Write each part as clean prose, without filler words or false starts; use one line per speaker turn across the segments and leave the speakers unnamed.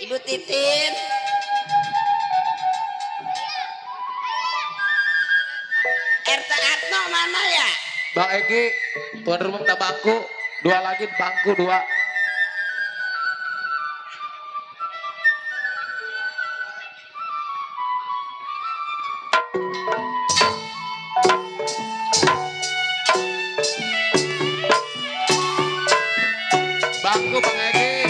Ibu Titin. RT Atno mana ya?
Bang Egi, tuan rumah minta bangku, 2 lagi bangku 2. Bangku Bang Egi.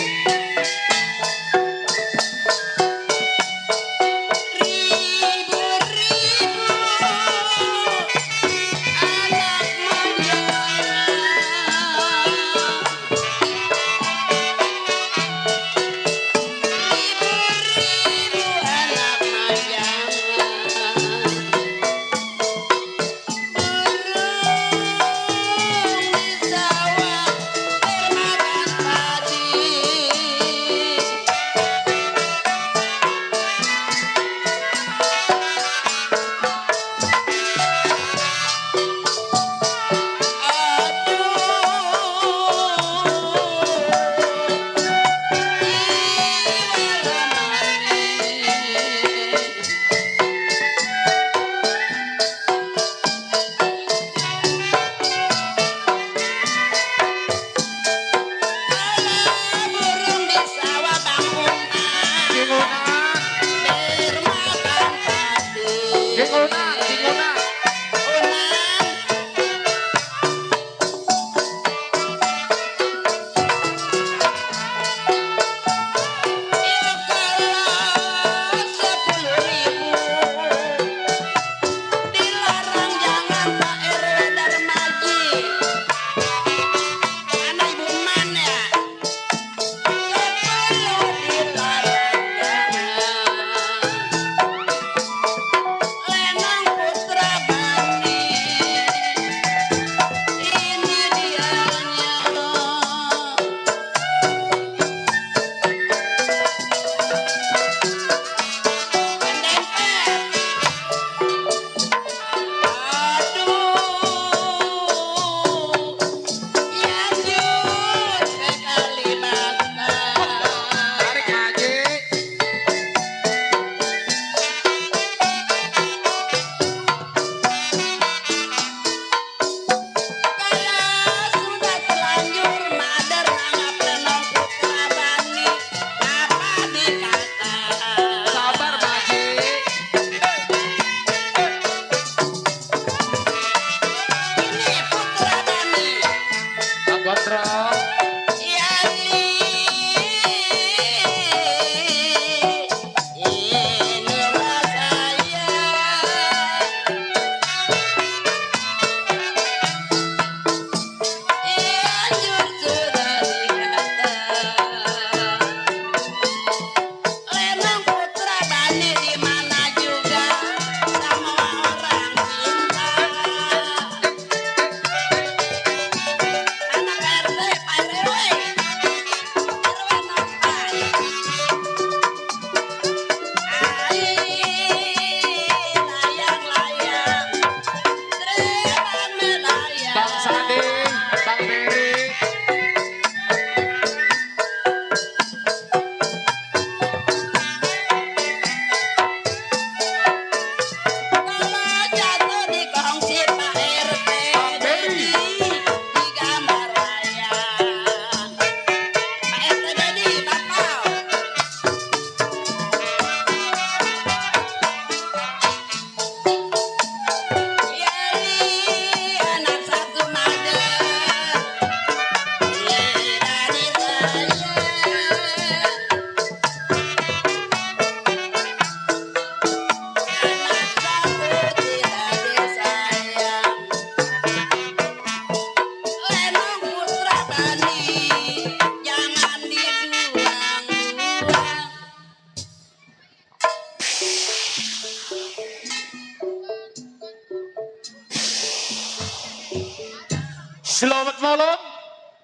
Selamat malam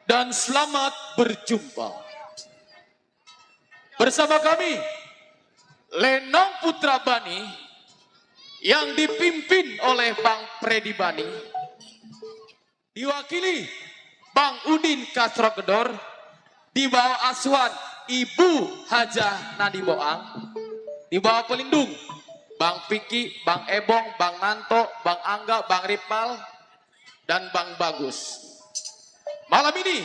dan selamat berjumpa. Bersama kami, Lenong Putra Bani, yang dipimpin oleh Bang Freddy Bani, diwakili Bang Udin Kastrogedor, di bawah asuhan Ibu Hajah Nadi Boang, di bawah pelindung Bang Piki, Bang Ebong, Bang Nanto, Bang Angga, Bang Ripal, dan Bang Bagus. Malam ini,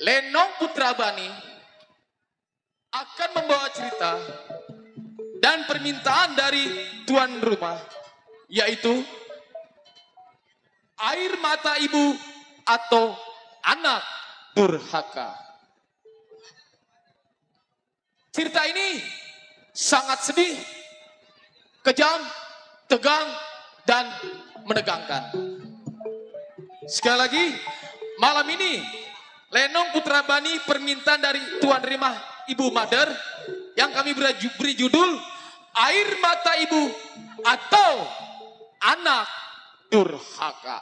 Lenong Putra Bani akan membawa cerita dan permintaan dari tuan rumah, yaitu air mata ibu atau anak durhaka. Cerita ini sangat sedih, kejam, tegang, dan menegangkan. Sekali lagi, malam ini Lenong Putra Bani permintaan dari tuan rumah Ibu Mother yang kami beri judul Air Mata Ibu atau Anak Durhaka.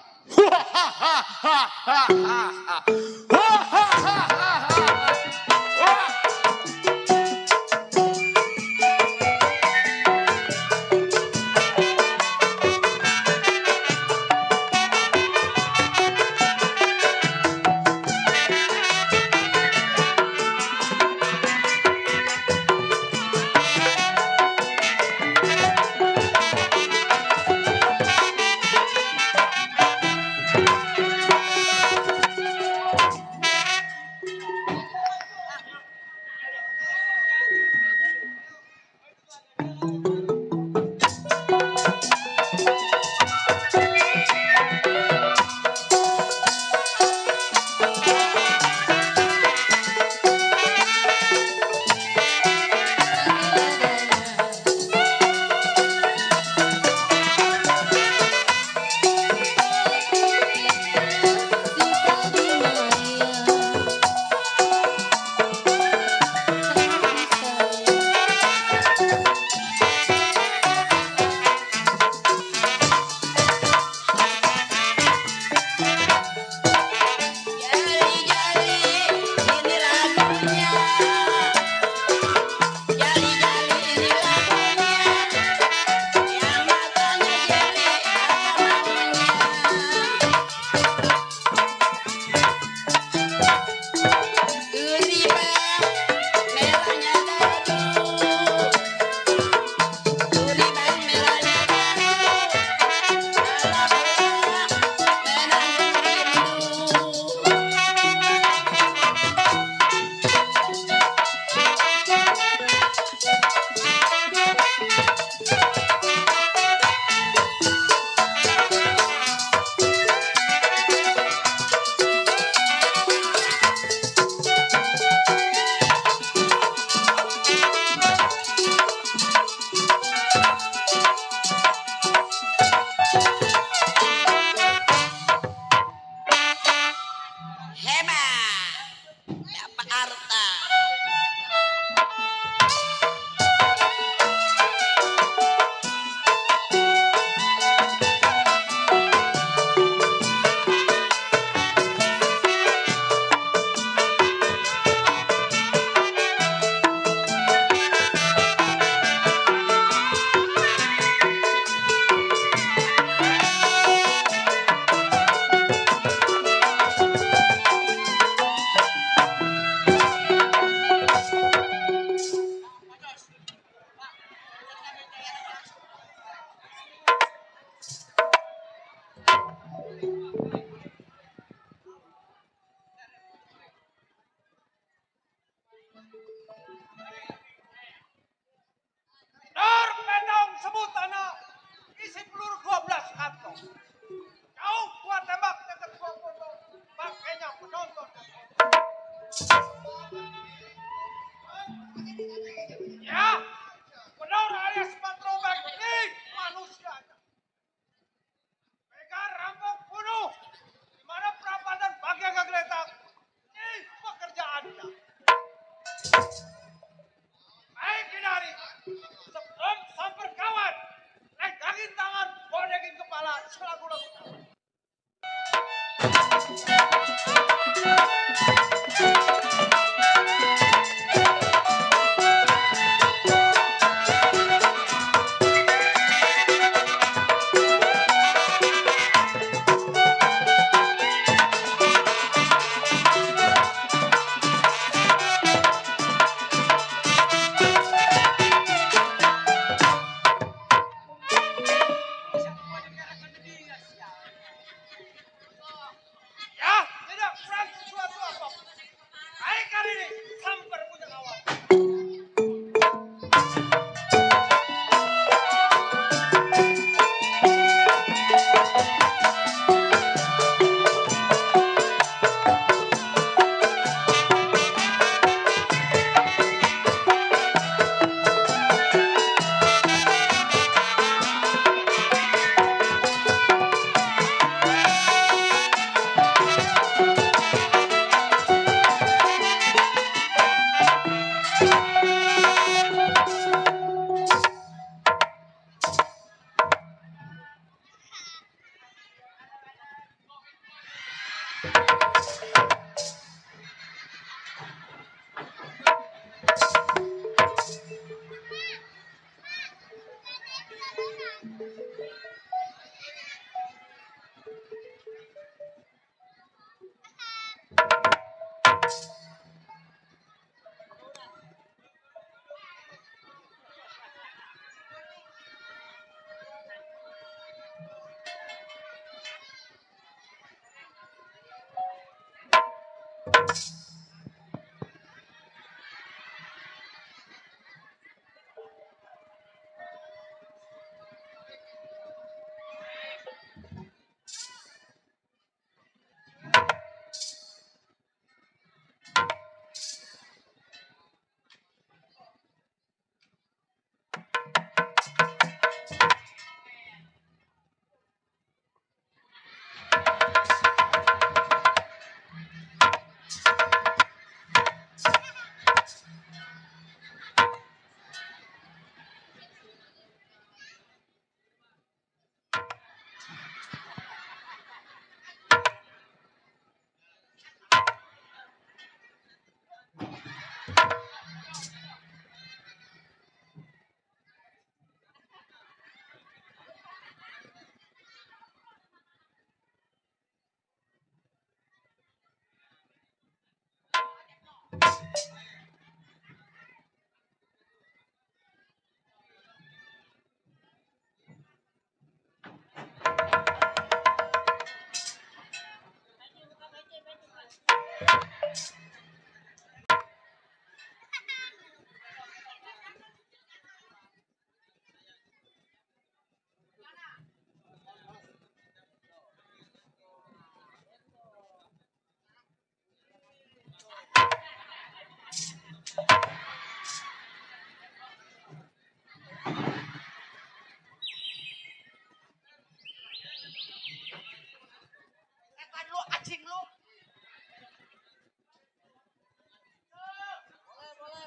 Setan lu, acing lu.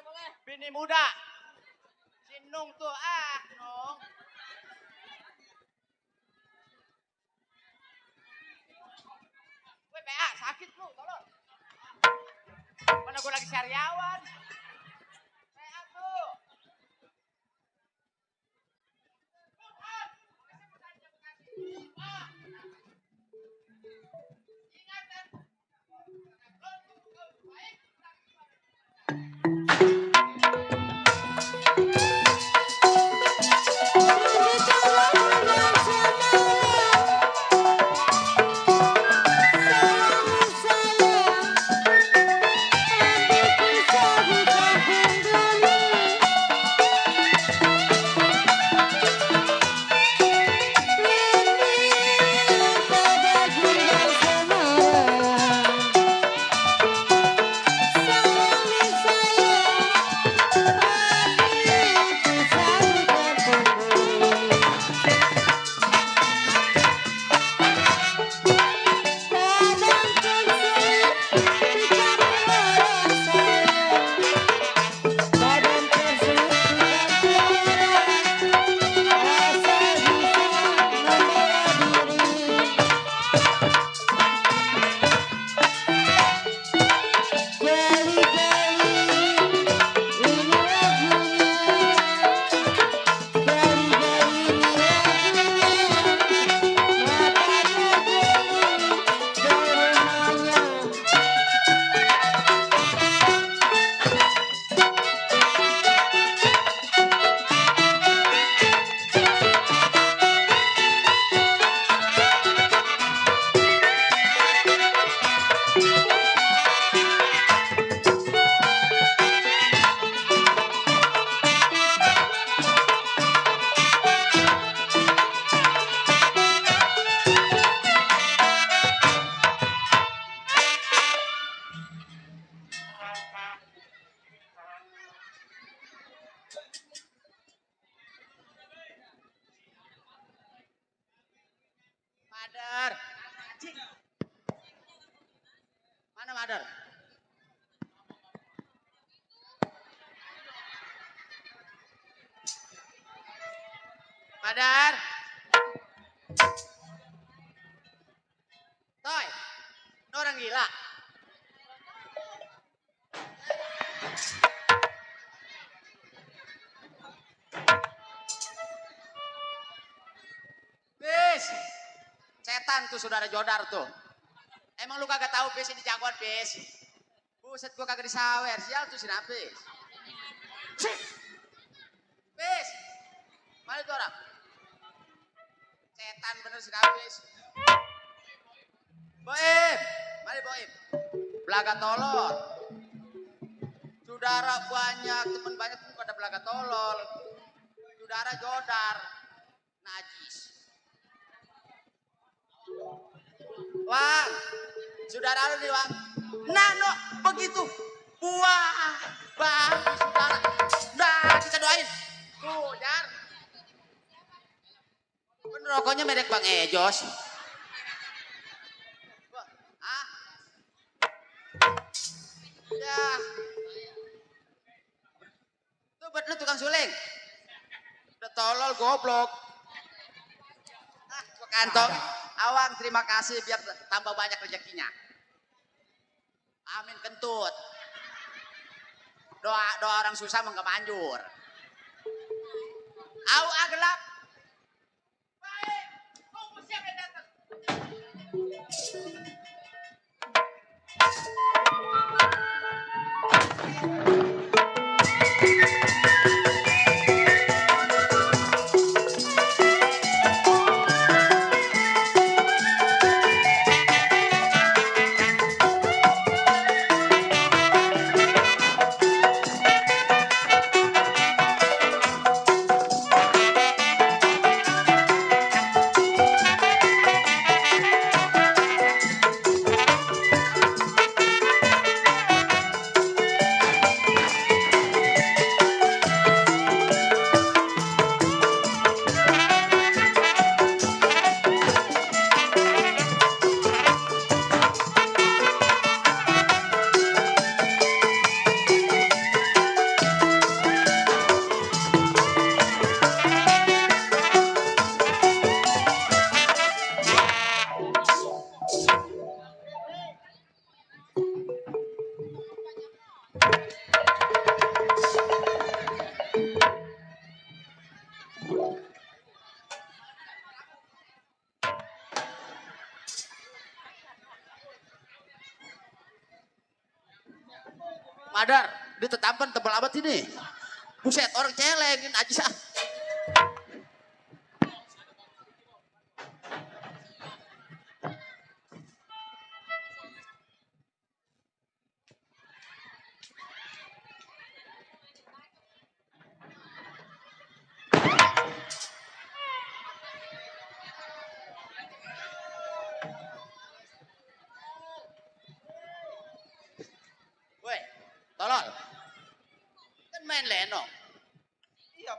Boleh. Bini muda. Si Nung tuh, Nung. Gue PA, sakit lu, tolong. Mana gue lagi sariawan. PA tuh. Madar. Mana Madar? Madar. Toy. Ini orang gila. Bis. Setan tuh saudara Jodar tuh. Emang lu kagak tahu bis ini jagoan bis. Buset gua kagak disawer. Sial tuh si Nafis. Bis. Mana tuh orang? Setan bener si Nafis. Boim. Mari Boim. Belaga tolol. Saudara banyak, teman banyak pun pada belaga tolol. Saudara jodar, najis. Wang, saudara lu nih Wang. Nano begitu. Wah, bagus saudara. Nah, kita doain. Tuh, Jar. Kan rokoknya merek Bang Ejos. Wah, ah. Ya. Tuh buat lu tukang suling. Udah tolol goblok. Ah, gua kantong. Awang terima kasih biar tambah banyak rezekinya. Amin kentut. Doa orang susah mah nggak manjur. Au agelap. Baik. Tunggu siapa yang datang. Madar, dia tetampan tebal amat ini. Buset, orang celengin aja sah. Woi, tolol. Kan main lenong.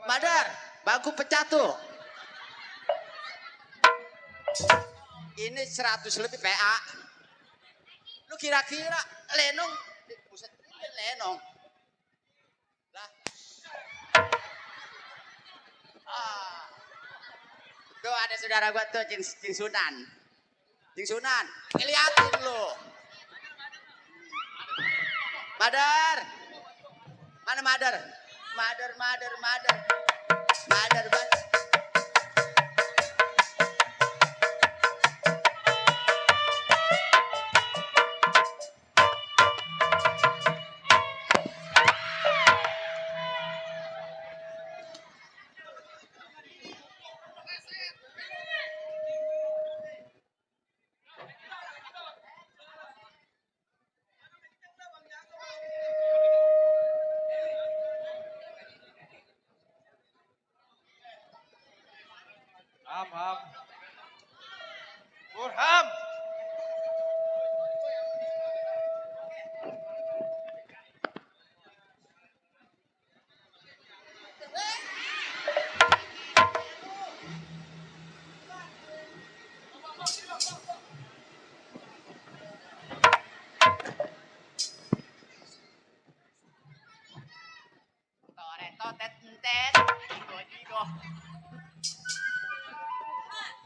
Madar, bangku pecah tuh. Ini 100 lebih PA. Lu kira-kira lenong, buset, lenong. Lah. Ah. Tuh ada saudara gua tuh, Cing Sunan. Cing Sunan, ngeliatin lu. Madar. Mana Madar? Madar. Madar.
Ham. Burham.
Totet. Jigo.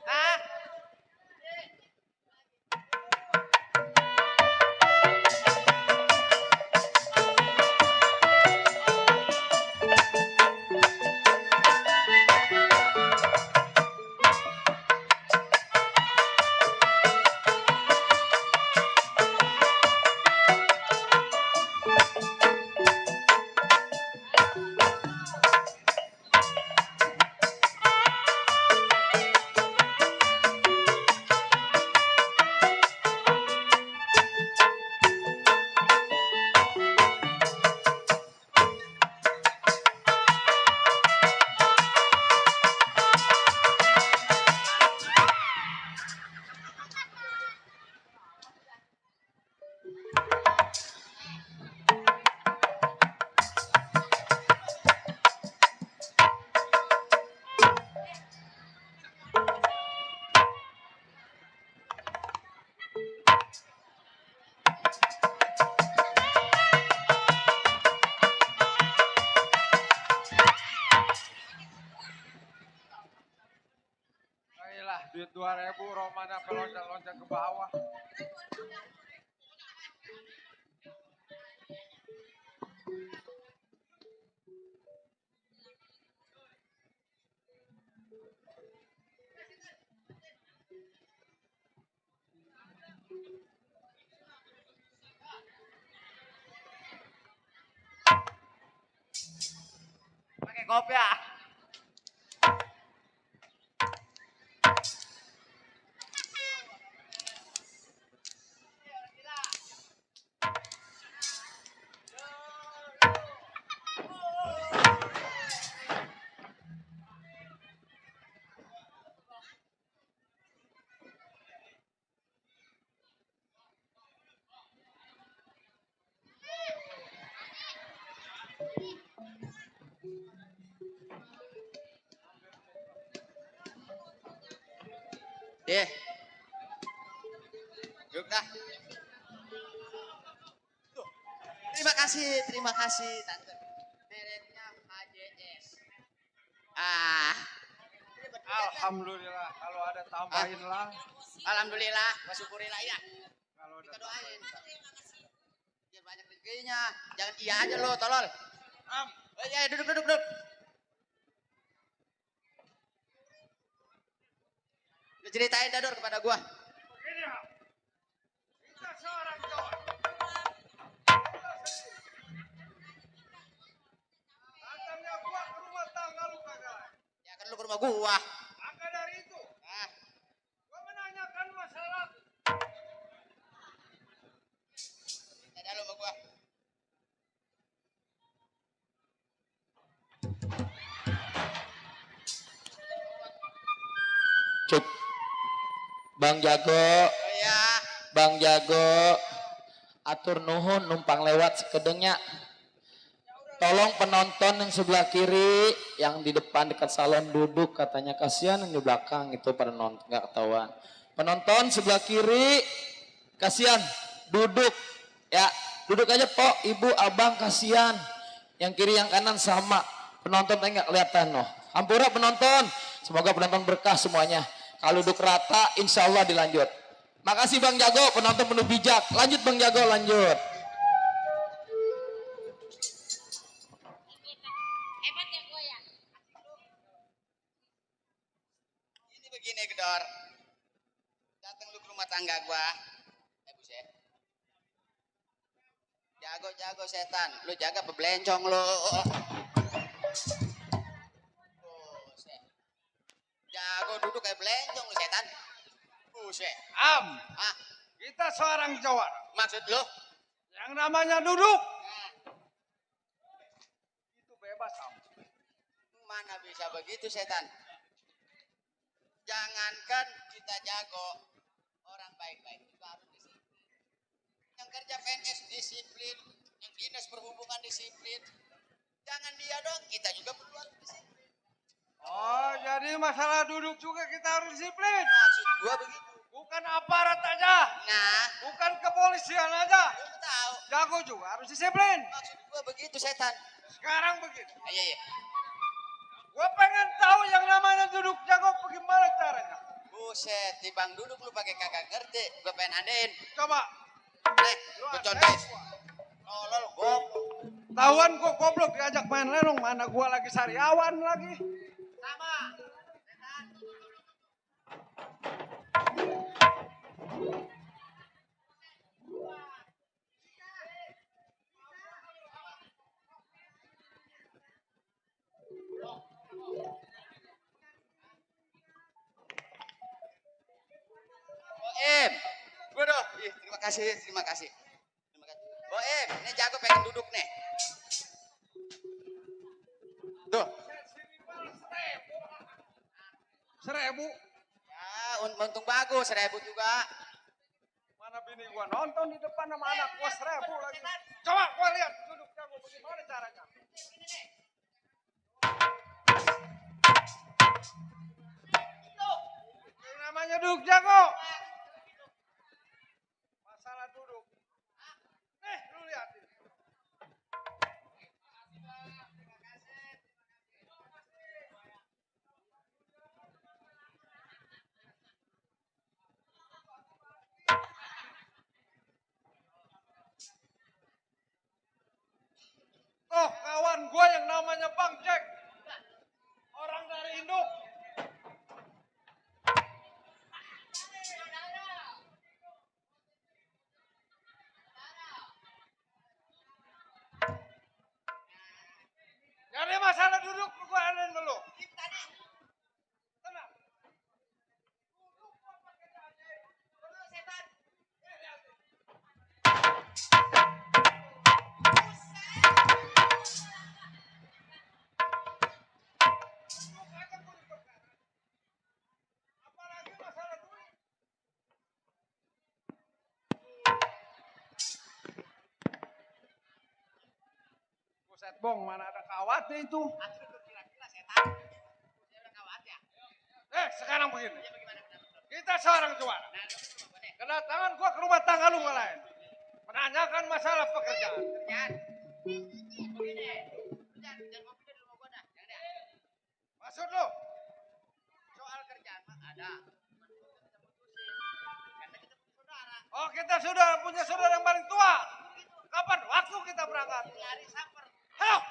Ah.
Duit 2.000 Romana peloncat-loncat ke bawah.
Pakai kopi ya. Deh. Yuk dah. Tuh. Terima kasih tante. Mereknya HJS. Ah,
Alhamdulillah, kalau ada tambahin lah.
alhamdulillah, syukurilah ya.
Kalau ada
Kita doain. Biar banyak rezekinya. Jangan iya aja lo, tolol.
Am,
Oh iya, duduk. Lu ceritain Dador kepada gua.
begini Am. Kita seorang cowok. Datangnya gua ke rumah tangga lu kagak.
Ya kan lu ke rumah gua.
Maka dari itu,
Ah,
gua menanyakan masalah.
tanya lu sama gua.
Cuk. Bang Jago,
Oh iya.
Bang Jago, atur nuhun numpang lewat sekedengnya. Tolong penonton yang sebelah kiri, yang di depan dekat salon duduk, katanya kasihan yang di belakang itu pada nonton nggak ketahuan. Penonton sebelah kiri, kasihan duduk, ya duduk aja pok, ibu, abang kasihan. Yang kiri yang kanan sama, penonton nggak kelihatan noh. Hampura penonton, semoga penonton berkah semuanya. Kalau duduk rata, insya Allah dilanjut. Makasih Bang Jago, penonton penuh bijak. Lanjut Bang Jago, lanjut.
Ini begini Gedor. Datang lu ke rumah tangga gua. Buset. Jago setan. Lu jaga pebelencong lu. Buset. Jago duduk kayak belencong lu setan. Buset.
Am,
Ah,
kita seorang cowok.
maksud lu?
Yang namanya duduk.
Nah,
Itu bebas Am.
mana bisa begitu setan? Jangankan kita jago, orang baik-baik juga harus disiplin. Yang kerja PNS disiplin, yang dinas perhubungan disiplin. Jangan dia dong, kita juga perlu harus disiplin.
Oh, jadi masalah duduk juga kita harus disiplin.
Maksud gua begitu.
Bukan aparat aja,
Nah,
bukan kepolisian aja.
gua tahu.
Jago juga harus disiplin.
Maksud gua begitu setan.
Sekarang begini,
Iya.
gue pengen tahu yang namanya duduk jago bagaimana caranya.
Buset, tibang duduk lu pakai kagak ngerti. Gua pengen andein.
Coba,
Nih, gua contohin. Tolol goblok.
tahuan gue goblok diajak main lenong, mana gue lagi sariawan lagi.
Sama. Setan. Boem. Waduh, terima kasih. Boem, ini jago pengen duduk nih. Tuh.
1.000,
Ya, untung bagus, 1.000 juga.
mana bini gue nonton di depan sama anak gue 1.000 lagi. Coba gue lihat duduk jago bagaimana caranya. Yang namanya duduk jago. Masalah duduk. Nih, lu lihat. namanya Bang Jack. Orang dari induk. Gak ada masalah duduk, gua adain dulu. Tenang. Apalagi masalah duduk. Buset bong, mana ada kawatnya itu? Sekarang begini. Kita seorang juara. Kedatangan gua ke rumah tangga lu lain. Menanyakan masalah pekerjaan. Maksud lu?
Soal kerjaan mah ada.
Oh, kita sudah punya saudara yang paling tua. Kapan waktu kita berangkat?
Lari saper.
Ayo.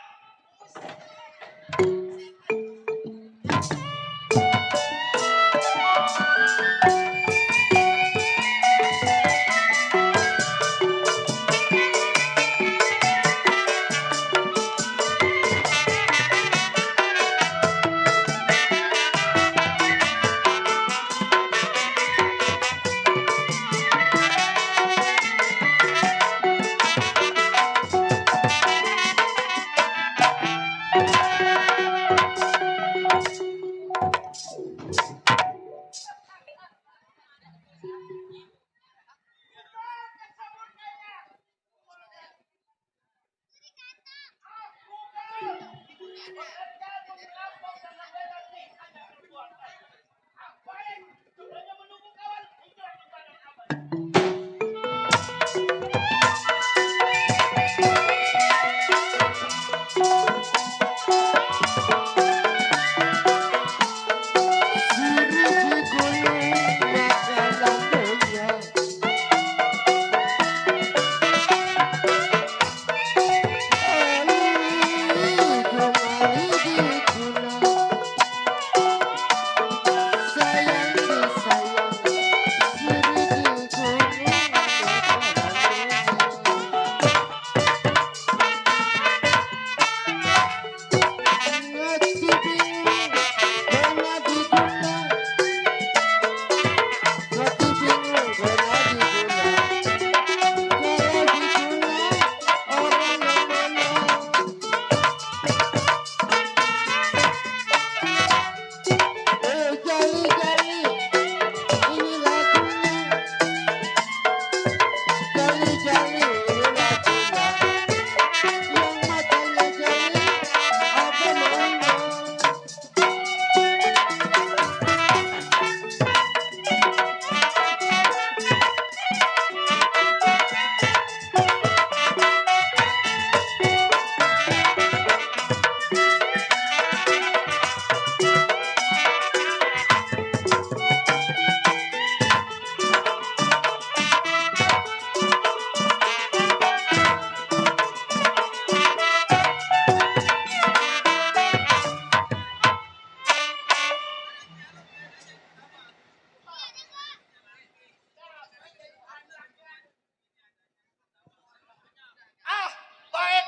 Baik,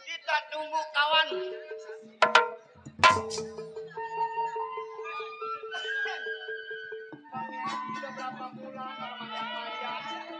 kita tunggu kawan. Sudah berapa bulan panjang-panjang.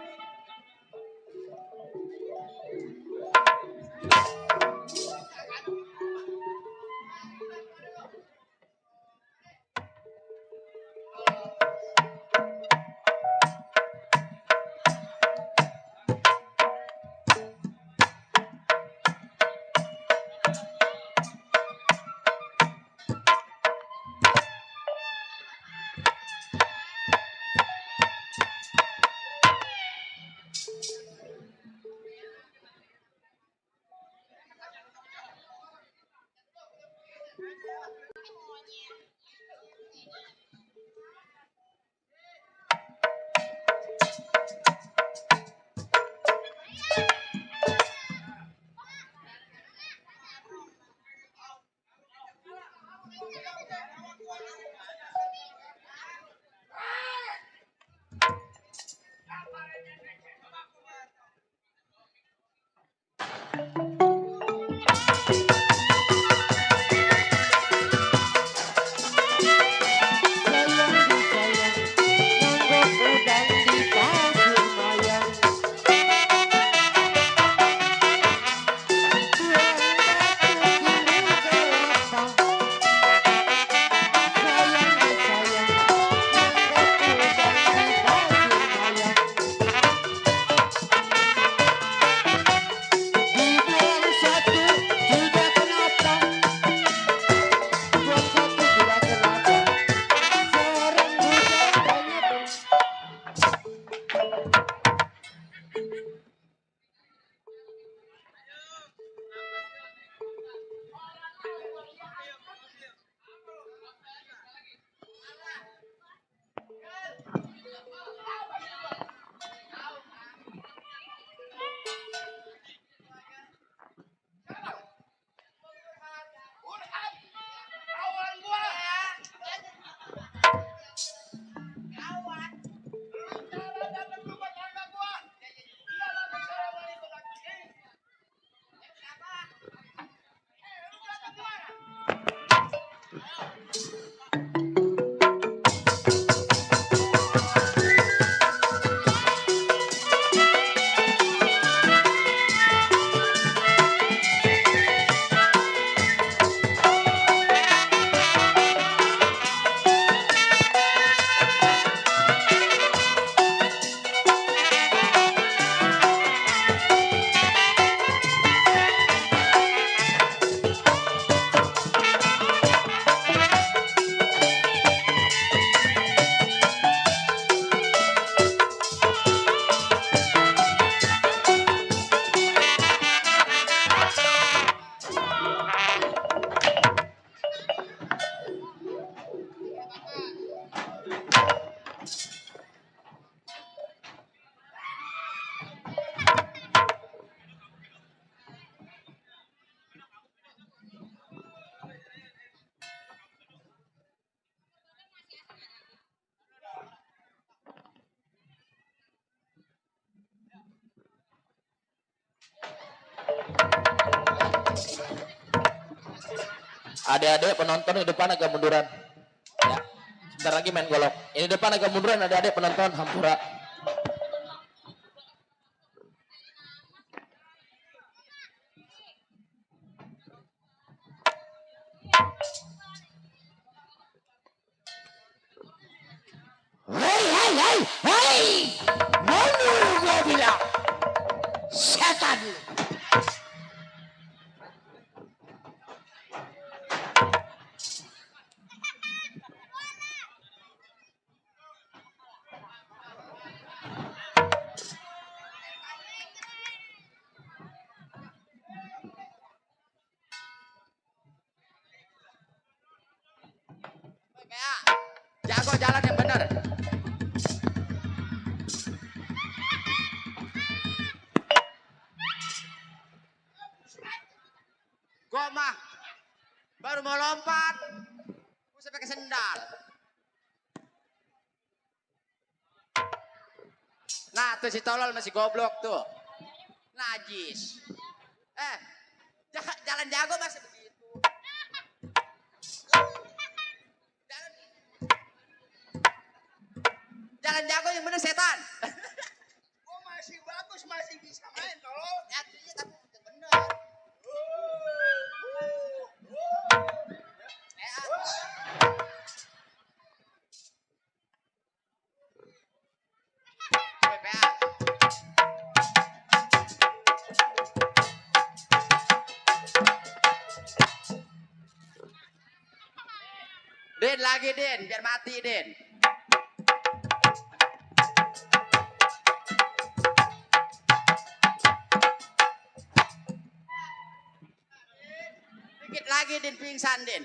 Adik-adik penonton di depan agak munduran. Ya. Sebentar lagi main golok. Ini depan agak munduran adik-adik penonton hampura. Hei, mundur gua bilang. Setan.
PA, jago jalan yang benar. Gua mah baru mau lompat, gua pakai sendal. Nah tuh si tolol masih goblok tuh, najis. Jalan jago masih begitu. Jalan jago yang bener setan.
Gua masih bagus, masih bisa main tolong.
Ya, iya, tapi udah bener. Den lagi Den, biar mati Den. Dikit lagi Den pingsan Den.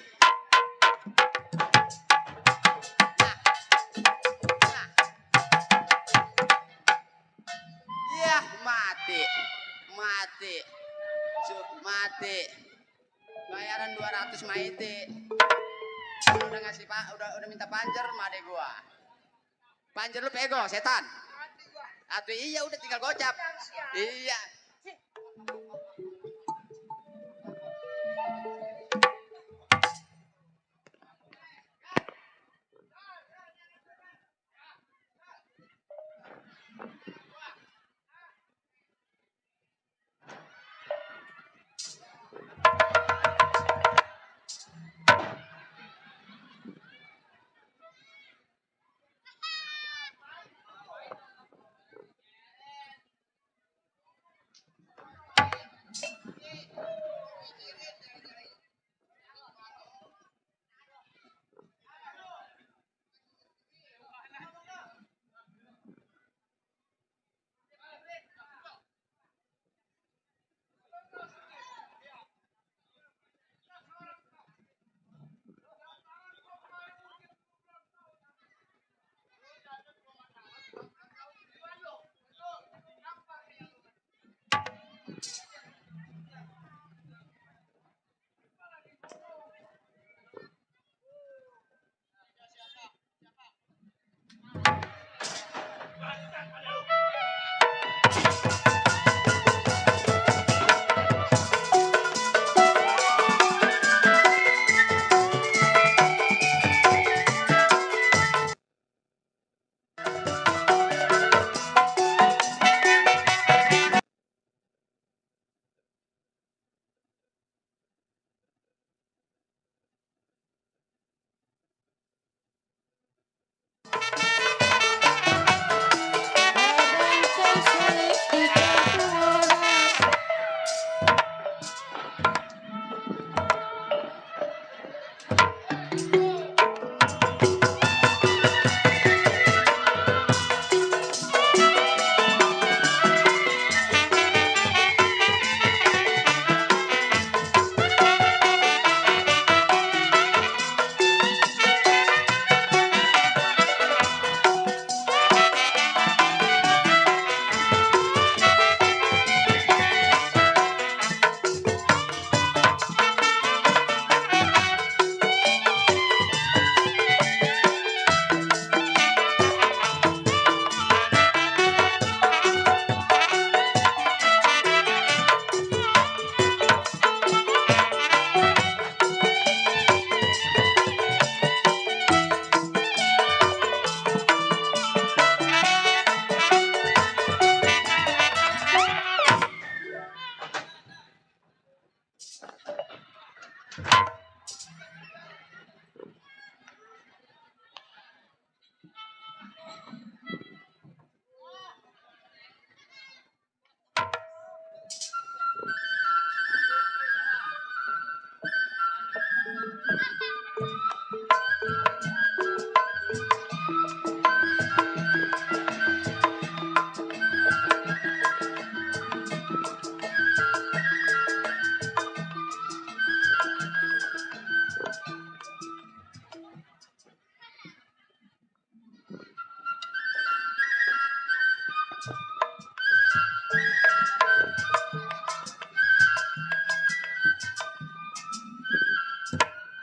Nah. Iya mati. Mati. Bayaran 200 maite. Udah ngasih udah minta panjer sama adek gua. Panjer lu pego setan. Atuh iya udah tinggal gocap. Iya.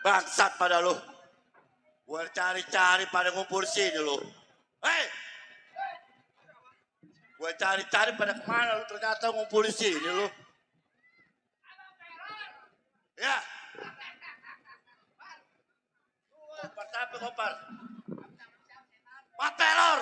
Bangsat pada lu. Gua cari-cari pada ngumpul sini lu. Hei! Gua cari-cari pada kemana lu, ternyata ngumpul di sini lu. Ya. Kopar tapi kopar. Pak teror.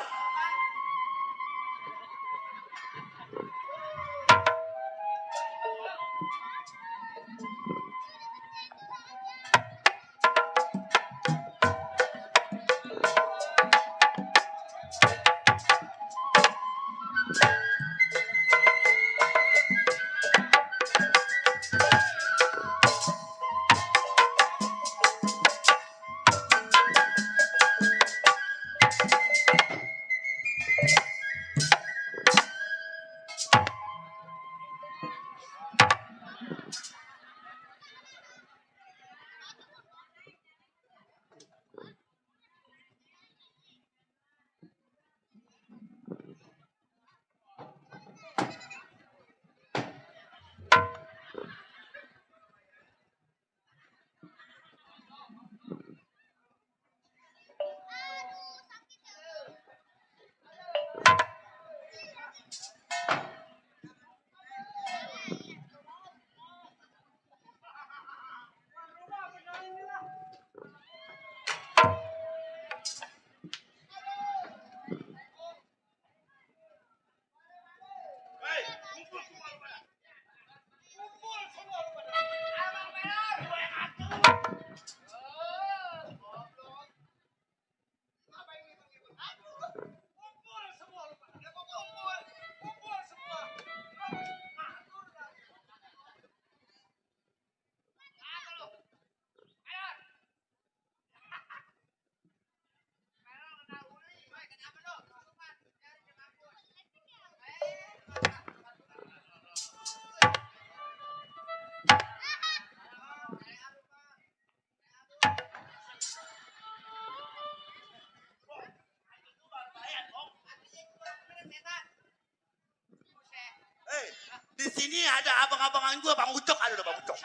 Di sini ada abang-abangan gue, Bang Ucok, ada Bang Ucok.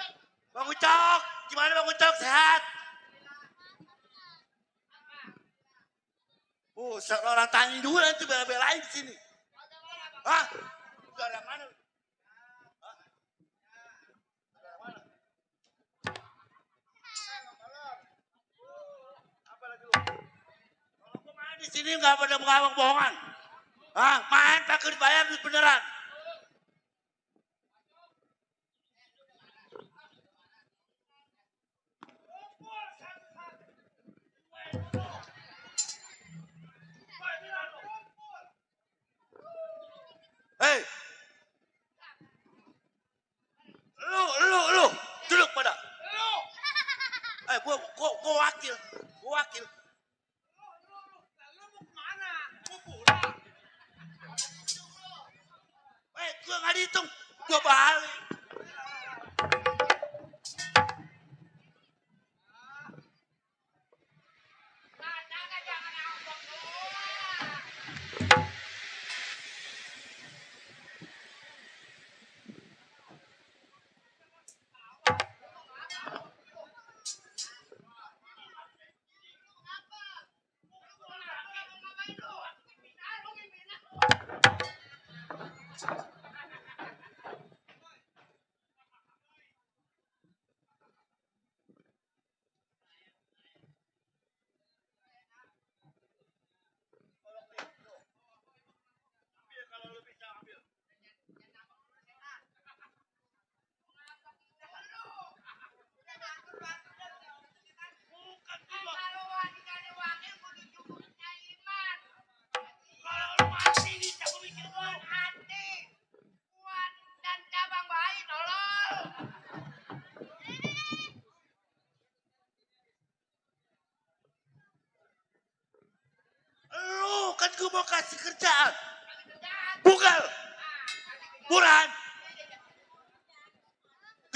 Bang Ucok, gimana Bang Ucok, sehat? Orang tanya dulu nanti bela-belain di sini. Hah? Udah ada mana? Hah? Ada mana? Apa lagi lu? Kalau gue main di sini nggak pada mengawang bohongan. Hah? Main pakai dibayar duit beneran. Hei, lu, duduk pada. Gua wakil. Gua nggak dihitung, gua balik. Kan gue mau kasih kerjaan. Bugal. Burhan.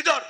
Gedor.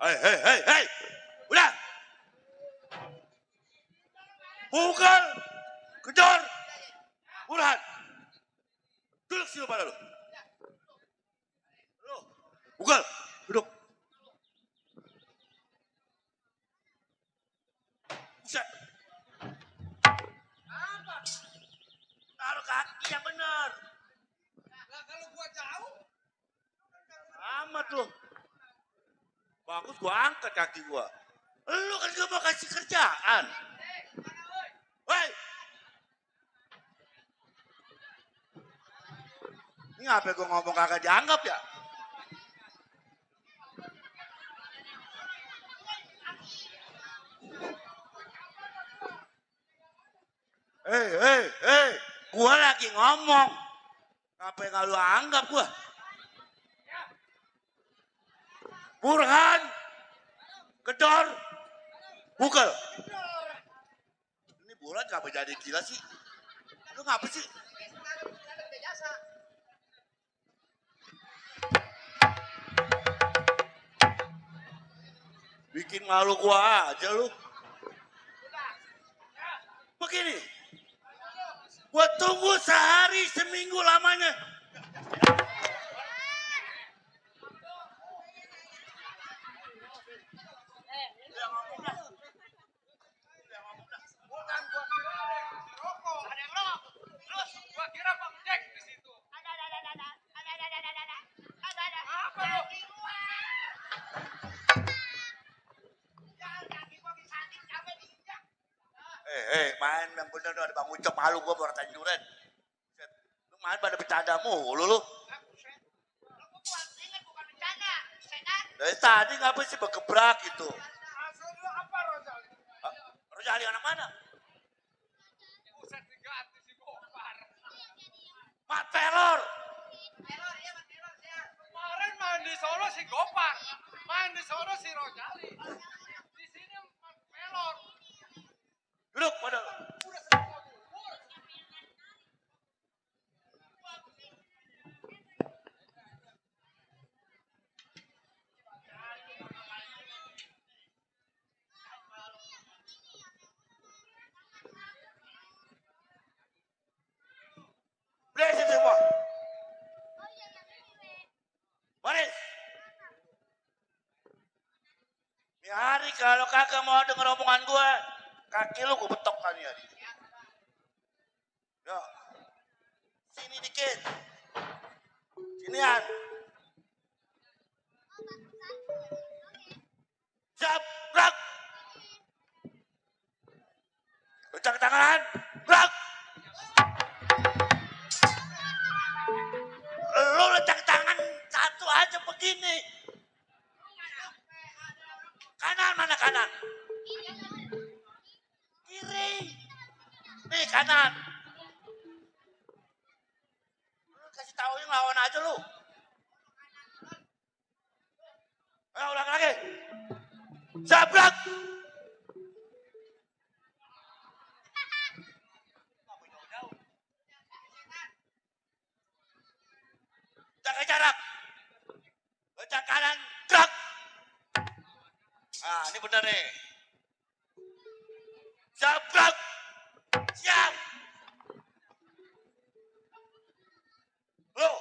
Hei. Udah. Pukul. Kejar. Burhan. Duduk sini pada lu. Pukul. Duduk. Buset. Taruh kaki yang benar.
Lah kalau gua jauh.
Amat lu. Bagus gua angkat kaki gua. Lu kan gak mau kasih kerjaan. Woi. Ini apa gua ngomong kagak dianggap ya? Hei. Gua lagi ngomong. Apa yang gak lu anggap gua? Burhan, Gedor, Pukul. Ini Burhan ngapa jadi gila sih? Lu ngapa sih? Bikin malu gua aja lu. Begini, gua tunggu sehari seminggu lamanya.
Gua kira Bang Jack di situ. Apa lu?
Main yang bener dong, ada Bang Ucap malu gua baru tanya duren. Lu main pada bercanda mulu lu. Dari tadi ngapa sih bergebrak gitu?
Asal lu apa Rojali?
Rojali anak mana?
Buset diganti si Gopar.
Mat Pelor.
Kemarin main di Solo si Gopar. Main di Solo si Rojali. Di sini Mat Pelor.
Duduk pada. Beresin semua. Baris. Ini hari kalau kagak mau denger omongan gue, kaki lu gue betok kali ya. Yo. Sini dikit. Sinian. Siap, gerak. Kencang tangan, gerak. Lu letak tangan satu aja begini. Kanan mana kanan? Kiri. Nih kanan. Lu kasih tahu yang lawan aja lu. Ayo ulang lagi. Sablak. Jaga jarak. Lencang kanan, gerak. Nah, ini benar nih. Siap, gerak. Siap. Lo.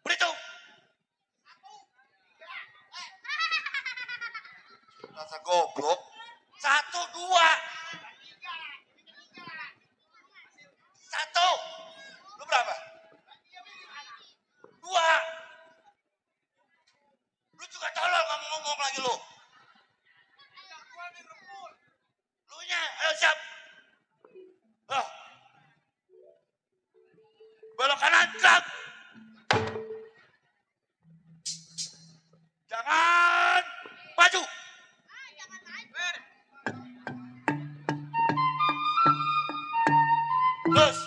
Berhitung. Rasa goblok. 1, 2. 1. Lu berapa? 2. Lu juga tolol ngomong lagi lu. Lu nya, ayo siap. Oh. Belok kanan, gerak. Jangan maju. Terus.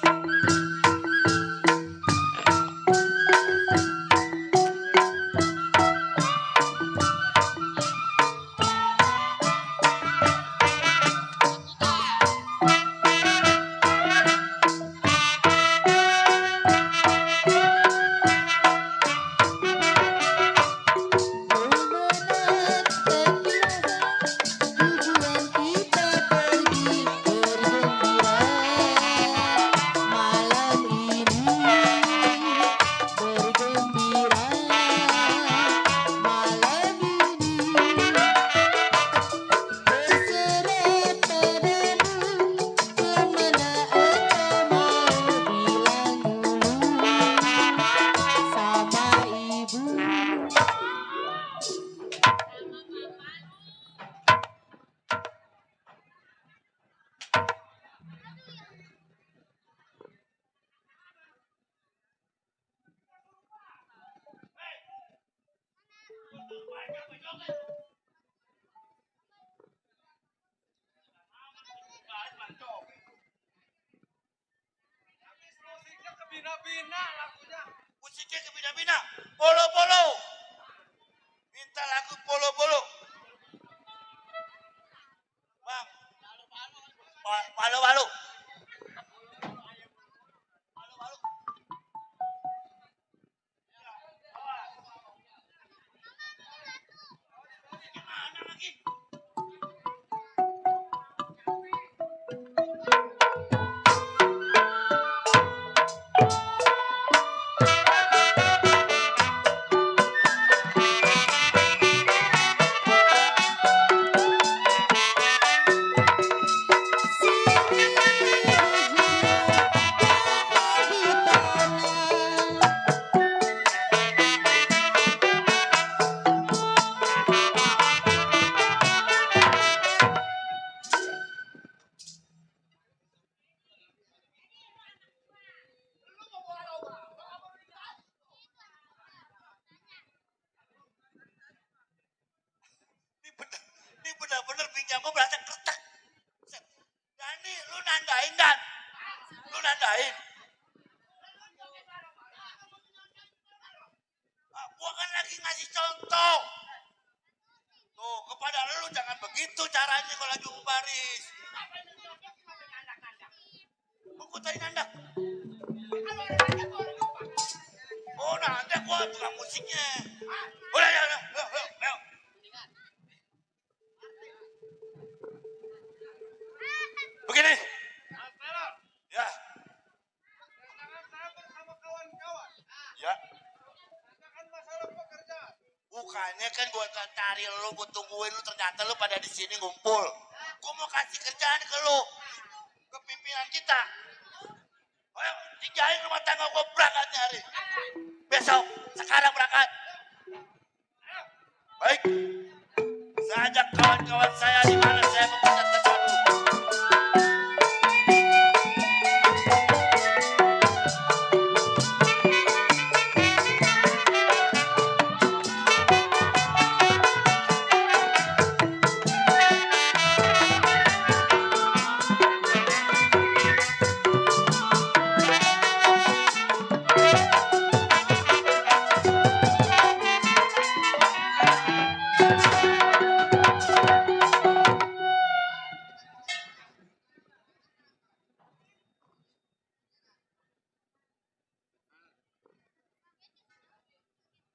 Musiknya kebina-bina lagunya.
Musiknya ke bina-bina. Polo-polo. Minta lagu polo-polo. Bang. Palo-palo. Palo-palo. Gimana lagi? Ini benar-benar pinggang gue berasa kretek. Set. Dani, lu nandain Dan. Lu nandain. Gua kan lagi ngasih contoh. Tuh, kepada lu jangan begitu caranya kalau lagi baris. Gua tadi nandak. Oh, nandak gua tukang musiknya. Udah, ayo. Begini. Ya,
Tangan saya bersama kawan-kawan.
ya.
Tanyakan masalah pekerjaan.
Bukannya kan gue cari lu, gue tungguin lu, ternyata lu pada di sini ngumpul. Gue mau kasih kerjaan ke lu, ke pimpinan kita. Ayo, tinggalin rumah tangga gue berangkat hari. Besok, sekarang berangkat. Baik. Saya ajak kawan-kawan saya di mana saya memecat sesuatu.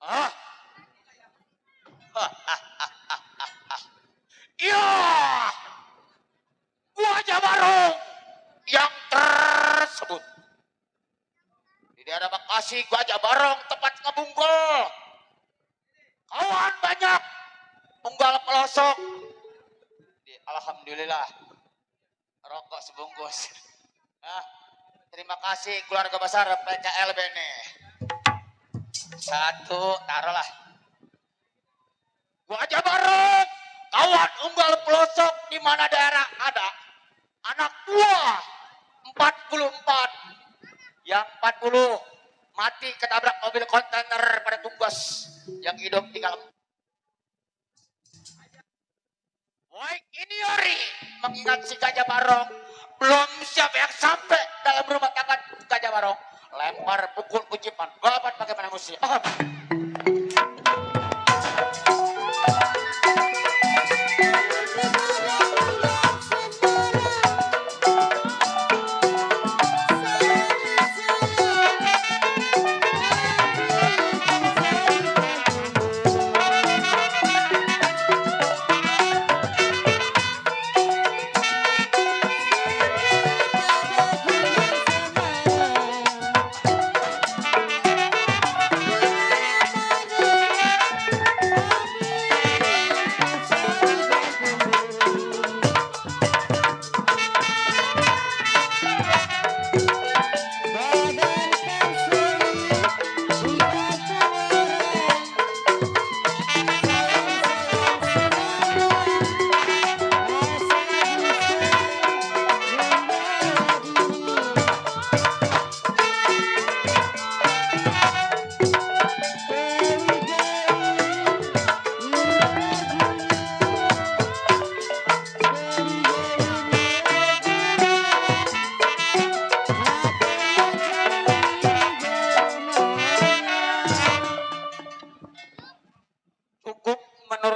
Ah. Iya. Wajah baru yang tersebut. Di daerah Bekasi, Gajah Barong tempat ngebunggol. Kawan banyak, tunggal pelosok. Alhamdulillah, rokok sebungkus. Terima kasih keluarga besar PKL Bene. Satu, taruhlah. Gajah Barong, kawan unggal pelosok di mana daerah ada. Anak buah 44. Yang 40 mati ketabrak mobil kontainer pada Tugas. Yang hidup tinggal. Baik, ini Yori mengingat si Gajah Barong. Belum siapa yang sampai dalam rumah tangga Gajah Barong. Lempar pukul kucipan. Golapan bagaimana musuh.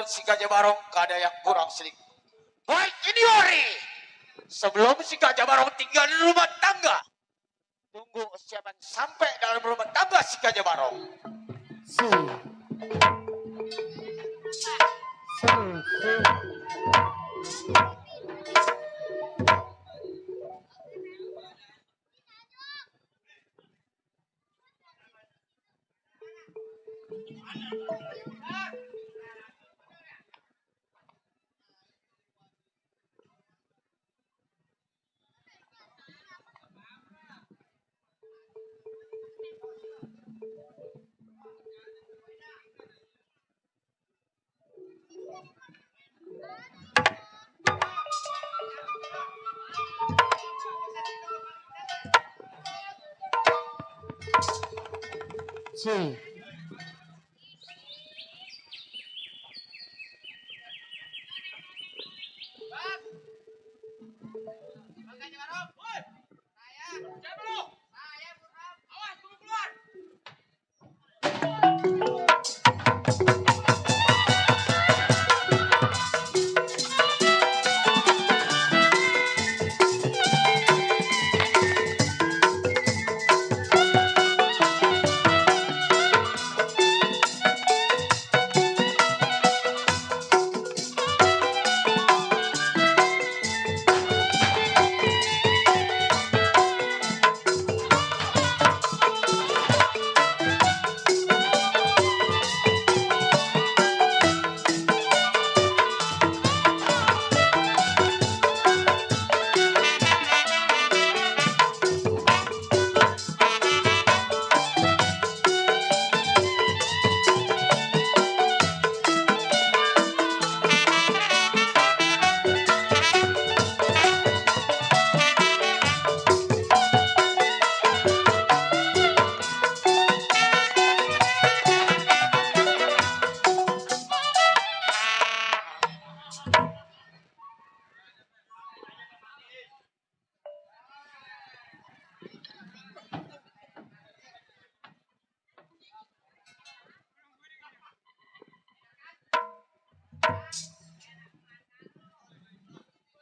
si Gajah Barong gak ada yang kurang sedikit. Baik ini Ori. Sebelum si Gajah Barong tinggal di rumah tangga, tunggu siapa yang sampai dalam rumah tangga si Gajah Barong.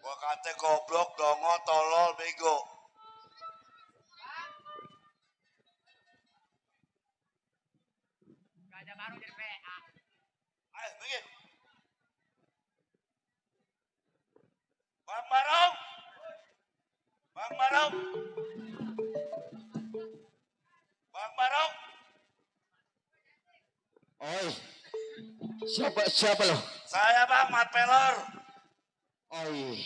Gua kata goblok, dongo, tolol, bego. Ayo, begin. Bang Barong. Bang Barong. Bang Barong.
Oi. Siapa lo?
Saya Bang Mat Pelor.
Oi.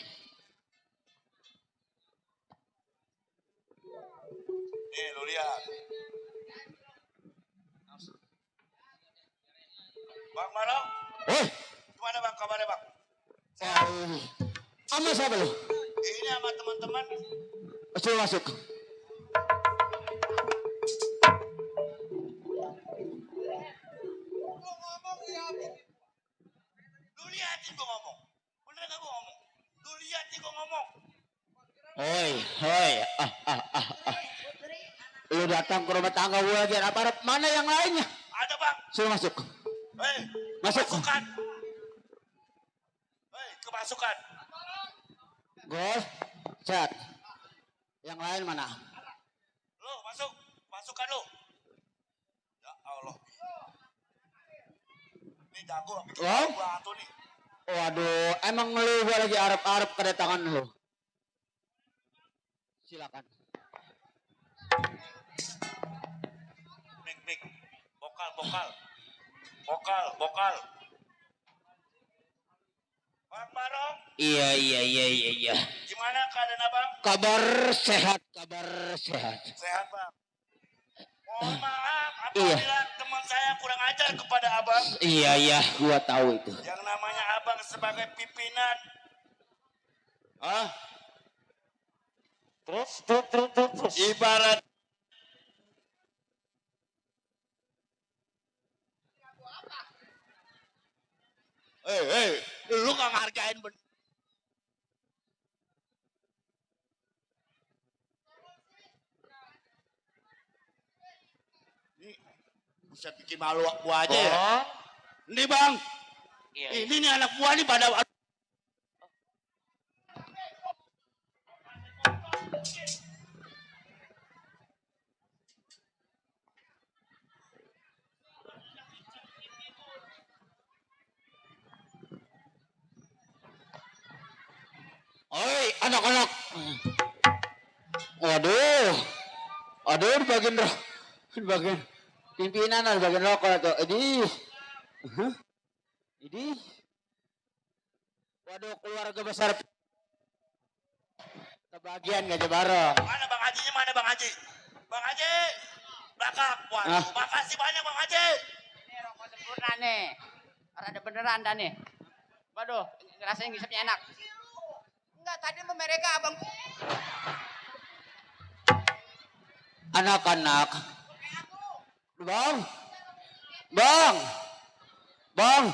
Nih, lu lihat. Bang Barong.
Oi.
Gimana Bang kabarnya Bang?
Oi. Sama siapa lo?
Ini sama teman-teman.
Suruh masuk.
Lu liatin gua ngomong. Bener gak gua ngomong? Lu liatin gua ngomong.
Hoi. Lu datang ke rumah tangga gue lagi apa mana yang lainnya?
Ada Bang.
Suruh masuk.
Hei,
Masuk.
kemasukan. Hei, kemasukan.
Gue chat. Yang lain mana?
Lu masuk. Masukan lu. Ya Allah. Ini jago bikin
Oh?
batu nih.
Waduh, emang lu gue lagi arep-arep kedatangan lu. Silakan.
Mik. Vokal. Bang Barong,
Iya.
gimana keadaan Abang?
Kabar sehat.
Sehat Bang. Mohon maaf
Iya.
apabila teman saya kurang ajar kepada Abang.
Iya, gua tahu itu.
Yang namanya Abang sebagai pimpinan.
Ah,
Terus.
Ibarat lu gak ngargain bener. Ini bisa bikin malu gua aja ya.
Bang.
Ini Bang,
Iya.
Ini nih anak buah nih pada
Oi, anak-anak. Waduh. Aduh, di bagian pimpinan, di bagian rokok tuh. Ini. Waduh, keluarga besar kebagian Gajah Barong.
mana Bang Hajinya, mana Bang Haji? Bang Haji, belakang. Waduh,
Ah.
makasih banyak Bang Haji.
Ini rokok sempurna nih. Ada beneran dah nih. Waduh, rasanya ngisepnya enak. Enggak, tadi mereka abang.
Anak-anak. Bang. Bang.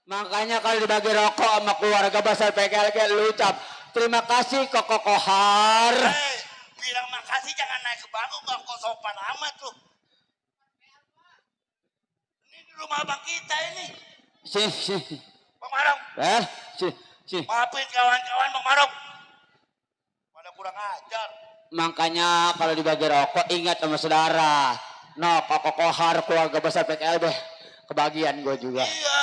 Makanya kalau dibagi rokok sama keluarga besar PKLG lu ucap terima kasih Koko Kohar.
Hei, bilang makasih jangan naik ke bangku, gak kok sopan amat lu. Ini di rumah abang kita ini.
Si.
Bang Marong,
Si.
maafin kawan-kawan Bang Marong. Pada kurang ajar.
Makanya kalau dibagi rokok ingat sama saudara. No, Koko Kohar keluarga besar PKLB. Kebagian gue juga.
Iya.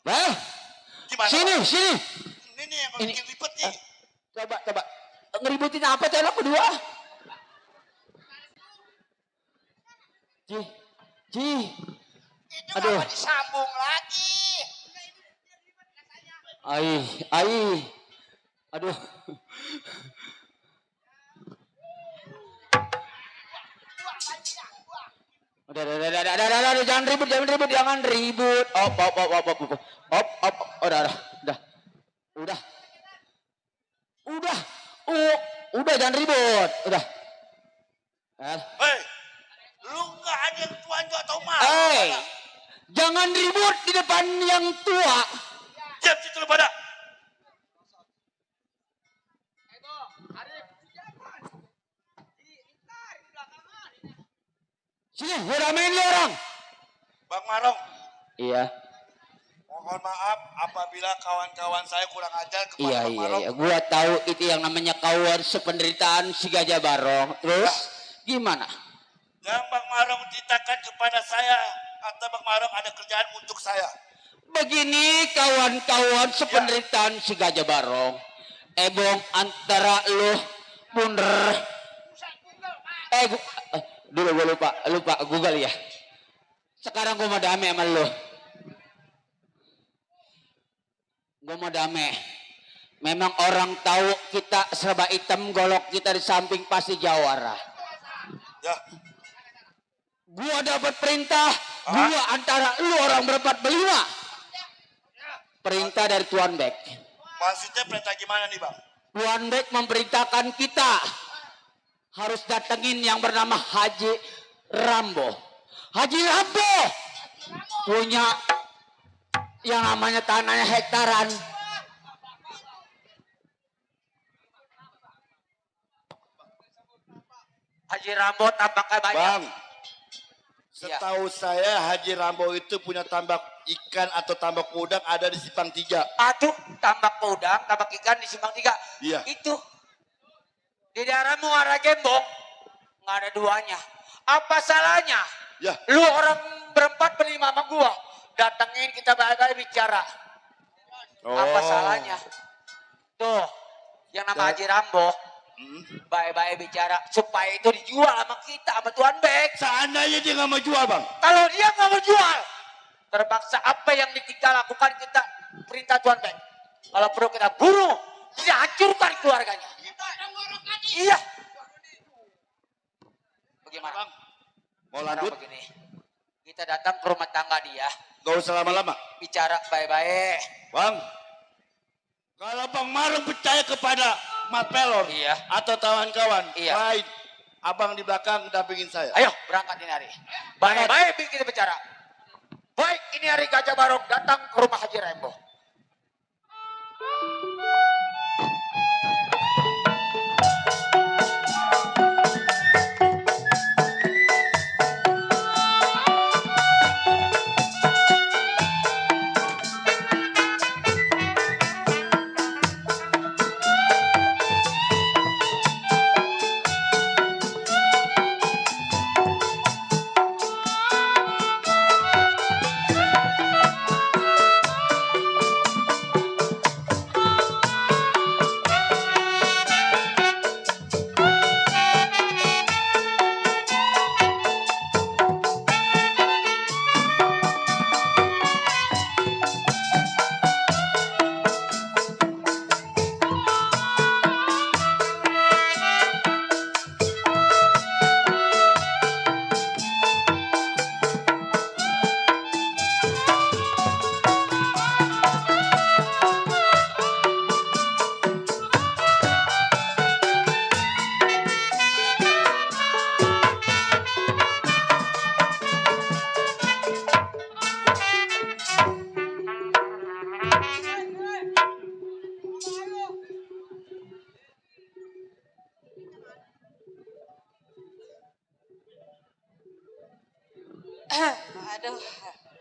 Gimana?
Sini.
Ini nih yang
Ini.
bikin ribet nih.
Coba. Ngeributin apa tuh lo kedua? Ci.
Itu
Aduh.
apa disambung lagi?
Ai. Aduh. Udah, jangan ribut. Op. Udah, jangan ribut. Udah.
Hei, lu gak ada yang tuan juga atau mah?
Jangan ribut di depan yang tua.
Diam situ lu pada.
Sini, gue ramein lu orang.
Bang Marong,
Iya.
mohon maaf apabila kawan-kawan saya kurang ajar kepada Bang Marong.
Gua tahu itu yang namanya kawan sependeritaan si Gajah Barong. Terus gimana?
Yang Bang Marong ceritakan kepada saya atau Bang Marong ada kerjaan untuk saya.
Begini kawan-kawan sependeritaan si Gajah Barong. Ebong antara lu bunder. Dulu gue lupa Google ya. Sekarang gue mau damai sama lu. Gue mau damai. Memang orang tahu kita serba hitam, golok kita di samping pasti jawara.
Ya,
Gua dapat perintah, gua antara lu orang berempat berlima. Perintah dari Tuan Bek.
maksudnya perintah gimana nih Bang?
Tuan Bek memerintahkan kita harus datengin yang bernama Haji Rambo. Haji Rambo punya yang namanya tanahnya hektaran.
Haji Rambo tampaknya banyak.
Bang, setahu saya Haji Rambo itu punya tambak ikan atau tambak udang ada di Simpang 3.
Aduh, tambak udang, tambak ikan di Simpang 3.
Iya.
Itu. Di daerah Muara Gembong. Nggak ada duanya. Apa salahnya?
Ya.
Lu orang berempat berlima sama gua. Datengin kita baik-baik bicara. Apa salahnya? Tuh, yang nama Haji Rambo. Baik-baik bicara. Supaya itu dijual sama kita, sama Tuan Bek.
Seandainya dia nggak mau jual Bang.
Kalau dia nggak mau jual, terpaksa apa yang kita lakukan kita perintah Tuan Bek. Kalau perlu kita bunuh, kita hancurkan keluarganya. Iya. Bagaimana?
Bang, mau
Sekarang
lanjut?
begini. Kita datang ke rumah tangga dia,
Gak usah lama-lama.
bicara baik-baik.
Bang, kalau Bang Marung percaya kepada Mat Pelor
Iya.
atau kawan-kawan,
Iya.
baik. Abang di belakang dampingin saya.
Ayo berangkat ini hari. Baik-baik kita bicara. Baik, ini hari Gajah Barong datang ke rumah Haji Rambo.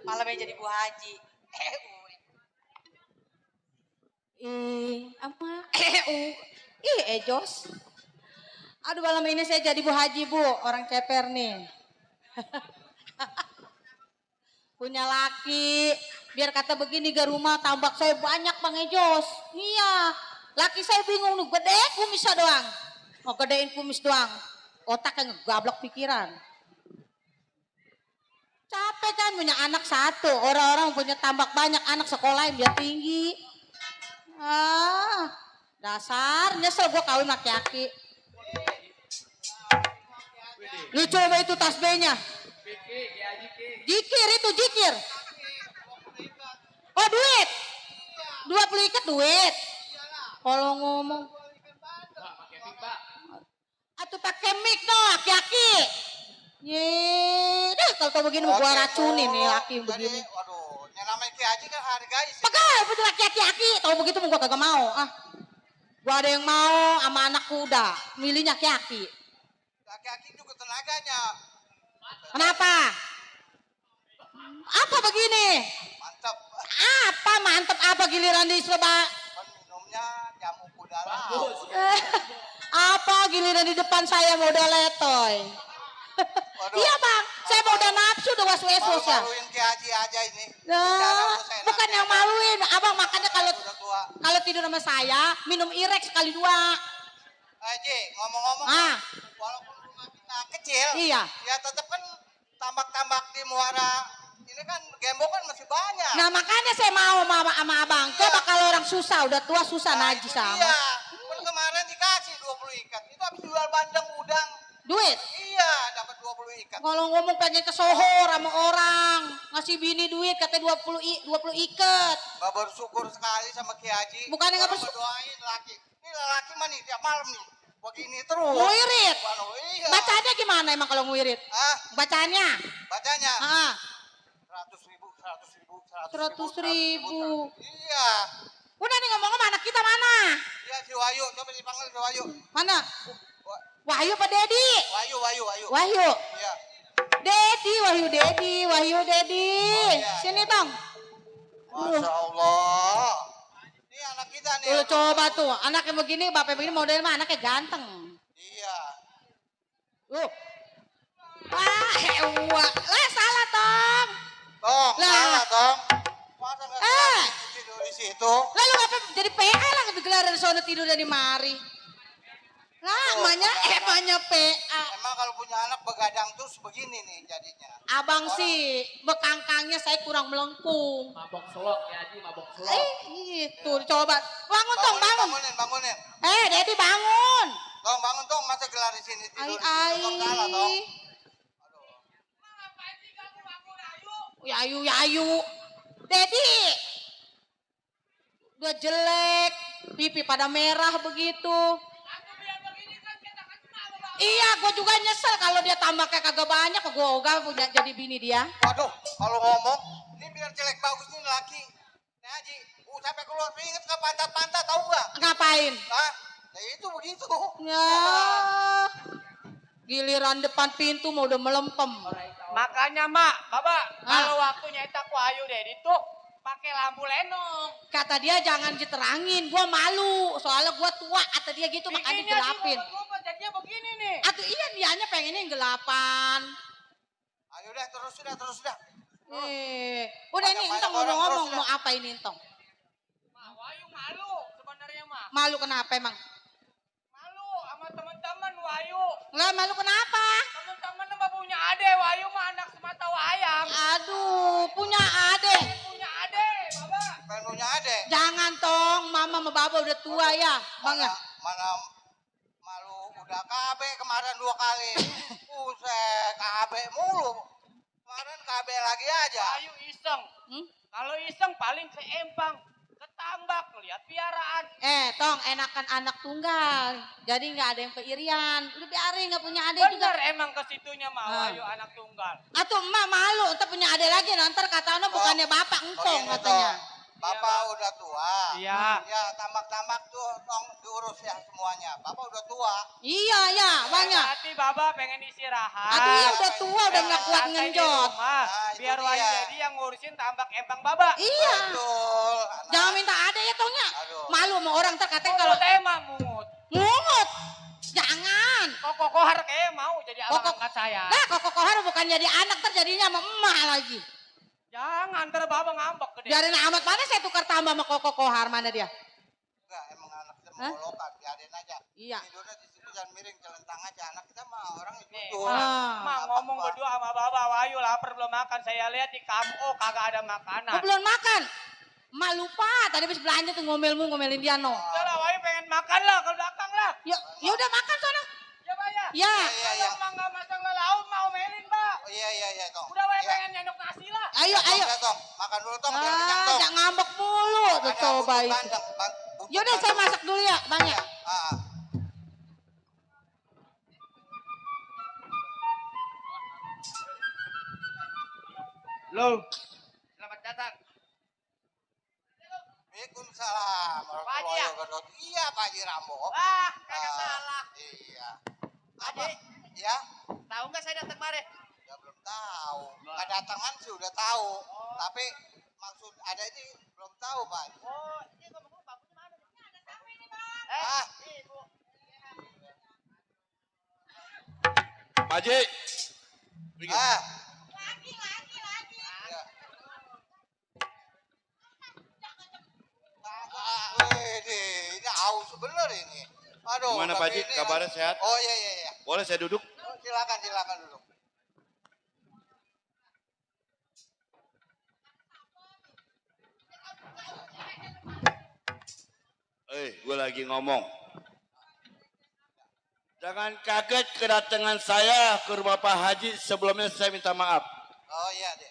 Malamnya jadi Bu Haji. Apa? Ejos. Aduh, malam ini saya jadi Bu Haji, Bu. Orang ceper nih. Punya laki. Biar kata begini, ke rumah tambak saya banyak Bang Ejos. Iya. Laki saya bingung nih, gede kumisnya doang. Mau gedein kumis doang. Otaknya ngegablok pikiran. Capek kan punya anak satu. Orang-orang punya tambak banyak anak sekolah yang biar tinggi. Dasar nyesel gue kawin laki-laki. Lu coba itu tasbihnya. Jikir itu jikir. Oh duit. 20 ikat duit. Kalau ngomong. Atau pakai mic no laki-laki. Dah kalau tau begini gua racunin nih laki begini.
Waduh, yang namanya Ki Haji kan hargai sih.
Pakai betul laki-laki. Tahu begitu gua kagak mau. Gua ada yang mau sama anak kuda. Milihnya laki-laki.
Laki-laki juga tenaganya.
Kenapa? Apa begini?
Mantap.
Apa mantep apa giliran di Surabaya?
Kan minumnya jamu kuda lah.
Apa giliran di depan saya mau udah letoy? Iya bang, saya mau udah nafsu udah was-was ya.
Malu-maluin Ki Haji aja ini.
Bukan yang maluin, abang makanya kalau tidur sama saya minum Irex sekali 2.
Haji, ngomong-ngomong, walaupun rumah kita kecil,
Iya.
ya tetap kan tambak-tambak di muara ini kan gembok kan masih banyak.
Nah makanya saya mau sama abang. Coba kalau orang susah, udah tua susah najis sama.
Iya, kan kemarin dikasih 20 ikat, itu habis jual bandeng udang.
Duit?
Iya, dapat 20 ikat.
Kalau ngomong pengen kesohor sama orang, ngasih bini duit katanya 20 ikat.
Gak bersyukur sekali sama Ki Haji.
Bukannya nggak
Orang berdoain laki. Ini laki mah nih tiap malam nih. Begini terus.
Nguirit?
Iya.
Bacanya gimana emang kalau nguirit? Bacanya?
Bacanya? 100 ribu. Iya.
Udah nih ngomong-ngomong anak kita mana?
Iya si Wahyu, coba dipanggil si Wahyu.
Mana? Wahyu apa Dedi?
Wahyu.
Wahyu.
Iya.
Dedi, Wahyu Dedi. Sini tong.
Masya Allah. Ini anak kita nih.
Tuh coba tuh, anak yang begini, bapak begini modelnya mah anaknya ganteng.
Iya.
Salah tong.
Salah tong. Masa nggak tidur di situ?
Lalu apa jadi PA lah digelar dari sana tidur dari mari. Lah, emangnya PA.
Emang kalau punya anak begadang terus begini nih jadinya.
Abang sih bekangkangnya saya kurang melengkung.
Mabok selok ya Haji, mabok selok.
Itu coba. Bangun tong, bangun.
Bangunin.
Dedi bangun.
Tong bangun tong, masa gelar di sini tidur. Tong salah tong.
Yayu. Dedi. Udah jelek, pipi pada merah begitu. Iya, gue juga nyesel kalau dia tambahnya kagak banyak, gue ogah punya jadi bini dia.
Waduh, kalau ngomong, ini biar jelek bagus nih laki. Nih Haji, sampai keluar keringet ke pantat-pantat, tahu nggak?
Ngapain?
Ya itu begitu.
Ya, giliran depan pintu mau udah melempem.
Makanya mak, Bapak, kalau waktunya itu aku ayo deh, itu pakai lampu lenong.
Kata dia jangan diterangin, gue malu. Soalnya gue tua, kata dia gitu makanya gelapin.
Jadinya begini nih.
Atau iya dianya pengennya yang gelapan.
Ayo dah, terus sudah.
Udah ini Intong ngomong-ngomong mau apa ini Intong?
Wahyu malu sebenarnya mak.
Malu kenapa emang?
Malu sama teman-teman Wahyu.
Lah malu kenapa?
Teman-teman mah punya ade, Wahyu mah anak semata wayang.
Aduh, punya adek.
Punya ade, Bapak.
Pengen punya adek.
Jangan tong, mama sama baba udah tua ya, bang ya.
Mana malu udah KB kemarin 2 kali. Buset, KB mulu. Kemarin KB lagi aja.
Wahyu iseng. Kalau iseng paling ke empang, ke tambak, lihat piaraan.
Tong enakan anak tunggal, jadi nggak ada yang keirian. Lu biarin nggak punya adek juga.
Bener emang ke situnya mah Wahyu anak tunggal.
Atau emak malu, entar punya adek lagi, nanti kata bukannya bapak engkong katanya.
Bapak udah tua.
Iya.
Ya tambak-tambak tuh tong diurus ya semuanya. Bapak udah tua.
Iya, ya, banyak.
Hati Baba pengen istirahat.
Aduh, iya udah tua, udah nggak kuat
Santai di
ngenjot.
rumah.
Nah, itu
Biar Wayu
dia.
jadi yang ngurusin tambak empang Baba.
Iya.
Betul.
Jangan minta ada ya tongnya.
Aduh.
Malu sama orang terkatanya kalau
Kalau emang mungut.
mungut. Jangan.
Kok kohar kayak mau jadi abang
Kok-
angkat saya.
Nah, kok kohar bukan jadi anak terjadinya sama emak lagi.
Jangan, ntar Baba ngambek gede.
Biarin amat, mana saya tukar tambah sama koko kohar, mana dia?
Enggak, emang anak kita
Hah?
mengolokan, biarin aja.
Iya.
Tidurnya di situ jangan miring, celentang aja. Anak kita mah orang itu
Nih,
tuh.
Ah.
Mak ngomong berdua sama Baba, Wayu lapar belum makan. Saya lihat di kamu kagak ada makanan.
Oh, belum makan. Emak lupa, tadi habis belanja tuh ngomelin dia no.
Udah lah, Wayu pengen makan lah, ke belakang lah.
Ya udah makan sono.
Ya, Pak ya.
Ya.
Iya, iya.
Kalau Mak nggak masak lauk, mau melin, Pak.
Oh, iya, Tong.
Udah Wayu
Iya.
pengen nyendok nasi lah.
Ayo, ayo.
Ya, Tong. Makan dulu, Tong. Biar kenyang,
Ah,
Tong.
jangan ngambek mulu tuh
Ada
coba
buntut
itu.
bandeng, buntut
Yaudah saya
bandeng.
masak dulu ya, banyak.
Ah.
Lo, selamat datang.
Waalaikumsalam.
Pak Haji ya?
warahmatullahi wabarakatuh. Iya, Pak Haji Rambo.
Wah, kagak
Ah,
salah.
Iya. Apa?
Haji.
Ya?
Tahu nggak saya datang kemarin?
Ya belum tahu. Kedatangan sih udah tahu. Tapi maksud ada ini belum tahu, Pak.
Oh, ini ngomong bangkunya mana nih? Ada siapa ini, Bang?
Ah.
Ibu.
Pak Haji.
Ah.
Lagi.
Iya. Ini aus bener ini. Aduh.
Gimana,
udah
Pak Haji?
gini
Kabarnya
kan.
sehat?
Oh iya.
Boleh saya duduk?
Oh, silakan duduk.
Gue lagi ngomong. Jangan kaget kedatangan saya ke rumah Pak Haji. Sebelumnya saya minta maaf.
Oh iya deh.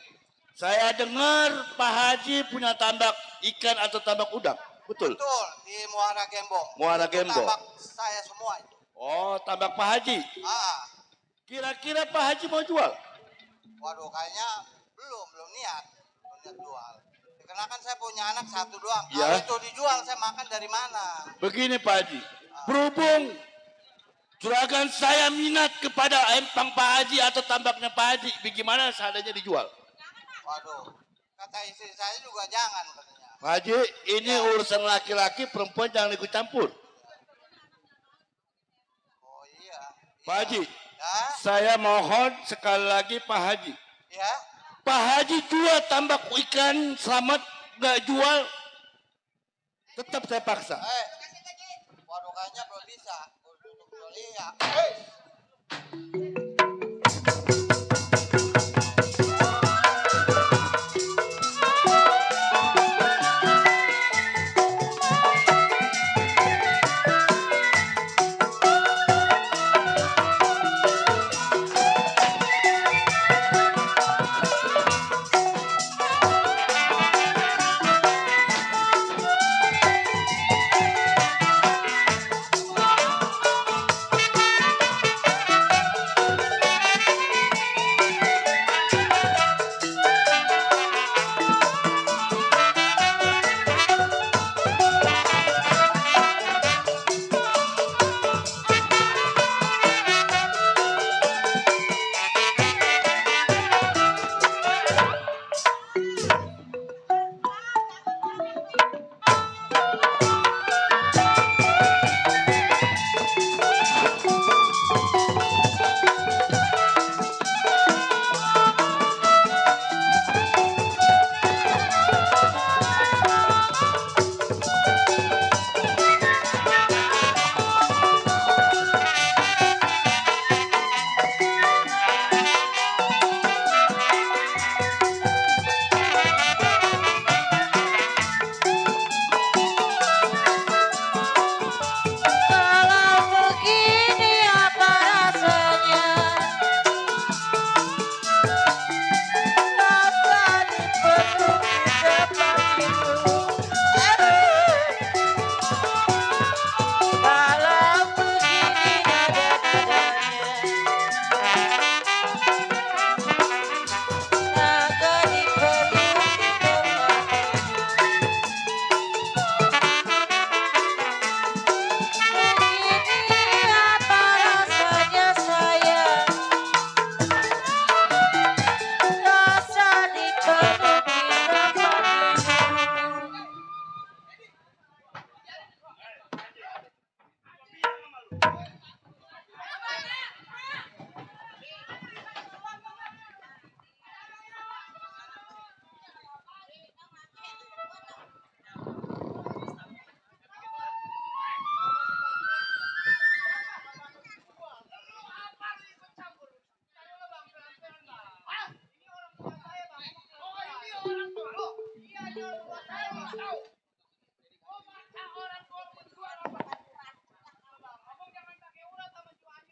Saya dengar Pak Haji punya tambak ikan atau tambak udang. Betul?
Betul di Muara Gembong.
Muara
Itu
Gembong.
tambak saya semua itu.
Oh, tambak Pak Haji.
Ah.
Kira-kira Pak Haji mau jual?
Waduh, kayaknya belum niat jual. Dikarenakan saya punya anak satu doang.
Ya.
Kalau itu dijual, saya makan dari mana?
Begini Pak Haji. Berhubung juragan saya minat kepada empang Pak Haji atau tambaknya Pak Haji, bagaimana seandainya dijual?
Waduh, kata istri saya juga jangan katanya.
Pak Haji, ini urusan laki-laki, perempuan jangan ikut campur.
Oh iya.
Pak Haji,
Ya,
saya mohon sekali lagi Pak Haji.
ya.
Pak Haji jual tambak ikan, selamat nggak jual, tetap saya paksa.
Waduh, kayaknya belum bisa. Duduk dulu ya.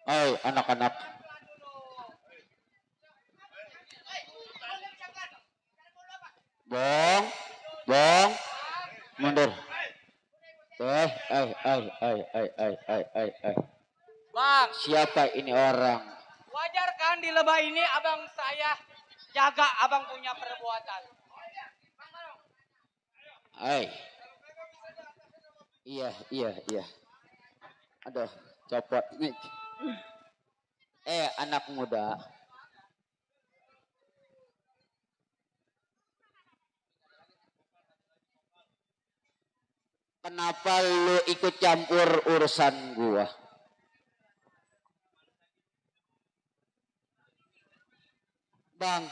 Hai anak-anak. Bong, bong, mundur.
Bang,
Siapa ini orang?
wajar kan di lebah ini abang saya jaga abang punya perbuatan.
Iya. Aduh, copot nih. Anak muda. Kenapa lu ikut campur urusan gua? Bang,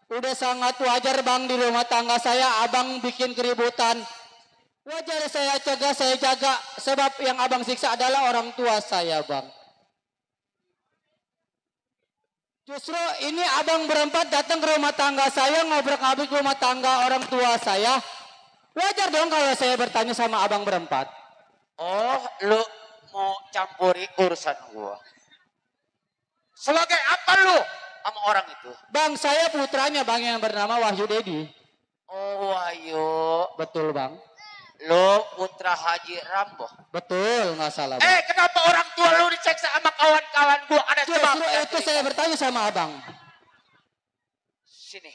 udah sangat wajar bang di rumah tangga saya abang bikin keributan. Wajar saya cegah, saya jaga. Sebab yang abang siksa adalah orang tua saya bang. Justru ini abang berempat datang ke rumah tangga saya, ngobrak-ngabrik rumah tangga orang tua saya. Wajar dong kalau saya bertanya sama abang berempat.
Oh, lu mau campuri urusan gua. Sebagai apa lu sama orang itu?
Bang, saya putranya bang yang bernama Wahyu Dedi.
Oh, Wahyu.
Betul bang.
Lu putra Haji Rambo.
Betul, nggak salah bang.
Kenapa orang tua lu diseksa sama kawan-kawan gua? Ada sebab.
Justru itu saya bertanya sama abang.
Sini.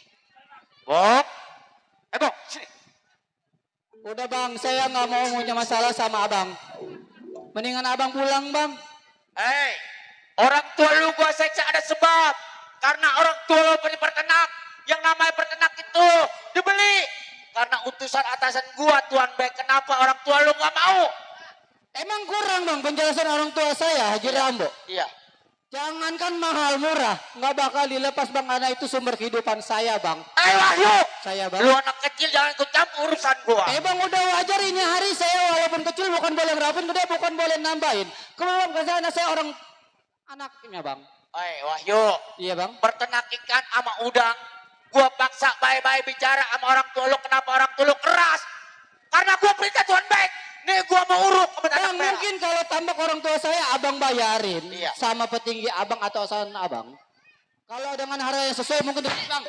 Bok. Bok, sini.
Udah bang, saya nggak mau punya masalah sama abang. Mendingan abang pulang bang.
Orang tua lu gua seksa ada sebab. Karena orang tua lu punya peternak. Yang namanya peternak itu dibeli. Karena utusan atasan gua, Tuan baik. Kenapa orang tua lu nggak mau?
Emang kurang bang penjelasan orang tua saya, Haji Rambo.
Iya.
Jangankan mahal murah, nggak bakal dilepas bang, karena itu sumber kehidupan saya bang.
Wahyu.
Saya bang.
Lu anak kecil jangan ikut campur urusan gua.
Bang udah wajar ini hari saya walaupun kecil bukan boleh ngerapin, gede bukan boleh nambahin. Kemauan ke sana saya orang anaknya bang.
Wahyu.
Iya bang.
Peternak ikan sama udang. Gua paksa baik-baik bicara sama orang tua lu. Kenapa orang tua lu keras? Karena gua perintah Tuhan baik. Nih gua mau uruk sama
Bang,
anak merah.
mungkin kalau tambak orang tua saya abang bayarin.
Iya.
Sama petinggi abang atau atasan abang. Kalau dengan harga yang sesuai mungkin bang.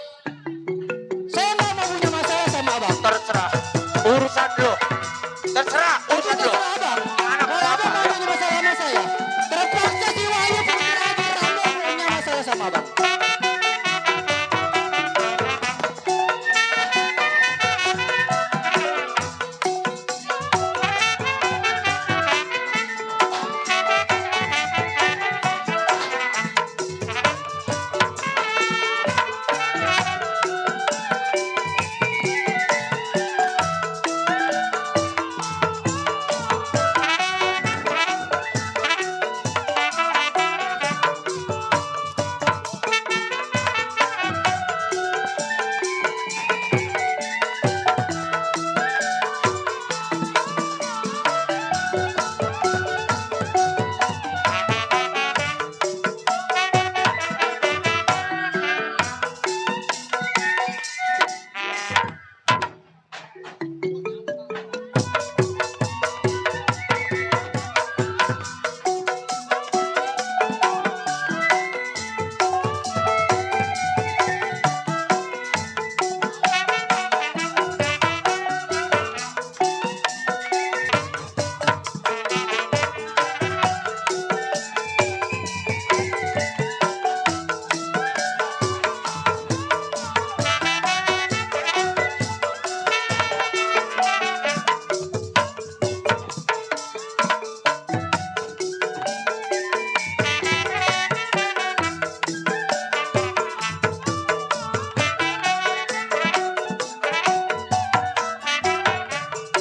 Saya nggak mau punya masalah sama abang.
Terserah. Urusan lu. Terserah. Urusan lu.
Terserah abang. Kalau abang mau punya masalah sama saya, terpaksa si Wahyu punya masalah sama abang.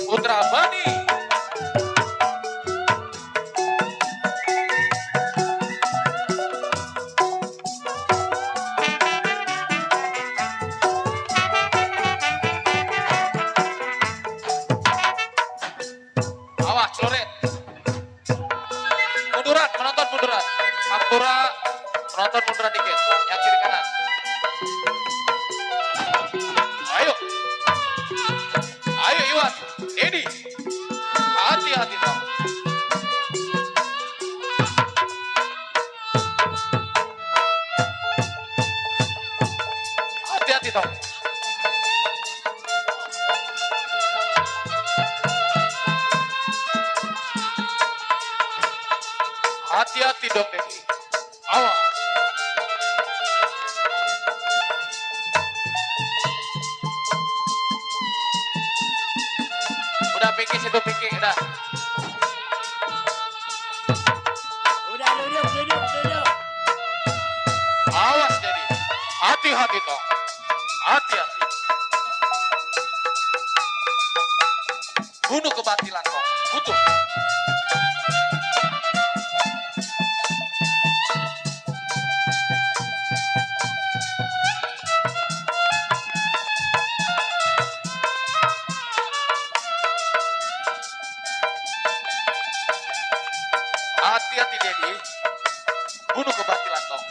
Putra Bani. Awas, celurit. Munduran, penonton munduran. Ampura, penonton munduran dikit. Yang kiri kanan. Ayo. Dedi. Hati-hati dong. Hati-hati dong. Hati-hati dong, Dedi. Awas. Udah pikir situ pikir, udah.
Udah duduk.
Awas Dedi. Hati-hati dong. Hati-hati. Bunuh kebatilan dong. Betul. Hati-hati Dedi. Bunuh kebatilan dong.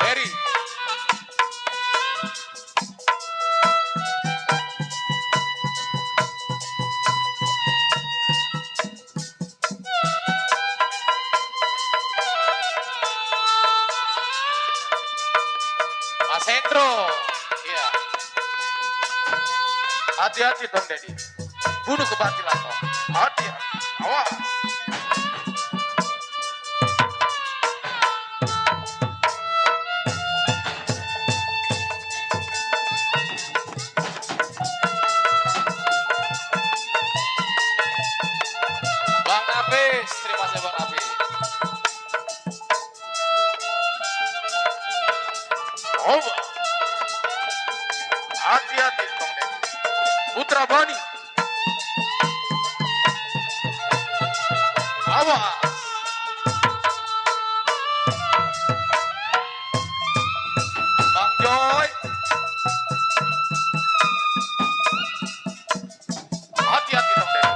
Heri. Mas Hendro. Iya. Hati-hati dong Dedi. Bunuh kebatilan dong. Hati-hati. Awas. Bang Nafis, terima kasih Bang Nafis. Oh, hati-hati dong Dedi. Putra Bani. Awas. Bang Joy. Hati-hati dong Dedi.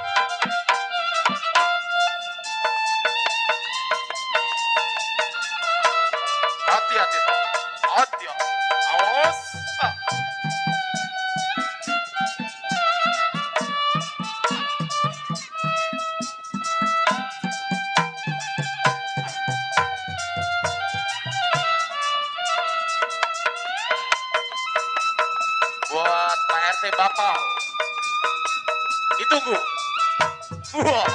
Hati-hati dong. Hati-hati. Awas. Ah. Buat Pak RT Bapak. Ditunggu. Wah.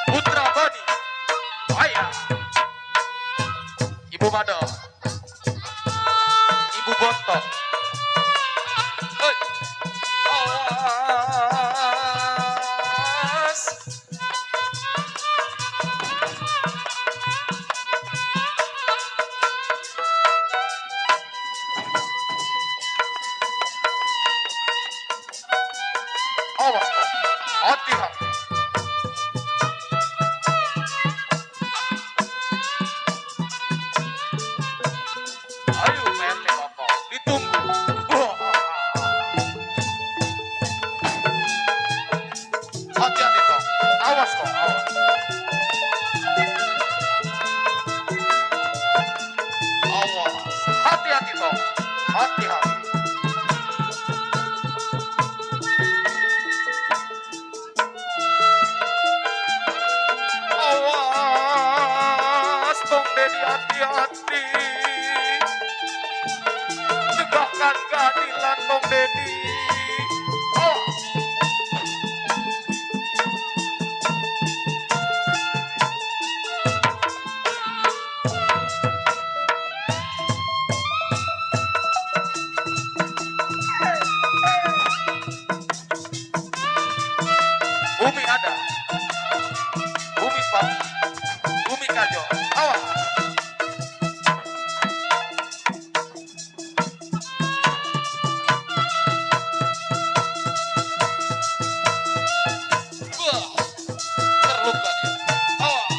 Putra Bani. Ayah. Ibu Mado. Ibu Bontok. Hei. Awas. Awas kok. Hati-hati. Ayo PRT Bapak, ditunggu. Wah. Hati-hati dong. Awas kok, awas. Awas. Hati-hati dong. Hati-hati. Awas dong Dedi, hati-hati. Tegakkan keadilan dong Dedi. Awas. Bumi ada. Bumi Pak. Bumi Kajo. Awas. Wah. Terluka dia. Awas.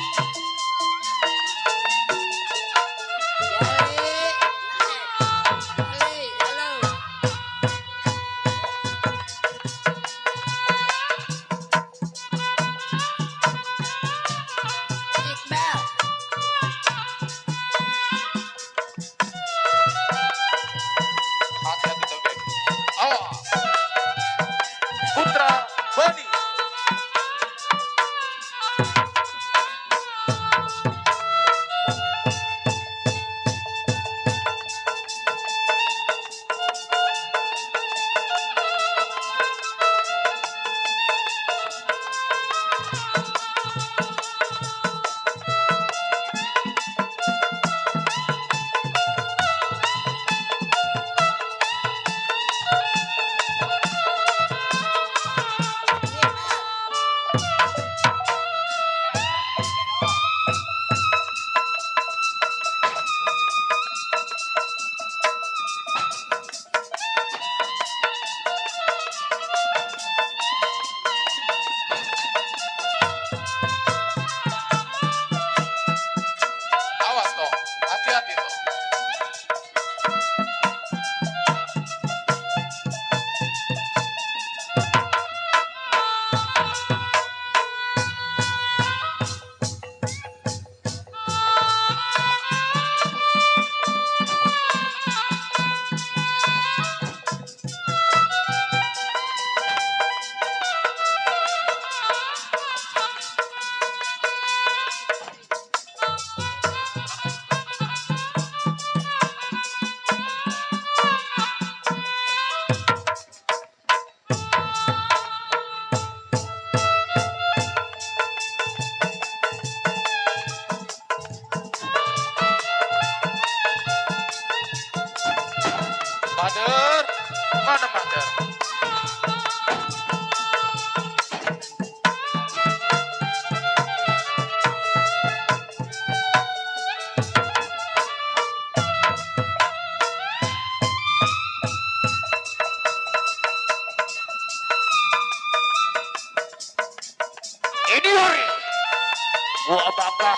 Gua bangga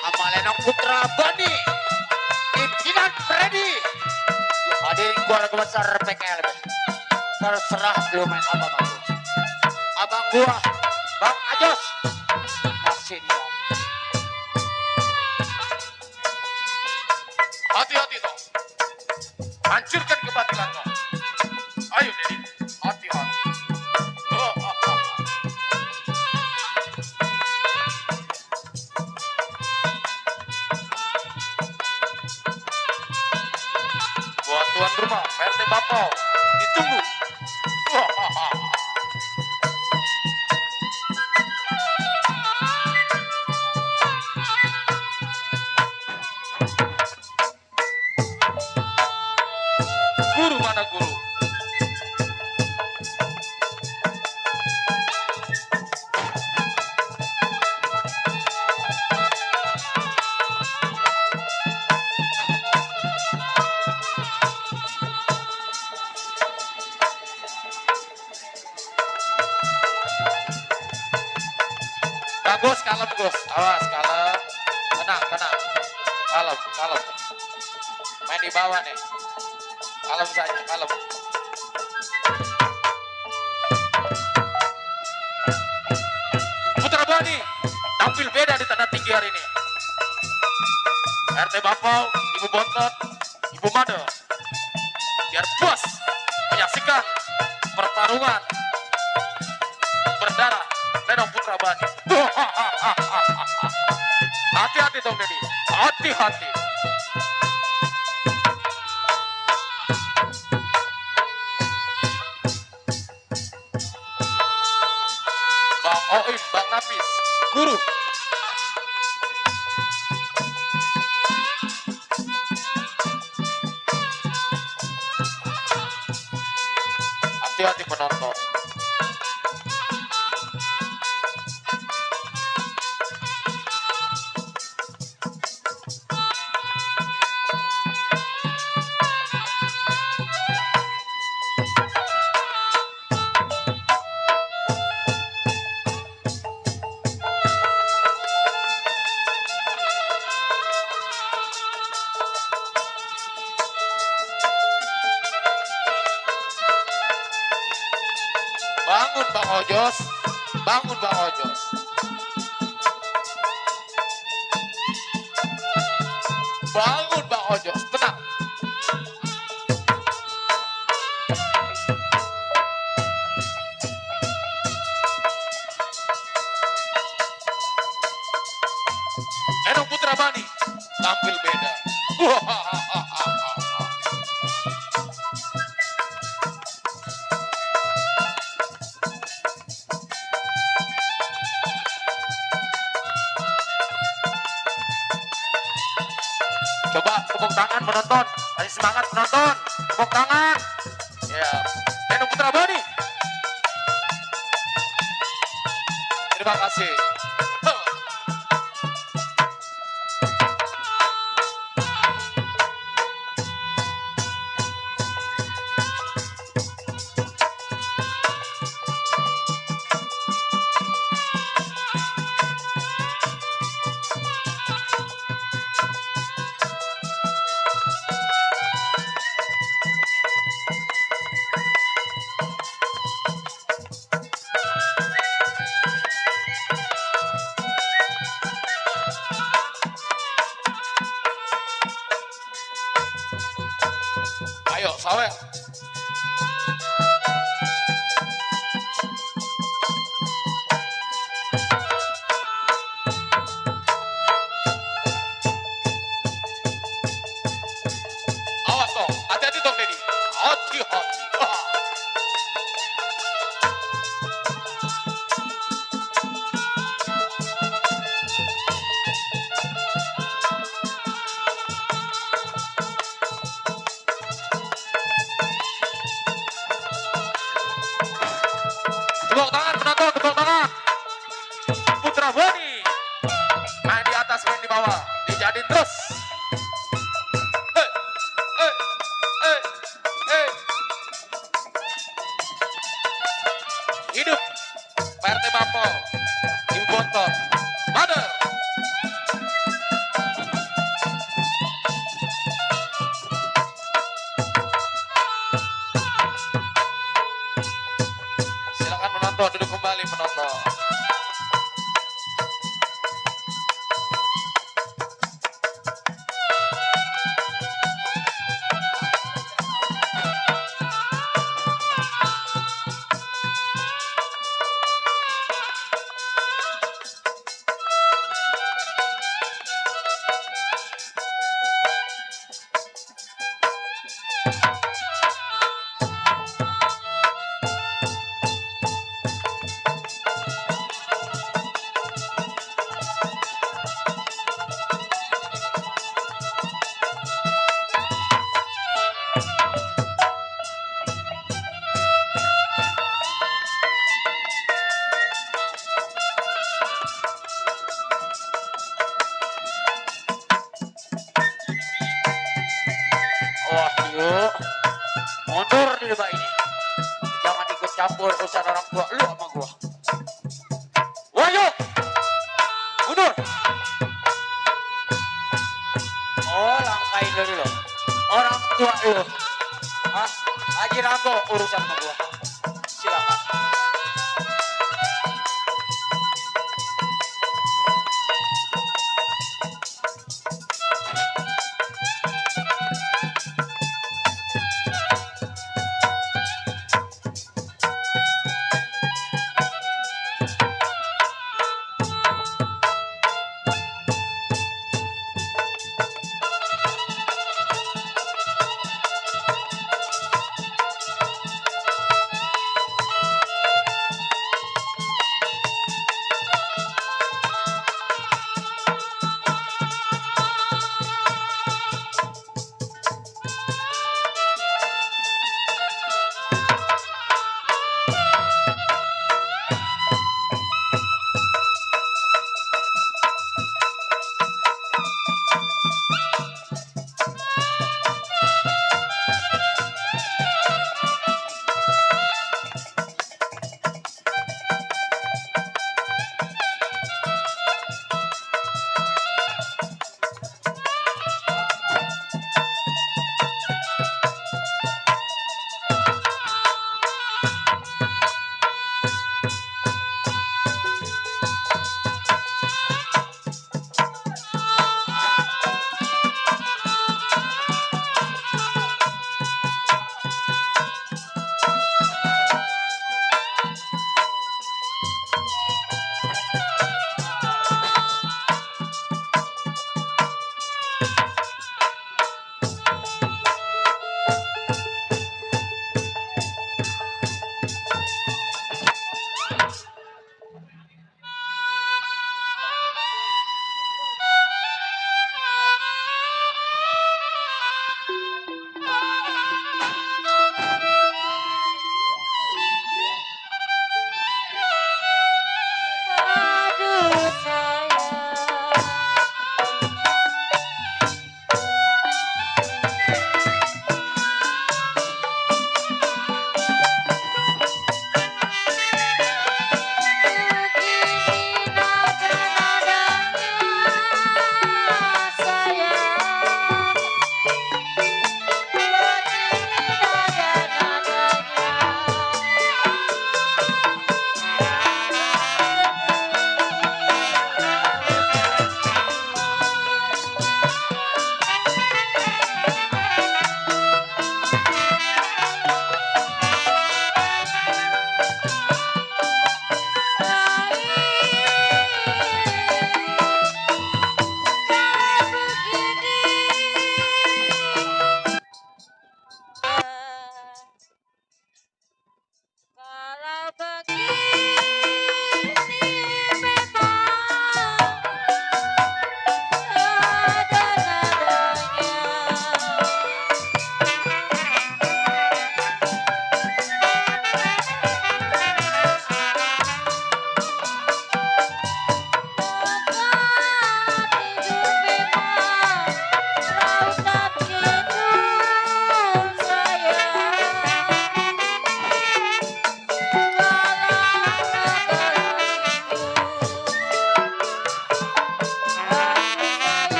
sama Lenong Putra Bani. Pimpinan Freddy. Hadirin keluarga besar PKL. Terserah lu main apa bang. Abang gua, Bang Ajos. Masih dia. Hati-hati toh. Hancurkan kebatilan toh. Ayo Dedi, hati-hati. Buat tuan rumah, PRT Bapau, ditunggu. Guru mana guru? Bagus, kalem Gus. Awas, kalem. Tenang, tenang. Kalem, kalem. Main di bawah nih. Kalem saja, kalem. Putra Bani, tampil beda di tanah tinggi hari ini. RT Bapau, Ibu Bontot, Ibu Made. Biar puas menyaksikan pertarungan berdarah Lenong Putra Bani. Hati-hati dong Dedi, hati-hati. Bang Oim, Bang Nafis, guru. Hati-hati penonton. Bangun Bang Ojos, bangun Bang Ojos. Bangun Bang Ojos, tenang. Lenong Putra Bani, tampil beda. Coba tepuk tangan penonton, kasih semangat penonton, tepuk tangan. Ya, Lenong Putra Bani. Terima kasih. Ayo, sawer. Awas dong, hati-hati dong Dedi. Hati-hati. Tepuk tangan penonton, tepuk tangan. Putra Bani. Main di atas, main di bawah. Dijadiin terus. Hidup PRT Bapau, Ibu Bontot, Mother.
Lu mundur di lembah ini. Jangan ikut campur urusan orang tua lu sama gua. Wahyu, mundur. Oh, langkain lu dulu. Orang tua lu. Hah? Haji Rambo urusan sama gua. Silakan.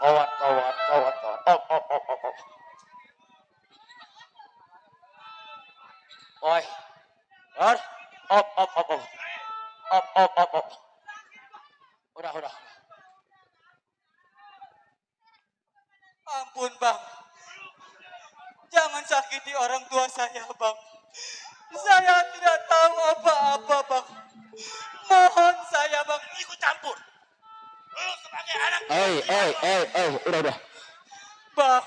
kawan. Op. Oi. Ar. Op. Op. Udah.
Ampun bang, jangan sakiti orang tua saya bang. Saya tidak tahu apa-apa bang. Mohon saya bang.
Ikut campur. Lu sebagai anak
Udah.
Bang,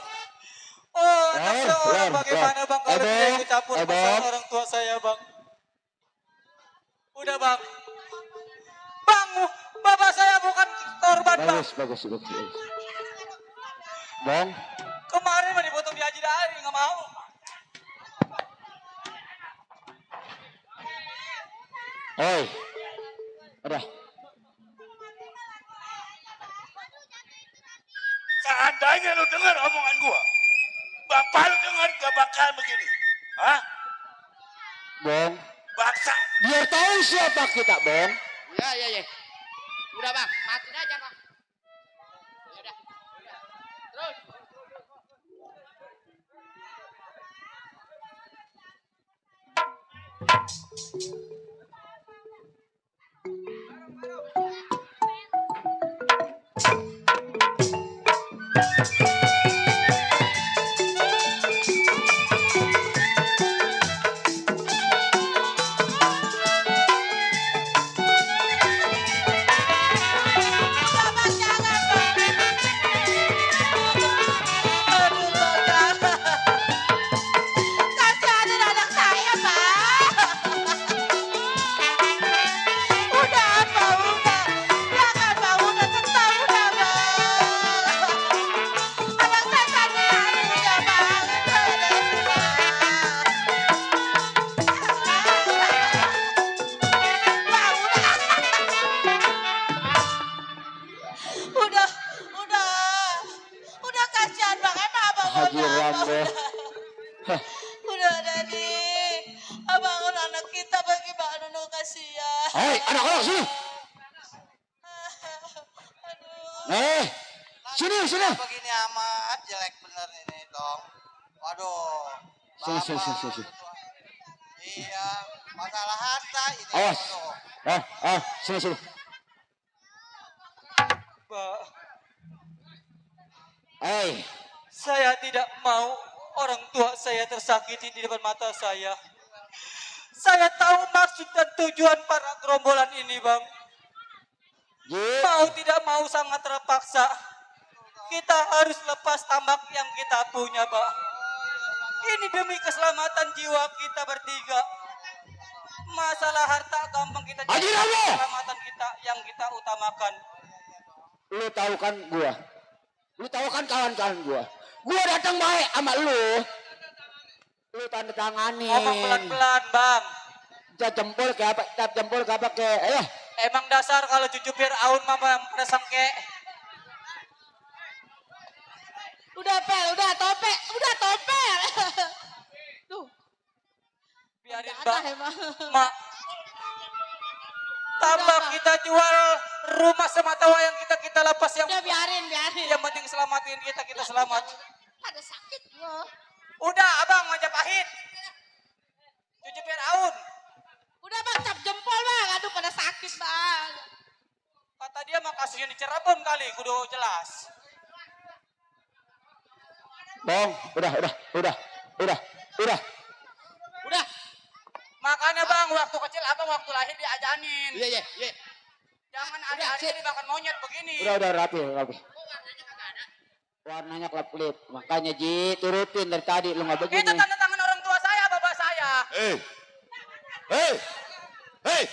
oh anak
Eh,
seorang
Ler,
bagaimana bang kalau
Ler.
tidak ikut campur
Bang.
masalah orang tua saya bang. Udah bang. Bang, bapak saya bukan korban bang.
Bagus. Bang,
Kemarin mau dipotong di Haji Dari, nggak mau.
udah.
Seandainya lu dengar omongan gua, bapak lu dengar gak bakal begini. Hah?
Bang,
Bangsa.
biar tahu siapa kita, Bang.
Iya. Udah bang, matiin aja bang. Udah. Terus.
Kasihanin anak saya, Pak. Udah, Pak, udah. Jangan, Pak, udah tetap, udah, Bang. Anak saya kasihanin ya, Bang. Pak, udah. Udah kasihan, Bang. Emang Abang mau
Haji
apa?
Rambo.
Udah, Dani. Abang anak kita bagaimana nu kasihan.
Anak-anak sini.
Aduh.
Sini.
Begini amat jelek bener ini dong. Waduh.
Sini.
Bapak, iya, masalah harta ini.
Awas.
Waduh.
Sini.
Pak,
Saya
saya tidak mau orang tua saya tersakiti di depan mata saya. Saya tahu maksud dan tujuan para gerombolan ini, Bang. Mau tidak mau sangat terpaksa. Kita harus lepas tambak yang kita punya, Pak. Ini demi keselamatan jiwa kita bertiga. Masalah harta gampang kita
Haji
jadi,
Rambo!
keselamatan kita yang kita utamakan.
Lu tahu kan gua? Lu tahu kan kawan-kawan gua? Gua datang baik sama lu. Lu tanda tanganin.
Ngomong pelan-pelan, Bang.
Cap jempol ke apa ke? Ayo.
Emang dasar kalau cucu Fir'aun mama pada sangke.
Udah topel. Tuh.
Biarin,
Ada
Bang.
emang.
Mak. Tambah
Udah,
kita jual rumah sematawayang kita lepas yang
Udah biarin.
yang penting selamatin kita selamat.
Ada sakit gua.
Udah, Abang Majapahit. Cucu Fir'aun.
Udah Bang, cap jempol Bang. Aduh pada sakit Bang.
Kata dia mah kasusnya di Cirebon kali, kudu jelas.
Bang, udah.
Udah.
Makanya Bang, waktu kecil Abang waktu lahir diajanin.
Iya.
Jangan ada-ada dimakan monyet begini.
Udah rapi. Warnanya kelap-kelip. Makanya Ji, turutin dari tadi lu nggak
Itu
begini.
tanda tangan orang tua saya, bapak saya.
Hei.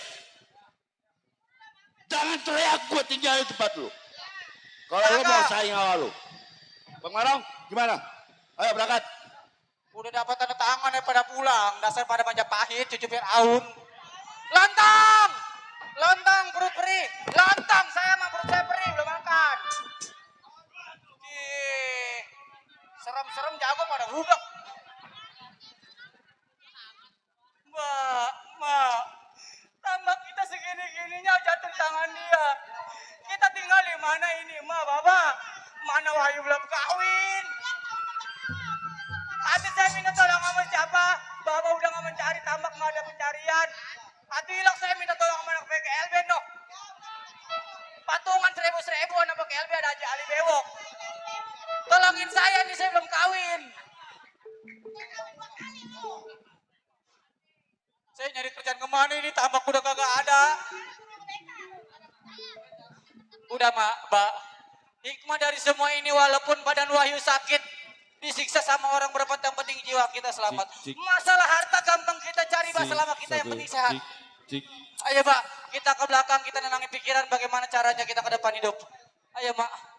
Jangan teriak gua tinggal di tempat lu. Kalau lu mau saing sama lu. Bang Marong, gimana? Ayo berangkat.
Udah dapat tanda tangan daripada pulang. Dasar pada Majapahit, cucu Fir'aun. Lontong perut perih. Lontong, saya mah perut saya perih, belum makan. Ih, serem-serem jago pada rudak. Mak, tambah kita segini-gininya jatuh di tangan dia. Kita tinggal di mana ini, Mak, Bapak? Mana Wahyu belum kawin. Atuh saya minta tolong sama siapa? Bapak udah nggak mencari tambak, nggak ada pencarian. Atuh hilang, saya minta tolong sama anak PKLB dong. Patungan 1.000 anak PKLB ada aja Ali Bewok. Tolongin saya nih, saya belum kawin. Saya nyari kerjaan kemana ini, tambak udah kagak ada. Udah Mbak, hikmah dari semua ini walaupun badan Wahyu sakit, disiksa sama orang berempat, yang penting jiwa kita selamat. Masalah harta gampang kita cari, selama kita yang penting sehat. Ayo Pak, kita ke belakang, kita nenangin pikiran bagaimana caranya kita ke depan hidup. Ayo Mak.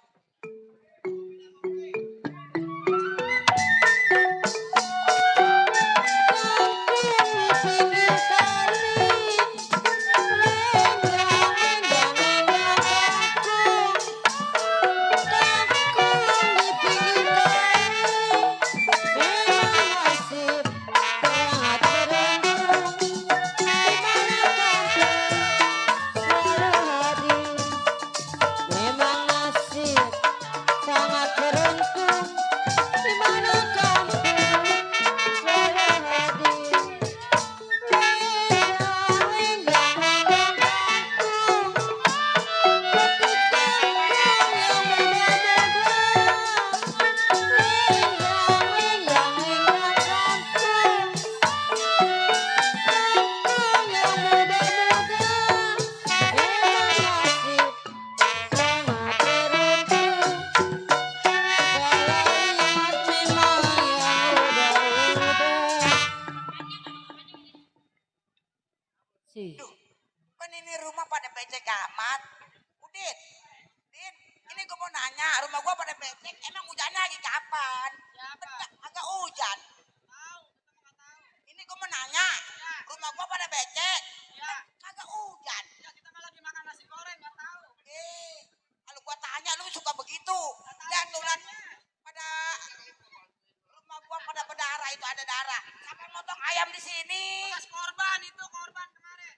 Duh, kan ini rumah pada becek amat. Udin, Din, ini gue mau nanya, rumah gue pada becek, emang hujannya lagi kapan? Agak hujan. Ini gue mau nanya, rumah gue pada becek, kagak hujan.
Kita malah lagi makan nasi goreng, nggak tahu.
Kalau gue tanya lu suka begitu. Lihat tuh, lihat. Pada rumah gue pada berdarah, itu ada darah. Sampai motong ayam di sini.
Korban itu, korban kemarin.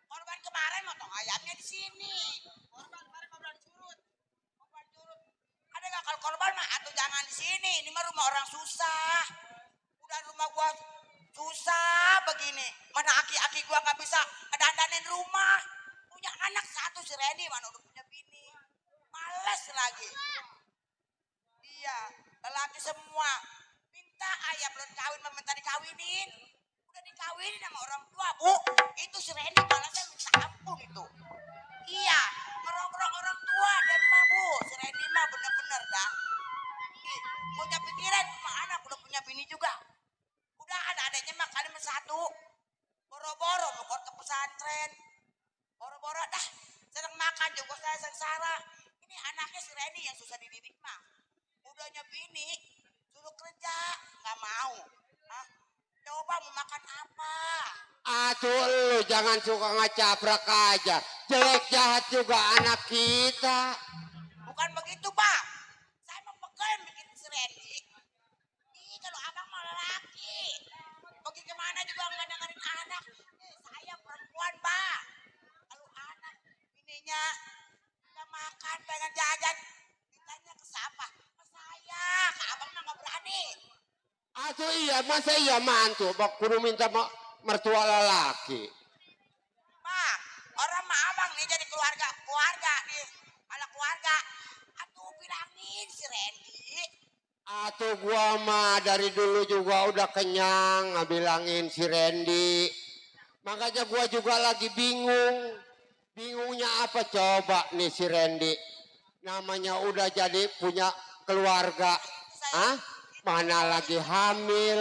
Korban kemarin motong ayamnya di sini.
Korban kemarin korban curut.
Korban curut. Ada nggak kalau korban mah atau jangan di sini. Ini mah rumah orang susah. Udah rumah gua susah begini. Mana aki-aki gua nggak bisa dandanin rumah. Punya anak satu si Randy, mana udah punya bini. Males lagi. Iya, lelaki semua. Minta ayam belum kawin, minta dikawinin. Udah dikawinin sama orang tua, Bu. Itu si Randy malasnya minta ampun itu. Iya, ngerong-ngerong orang tua dan mah, Bu. Si Randy mah bener-bener dah. Punya pikiran sama anak, udah punya bini juga. Udah ada adanya mah kali satu. Boro-boro mau ke pesantren. Boro-boro dah. Sedang makan juga saya sengsara. Ini anaknya si Randy yang susah dididik mah. Udahnya bini, suruh kerja, nggak mau. Hah? Coba mau makan apa?
Atuh lu jangan suka ngacaprak aja. Jelek jahat juga anak kita.
Bukan begitu, Pak. Saya mau pegel bikin si Randy. Kalau abang mau lelaki. Pergi kemana juga nggak dengerin anak. Saya perempuan, Pak. Kalau anak bininya nggak makan, pengen jajan, ditanya ke siapa? Ke saya. Ke abang mah nggak berani.
Atuh iya, masa iya mantu bak kudu minta mertua lelaki.
Pak, orang mah abang nih jadi keluarga nih. Ala keluarga. Atuh bilangin si Randy.
Atuh gua mah dari dulu juga udah kenyang ngabilangin si Randy. Makanya gua juga lagi bingung. Bingungnya apa coba nih si Randy. Namanya udah jadi punya keluarga. Hah? Mana lagi hamil.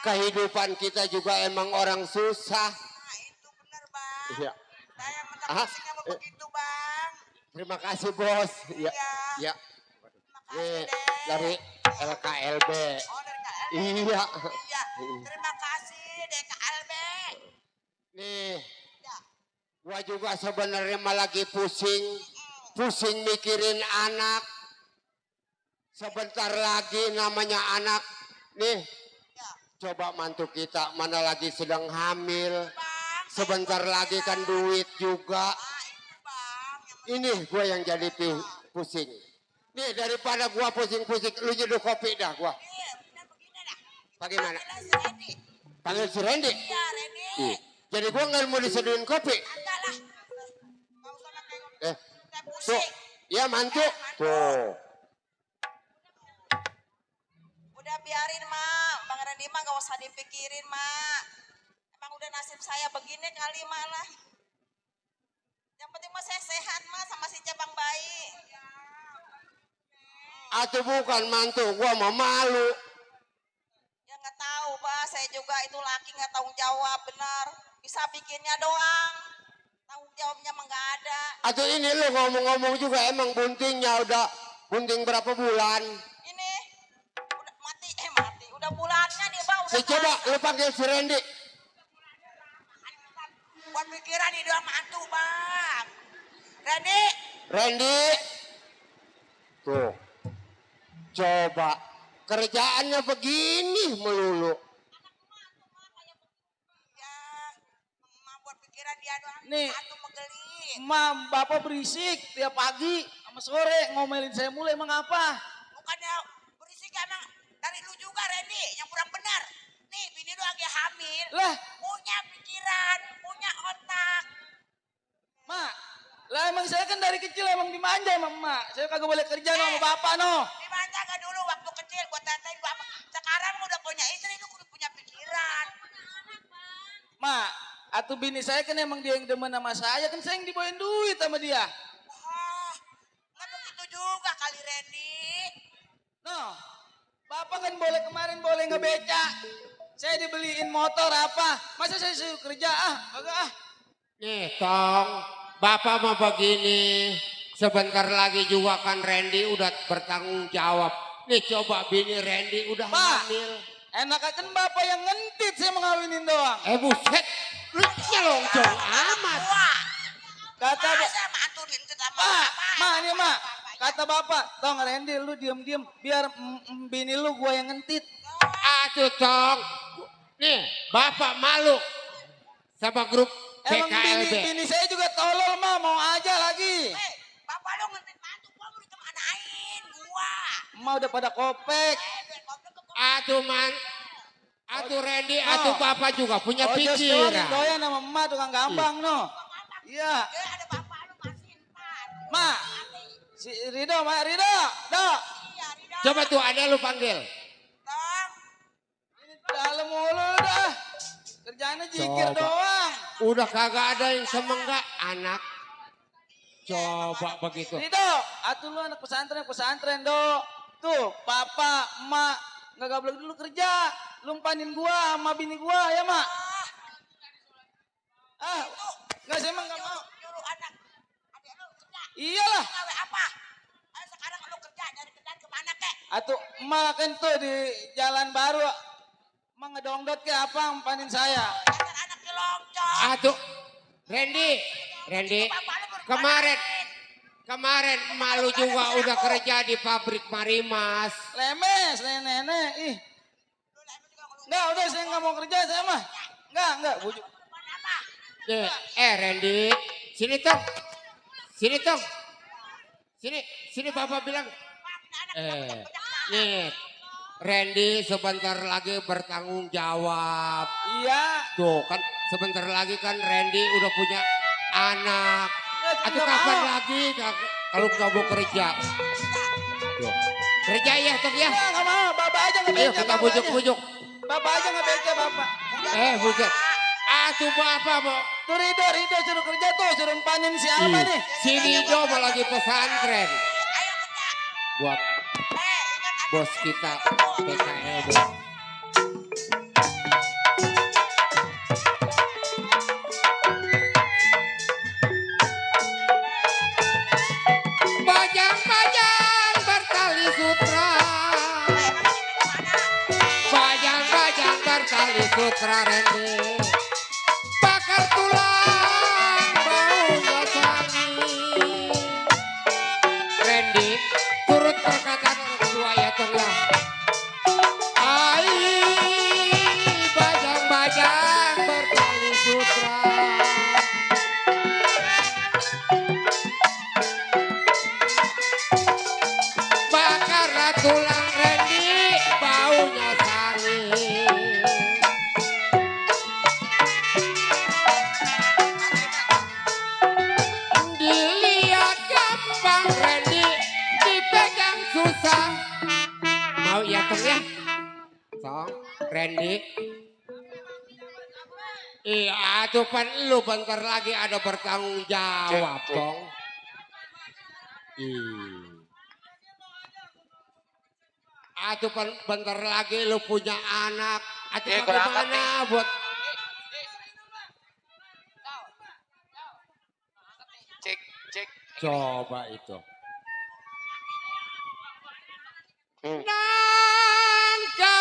Kehidupan kita juga emang orang susah.
Nah itu bener, Bang.
Iya.
Saya minta
Ah,
pusingnya mau begitu, Bang.
Terima kasih bos. Ya, ya.
Makasih, Dek.
Dari LKLB.
Oh, dari KLB.
Iya.
Iya. Terima kasih, DKLB.
Nih,
Ya.
gua juga sebenarnya mah lagi pusing mikirin anak. Sebentar lagi namanya anak. Nih,
Ya.
coba mantu kita mana lagi sedang hamil.
Bang.
Sebentar lagi kan duit juga.
Ah, itu, Bang. Yang
Ini gue yang jadi pusing. Nih daripada gua pusing-pusing, lu nyeduh kopi dah gua.
Iya, benar begini dah.
Bagaimana?
Panggil si Randy.
Panggil si Randy.
Iya, Randy.
Jadi gua nggak mau diseduhin kopi.
Enggak lah. Nggak usah pakai kopi.
Eh,
Udah
tuh,
pusing.
ya mantu. Tuh.
Udah biarin, Mak. Bang Randy mah gak usah dipikirin, Mak. Emang udah nasib saya begini kali, Mak lah. Yang penting mah saya sehat, Mak, sama si cabang bayi.
Atau bukan mantu, gua mau malu.
Ya nggak tahu, Pak. Saya juga itu laki nggak tanggung jawab, benar. Bisa bikinnya doang. Tanggung jawabnya mah nggak ada.
Atau ini lu ngomong-ngomong juga emang buntingnya udah bunting berapa bulan?
Ini udah mati, mati. Udah bulannya nih, Bang. Udah
Coba lu panggil si Randy.
buat pikiran nih doang mantu, Bang. Randy.
Randy. Tuh. Coba kerjaannya begini melulu.
Ya, mah buat pikiran dia doang.
Nih.
Mantu megeli.
Mam, bapak berisik tiap pagi sama sore ngomelin saya mulai emang apa?
Bukannya berisik emang dari lu juga, Randy, yang kurang benar. Nih, bini lu lagi hamil.
Lah,
Punya pikiran, punya otak.
Mak, lah emang saya kan dari kecil emang dimanja sama emak. Saya kagak boleh kerja sama bapak no.
Dimanja gak dulu waktu kecil buat tantain gua apa. Sekarang lu udah punya istri, lu udah punya pikiran.
Mak, atuh bini saya kan emang dia yang demen sama saya, kan saya yang dibawain duit sama dia.
Wah, nggak begitu juga kali, Randy.
No, bapak kan boleh kemarin boleh ngebeca. Saya dibeliin motor apa? Masa saya suruh kerja kagak
Nih Tong, bapak mau begini. Sebentar lagi juga kan Randy udah bertanggung jawab. Nih coba bini Randy udah
Pak.
hamil.
Enak kan bapak yang ngentit saya mengawinin doang.
Buset, lu nyelonjong amat.
Wah,
Kata
masa mantu dintet sama
Mak,
bapak?
mak nih mak. Kata bapak, Tong Randy lu diem-diem biar bini lu gua yang ngentit.
Aduh Tong, nih bapak malu sama grup
Emang
PKLB.
bini saya juga tolol mah mau aja lagi.
Bapak lu ngentit mantu, gua mau dikemanain, gua.
Emak udah pada kopek.
Duit kopi ke
Aduh man, aduh Randy, aduh bapak juga punya
Ojek story
pikiran.
doyan sama emak tukang gambang no. Iya.
ada bapak lu masih empat.
Mak, si Rido, Mak Rido, Do.
Iya, Rida.
Coba tuh ada lu panggil.
Tong.
Ini dalam mulu dah. Kerjaannya jikir
Coba.
doang.
Udah kagak ada yang semenggak anak. Coba begitu.
Rido, atuh lu anak pesantren Do. Tuh, papa, emak, nggak gablek dulu kerja. Lumpanin gua sama bini gua ya, Mak. Nggak sih emang nggak mau.
Nyuruh anak. Adik lu kerja.
Iyalah.
Gawe apa? Ayo sekarang lu kerja, nyari kerjaan kemana kek?
Atuh, emak kan tuh di jalan baru. Emak ngedongdot ke apa umpanin saya.
Ajar anak kelongcong.
Aduh, Randy, kemarin malu juga udah kerja di pabrik Marimas.
Lemes, nenek, ih. Enggak, udah saya nggak mau kerja saya mah. Enggak, bujuk.
Nih, Randy, sini Tong, sini bapak bilang. Nih, Randy sebentar lagi bertanggung jawab.
Iya.
Tuh kan sebentar lagi kan Randy udah punya anak. Atau
nggak
kapan
mau.
lagi kalau nggak mau kerja? Tuh. Kerja ya Tong ya.
Nggak mau, bapak aja nggak
Ayo
beca.
kita
Bapak
bujuk-bujuk.
aja. Bapak aja nggak beca, bapak.
Buset. Tuh bapak mau.
Tuh Rido suruh kerja tuh, suruh empanin si Alma nih.
Si Rido mau lagi pesantren. Buat bos kita PKLB. Bajang-bajang bertali sutra. Bajang-bajang bertali sutra Randy. Bakar tulang baunya wangi. Randy turut perkataan orang tua ya Tong ya. Randy. Iya, tuh pan lu bentar lagi ada bertanggung jawab dong. Atuh pan bentar lagi lu punya anak. Atuh bagaimana buat
Cek, cek.
coba itu.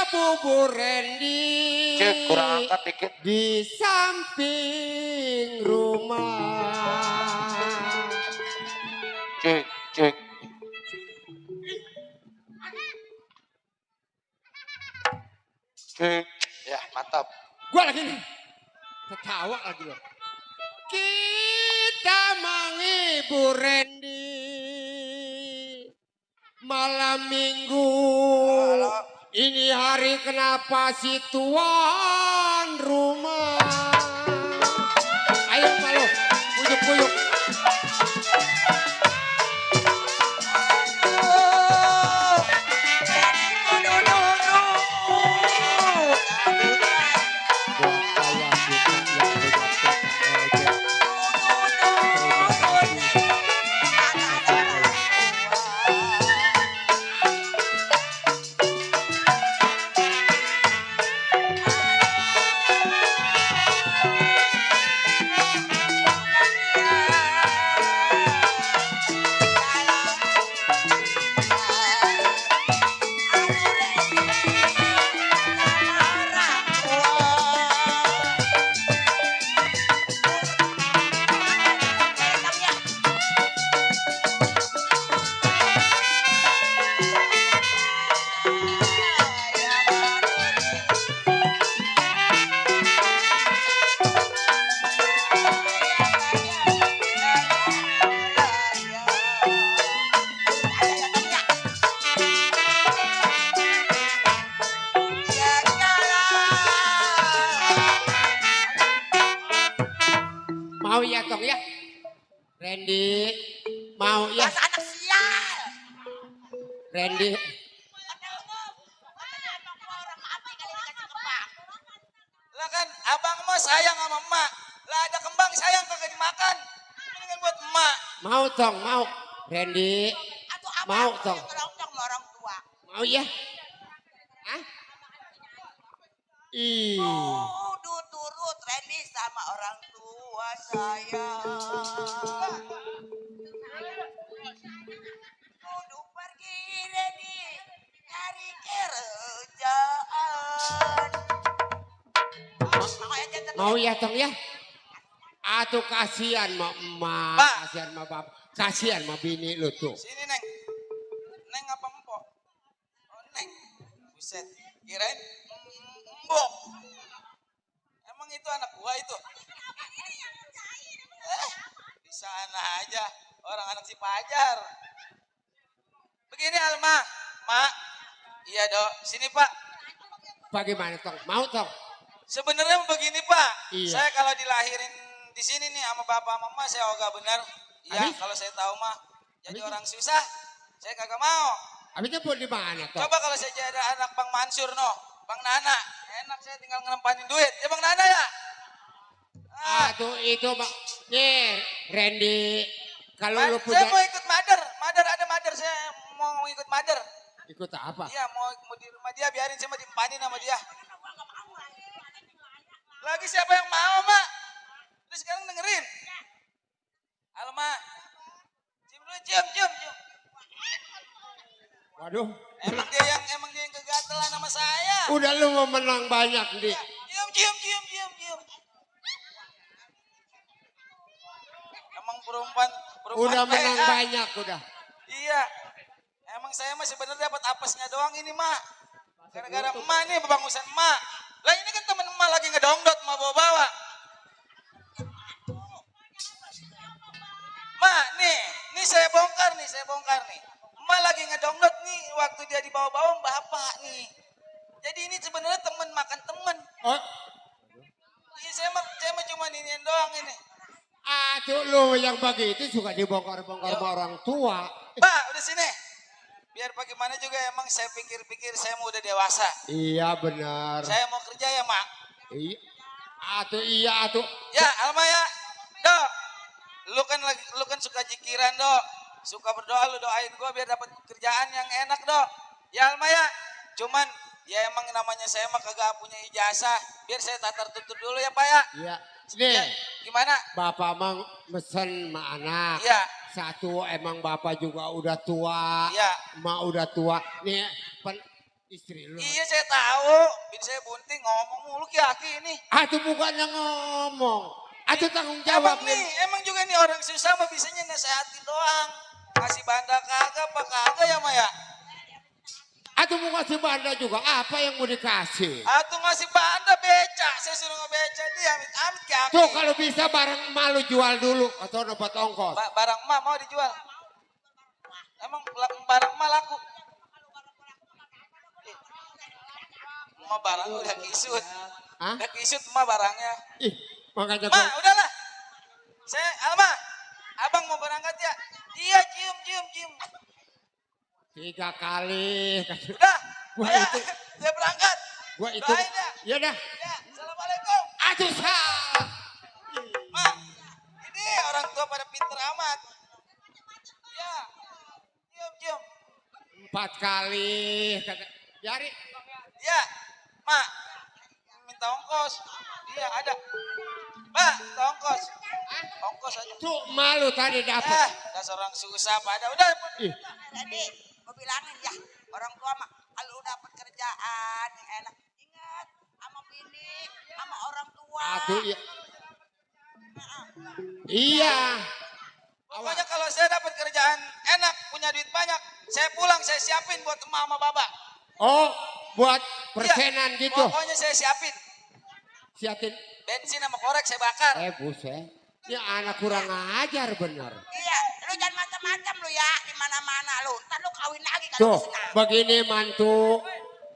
Bubur Randy
Cek, kurang angkat dikit.
di samping rumah.
Cek, cek. Cek. Ya, mantap.
Gua lagi nih. Ketawa lagi lo. Kita menghibur Randy malam minggu. Ini hari kenapa si tuan rumah. Ayo Pak lo, puyuk-puyuk. Mau ya Tong ya? Randy, mau ya?
Masa anak sial.
Randy,
Lah kan abang mah sayang sama emak. Lah ada kembang sayang kagak dimakan. Mendingan buat emak.
mau Tong, mau. Randy,
Atau apa?
mau Tong.
Ngeroncong sama orang tua.
Mau ya? Hah? Ih,
Kudu turut Randy sama orang tua saya. Kudu pergi Randy cari kerjaan.
mau ya Tong ya? Atuh kasihan sama emak,
Pak.
kasihan sama bapak, kasihan sama bini lu tuh.
Sini Neng. Neng apa empok? Oh Neng. Buset. Kirain embok. Emang itu anak gua itu? Di sana aja. Orang anak si Pajar. Begini Alma. Mak. Iya dok. Sini Pak.
Bagaimana Tong? Mau Tong?
Sebenarnya begini Pak.
Iya.
Saya kalau dilahirin di sini nih sama bapak mama saya ogah benar. Iya
Habis?
kalau saya tahu mah. Jadi
Habis?
orang susah. Saya kagak mau.
Abisnya buat di mana Tong?
Coba kalau saya jadi anak Bang Mansur no, Bang Nana, enak saya tinggal ngerempanin duit. Ya Bang Nana ya?
Atuh itu mak. Nih, Randy, kalau lu
Saya
punya
mau ikut Mother, ada Mother saya mau ikut Mother.
ikut apa?
Iya mau di rumah dia biarin saya mau diempanin sama dia. Lagi siapa yang mau mak? Terus sekarang dengerin. Halo mak. Cium dulu cium.
Waduh,
Emang dia yang kegatelan sama saya.
udah lu mau menang banyak nih.
Cium. Emang perempuan
Udah menang
PA.
banyak udah.
Iya. Emang saya mah sebenarnya dapat apesnya doang ini, Mak. Gara-gara emak nih bebangusan emak. Lah ini kan temen emak lagi ngedongdot emak bawa-bawa. Mak, nih saya bongkar nih. Emak lagi ngedongdot nih waktu dia dibawa-bawa bapak nih. Jadi ini sebenarnya temen makan temen.
Oh,
Iya saya mah cuma inian doang ini.
atuh lu yang begitu suka dibongkar-bongkar sama orang tua.
Pak, udah sini.
Biar bagaimana juga emang saya pikir-pikir saya mau udah dewasa.
Iya benar.
Saya mau kerja ya, Mak.
Iya. Atuh.
Ya, Alma ya. Dok. Lu kan suka jikiran, Dok. Suka berdoa, lu doain gua biar dapat kerjaan yang enak, Dok. Ya, Alma ya. Cuman ya emang namanya saya mah kagak punya ijazah. Biar saya tatar tutur dulu ya, Pak ya.
Iya. Nih.
Ya, gimana?
Bapak mang mesen sama anak.
Iya.
Satu emang bapak juga udah tua.
Iya.
Emak udah tua. Nih istri lu.
Iya saya tahu. Bini saya bunting ngomong mulu ki ini.
Atuh bukannya ngomong. Atuh tanggung jawab
Emang juga nih orang susah mah bisanya nasehatin doang. Kasih banda kagak apa kagak ya Maya?
Atuh mau kasih banda juga. Apa yang mau dikasih?
Atuh ngasih banda beca. Saya suruh ngebeca dia amit-amit ki aki.
Tuh kalau bisa barang malu jual dulu. Atau dapat ongkos.
Barang emak mau dijual. Emang barang emak laku. Emak barang udah kisut.
Hah?
Udah kisut emak barangnya.
Ih, makanya
Ma, udahlah. Alma, abang mau berangkat ya? Iya, cium.
3 kali.
Udah,
Gua
ayo,
itu.
saya berangkat.
Gua itu.
Doain ya.
Ya dah.
Ya, assalamualaikum.
Atuh sah.
Ma, ini orang tua pada pinter amat. Ya, cium.
4 kali. Jari.
Ya, Ma, minta ongkos. Iya, ada. Ma, minta ongkos. Ongkos aja.
Tuh malu tadi dapat.
Dasar orang susah pada. Udah.
Ih.
Tadi gue bilangin ya orang tua mah kalau dapat kerjaan yang enak ingat sama bini sama orang tua.
Aduh iya. Iya.
Pokoknya kalau saya dapat kerjaan enak, punya duit banyak, saya pulang saya siapin buat emak sama baba.
Oh, buat persenan
Iya,
gitu.
pokoknya saya siapin.
Siapin.
Bensin sama korek saya bakar.
Buset. Ya anak kurang ajar bener.
Iya, lu jangan macam-macam lu ya di mana-mana lu. Ntar lu kawin lagi kan
Tuh, begini mantu.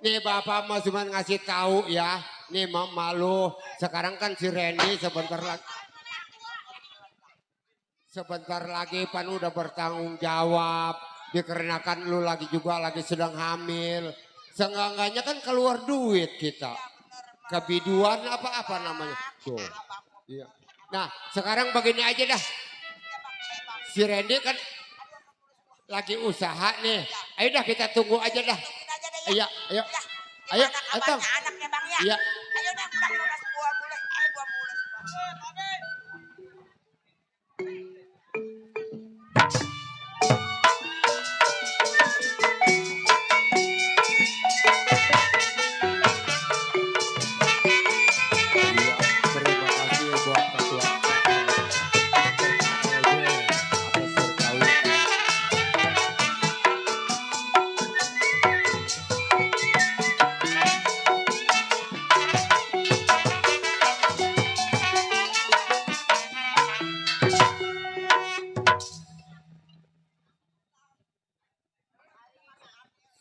Nih bapak mau cuma ngasih tahu ya. Nih mama lu. Sekarang kan si Randy sebentar lagi pan udah bertanggung jawab. Dikarenakan lu lagi sedang hamil. Seenggak-enggaknya kan keluar duit kita. Kebiduan apa namanya. Tuh. Iya. Nah sekarang begini aja dah. Si Randy kan lagi usaha nih. Ayo dah kita tunggu aja dah. Iya, ayo. Ayo, atong.
Anaknya bang ya.
Iya.
Ayo dah bang mulas gua mulas. Ayo gua mulas.
Terima kasih buat ketua.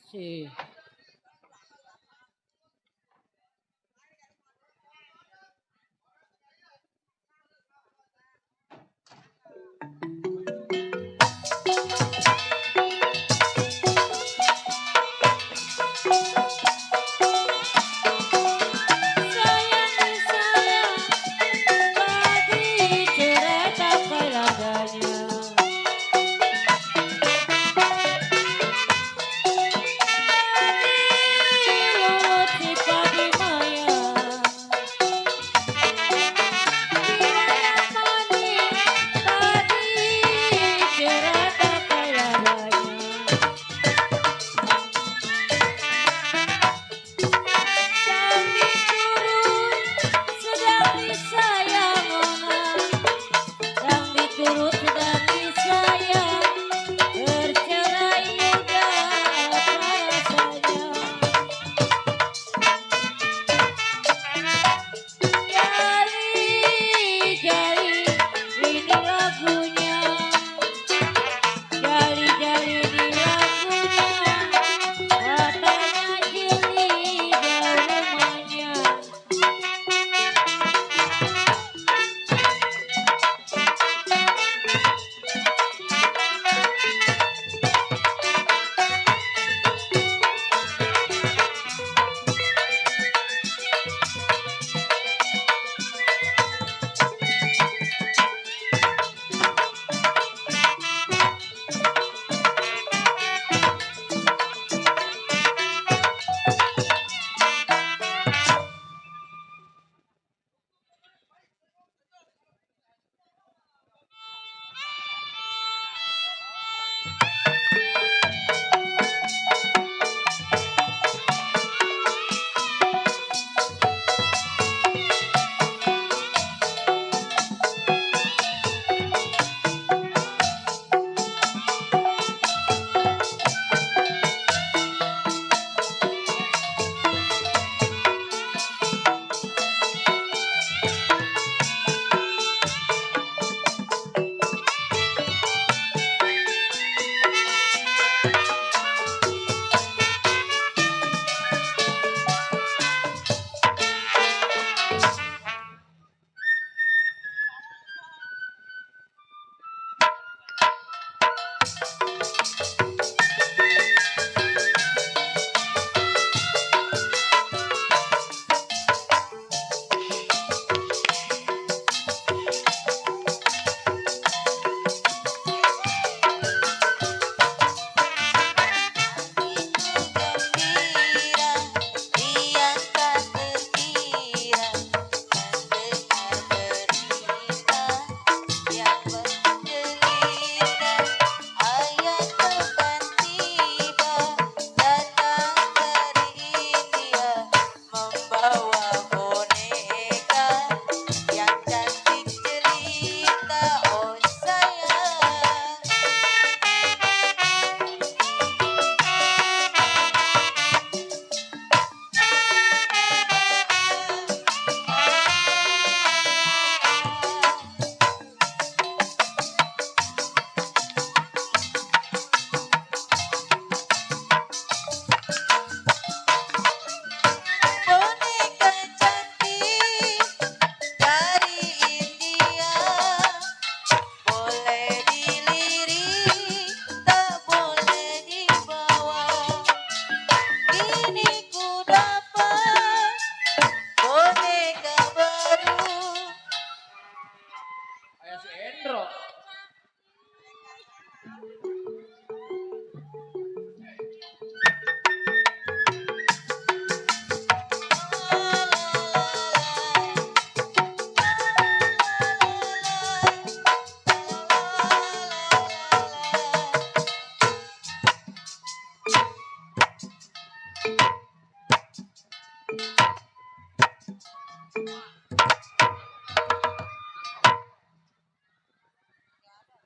Si.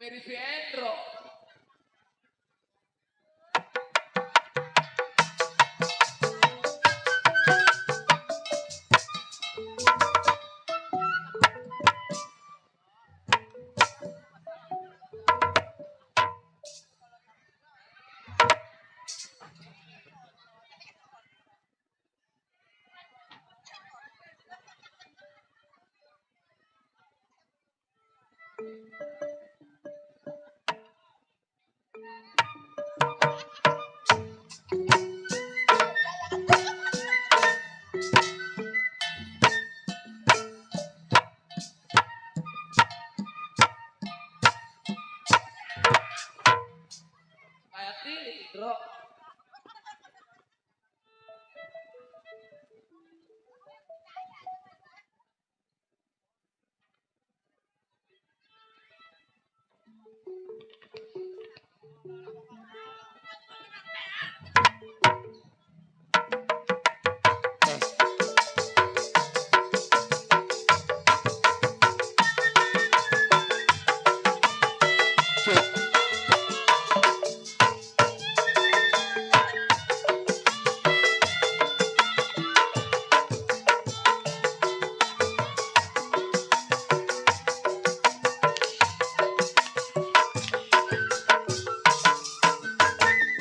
Mary Fiendro. Kayak Tindro.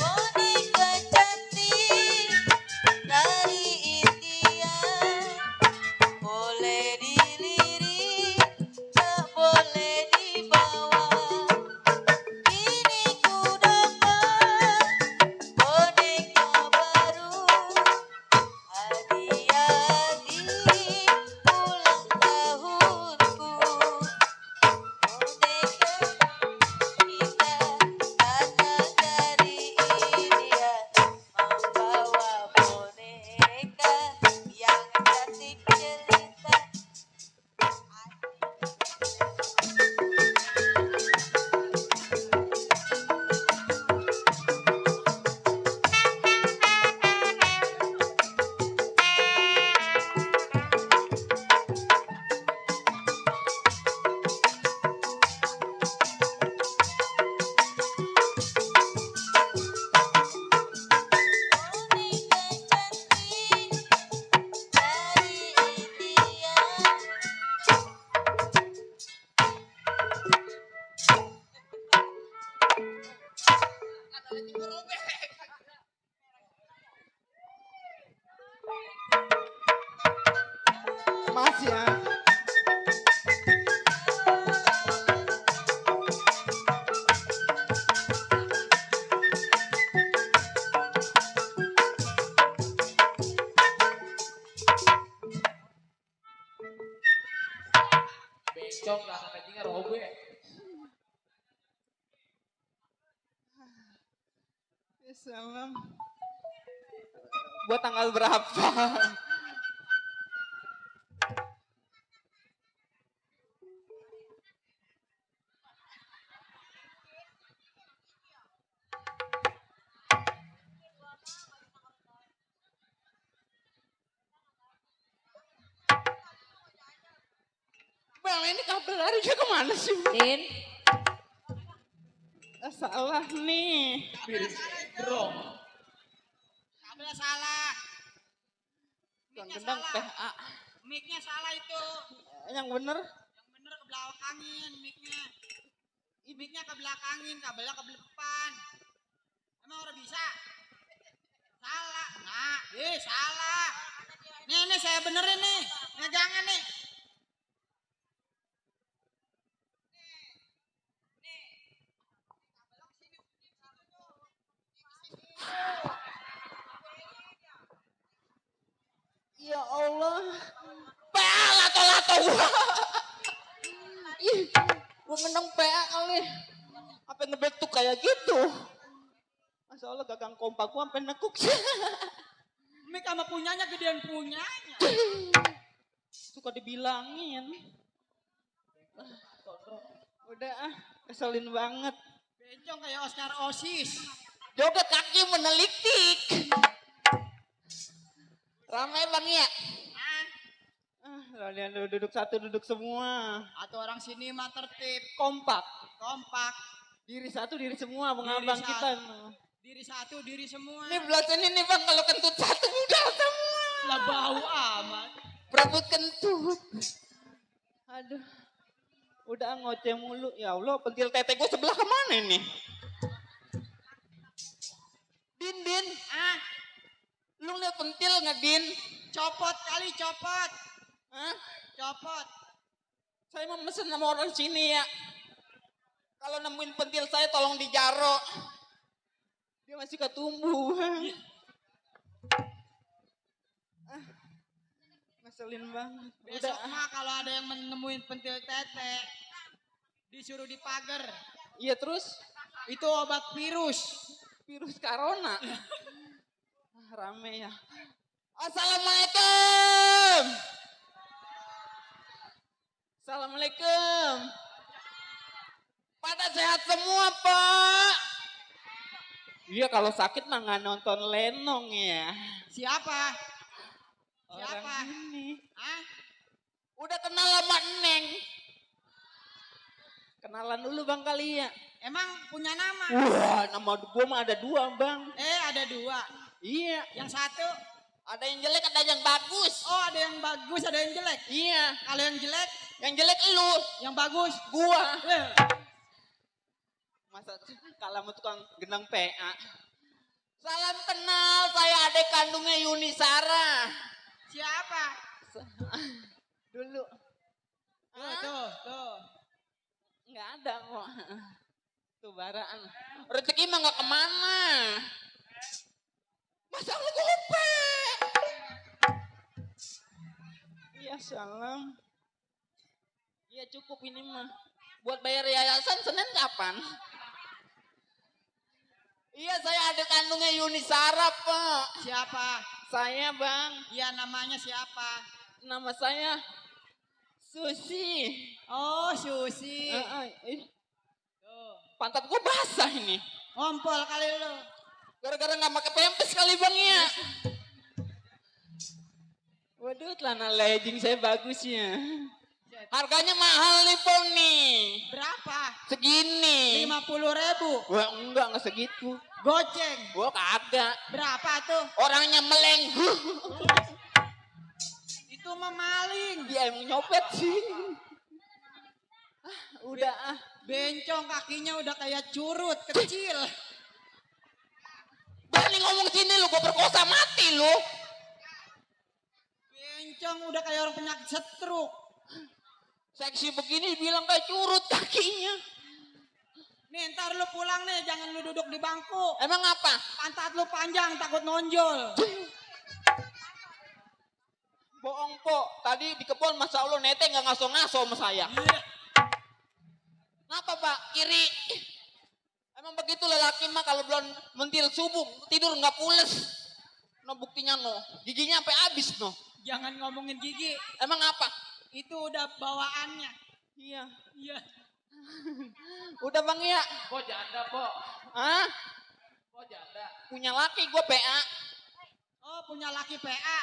Boneka cantik dari India, boleh dilirik, tak boleh dibawa. Kini ku dapat boneka baru, hadiah di ulang tahunku. Boneka kita datang dari India, membawa boneka yang cantik jelita. Boneka cantik dari India.
Mas ya. Bencong tangan anjingnya robek. Salam. Buat tanggal berapa? Bel, ini kabel larinya kemana sih?
Din,
Salah nih. Bro.
Kabel salah.
Yang gendang PA.
Mic-nya salah itu.
Yang bener.
Yang bener ke belakangin mic-nya. Mic-nya ke belakangin, kabelnya ke depan. Emang udah bisa? Salah. Nah, salah. Nih saya benerin nih. Jangan nih.
Ya Allah. PA lato-lato gua. Ih, gua menang PA kali. Apa ngebentuk kayak gitu? Masya Allah gagang kompak gua sampai nekuk.
Mic sama punyanya gedean punyanya.
Suka dibilangin. Udah keselin banget.
Bencong kayak Oscar Osis.
Joget kaki menelitik. Ramai bang ya? Kalian duduk satu, duduk semua.
Atau orang sini mah tertib,
Kompak.
kompak.
Diri satu, diri semua,
Diri
abang
satu.
kita.
Diri satu, diri semua.
Ini belah sini nih bang, kalau kentut satu udah semua.
Lah bau amat.
Perebut kentut. Aduh. Udah ngoceh mulu. Ya Allah, pentil tete gue sebelah kemana nih? Din.
Ah,
Lu liat pentil nggak Din?
copot kali, copot.
Hah?
Copot.
Saya mau mesen sama orang sini ya. Kalau nemuin pentil saya tolong dijaro. Dia masih ketumbuh. Ngeselin banget.
Besok
Udah.
mah kalau ada yang menemuin pentil tete, disuruh di pagar.
Iya terus
Itu obat virus.
virus corona. Rame ya. Assalamualaikum. Assalamualaikum. Pada sehat semua, Pak. Iya kalau sakit mah nggak nonton lenong ya.
Siapa?
Orang
Siapa?
ini.
Ah,
Udah kenal sama Neng. Kenalan dulu Bang kali ya.
emang punya nama?
Wah, nama gua mah ada 2, Bang.
Ada 2.
Iya,
Yang satu,
ada yang jelek, ada yang bagus.
oh ada yang bagus, ada yang jelek.
Iya,
Kalau yang jelek,
yang jelek lu,
yang bagus.
gua.
Eh,
Masa kalau mau tukang genang PA. Salam kenal, saya adik kandungnya Yuni Sara.
siapa?
Dulu.
Tuh.
Nggak ada kok. Tuh baraan. Rezeki mah nggak kemana. Masa lu gope? Iya salam. Iya cukup ini mah. Buat bayar yayasan Senin kapan? Iya saya adik kandungnya Yuni Sara, Pak.
Siapa?
Saya Bang,
Ya namanya siapa?
nama saya Susi.
Oh, Susi. Tuh.
Pantat gue basah ini.
Ngompol kali lu.
Gara-gara nggak pakai pempes kali Bang ya. Waduh, celana legging saya bagus ya. Harganya mahal nih Pong nih.
Berapa?
Segini.
50.000.
Wah enggak segitu.
Goceng.
Gua kagak.
Berapa tuh?
Orangnya meleng.
Itu mah maling.
Dia emang nyopet sih. Udah ah.
Bencong kakinya udah kayak curut kecil.
Berani ngomong sini lu, gua perkosa mati lu.
Bencong udah kayak orang penyakit stroke.
Seksi begini bilang kayak curut kakinya.
Nih ntar lu pulang nih, jangan lu duduk di bangku.
Emang apa?
Pantat lu panjang, takut nonjol.
Bohong po, tadi di kebun masa Allah nete nggak ngaso-ngaso sama saya. Kenapa Pak? Kiri. Emang begitu lelaki mah kalau belum mentil subuh tidur nggak pules. No buktinya no, giginya sampai habis no.
Jangan ngomongin gigi,
Emang apa?
itu udah bawaannya.
Iya.
Iya.
Udah Bang ya.
Kok janda, Pok?
Hah?
Kok janda?
Punya laki gue PA.
Oh punya laki PA.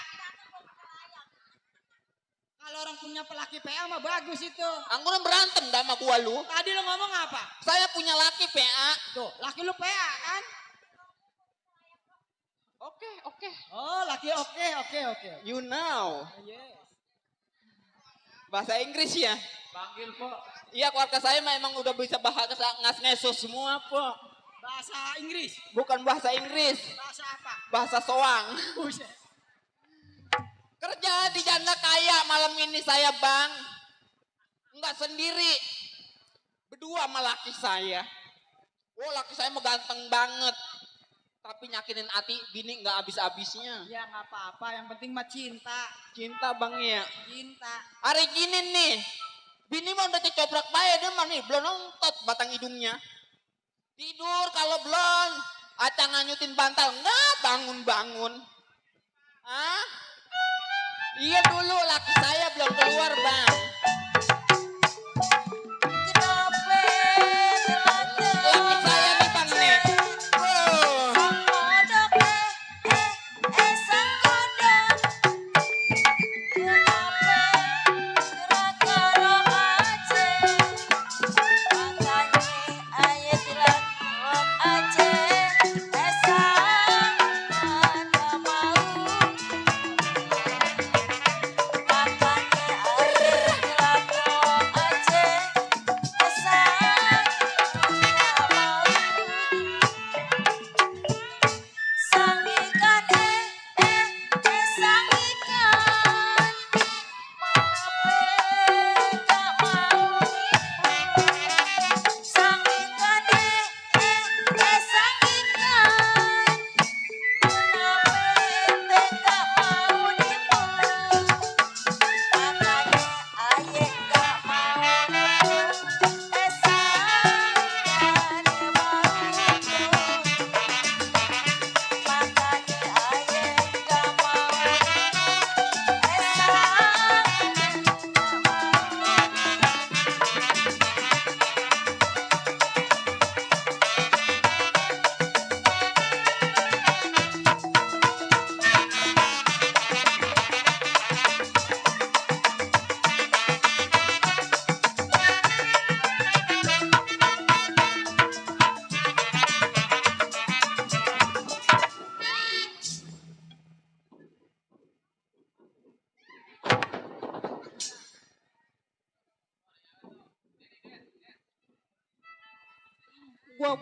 Kalau orang punya pelaki PA mah bagus itu.
Angguran berantem dah sama gua lu.
Tadi lu ngomong apa?
Saya punya laki PA.
Tuh, laki lu PA kan?
Oke.
Oh, laki oke.
You know.
Yes.
Bahasa Inggris ya.
Panggil, Pok.
Iya keluarga saya mah emang udah bisa bahasa ngas-ngeso semua po.
Bahasa Inggris.
Bukan bahasa Inggris.
Bahasa apa?
Bahasa soang.
Buset.
Kerja di janda kaya malam ini saya Bang. Enggak sendiri. Berdua sama laki saya. Oh laki saya mah ganteng banget. Tapi nyakinin hati bini nggak habis-habisnya.
Ya nggak apa-apa, yang penting mah cinta.
Cinta Bang ya.
Cinta.
Hari gini nih. Bini mah udah kecoprak bae dia mah nih. Belum nontot batang hidungnya. Tidur kalau belum. Acang nganyutin bantal. Nggak bangun-bangun. Hah? Iya dulu laki saya belum keluar Bang. Laki saya nih Bang nih. Oh. Gua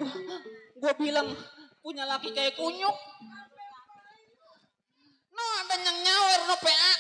bilang punya laki kayak kunyuk. No, ada yang nyawer no PA.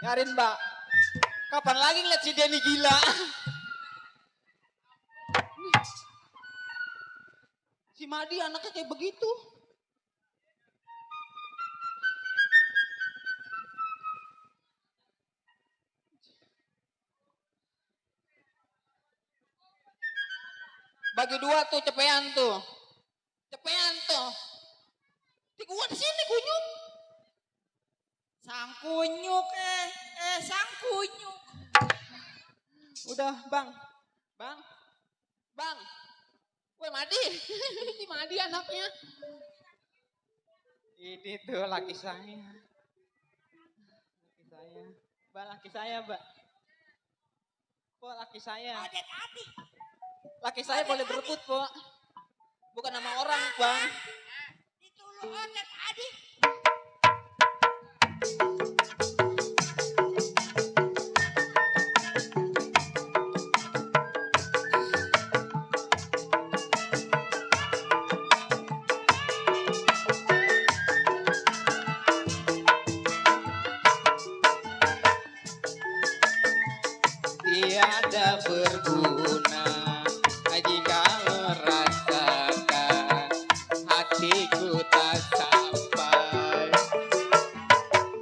Nyarin Mbak, kapan lagi ngeliat si Denny gila? Si Madi anaknya kayak begitu. Bagi dua tuh cepean tuh. Cepean tuh. Di gua di sini kunyuk.
Sang kunyuk sang kunyuk.
Udah, Bang. Bang. Bang. Weh Madi. Si Madi anaknya. Ini tuh laki saya. Laki saya. Mbak, laki saya, Mbak. Kok laki saya? Laki saya boleh berebut, Pak. Bukan nama orang, Bang.
Ditulung odet adik.
Tiada berguna jika merasakan hatiku tak sampai.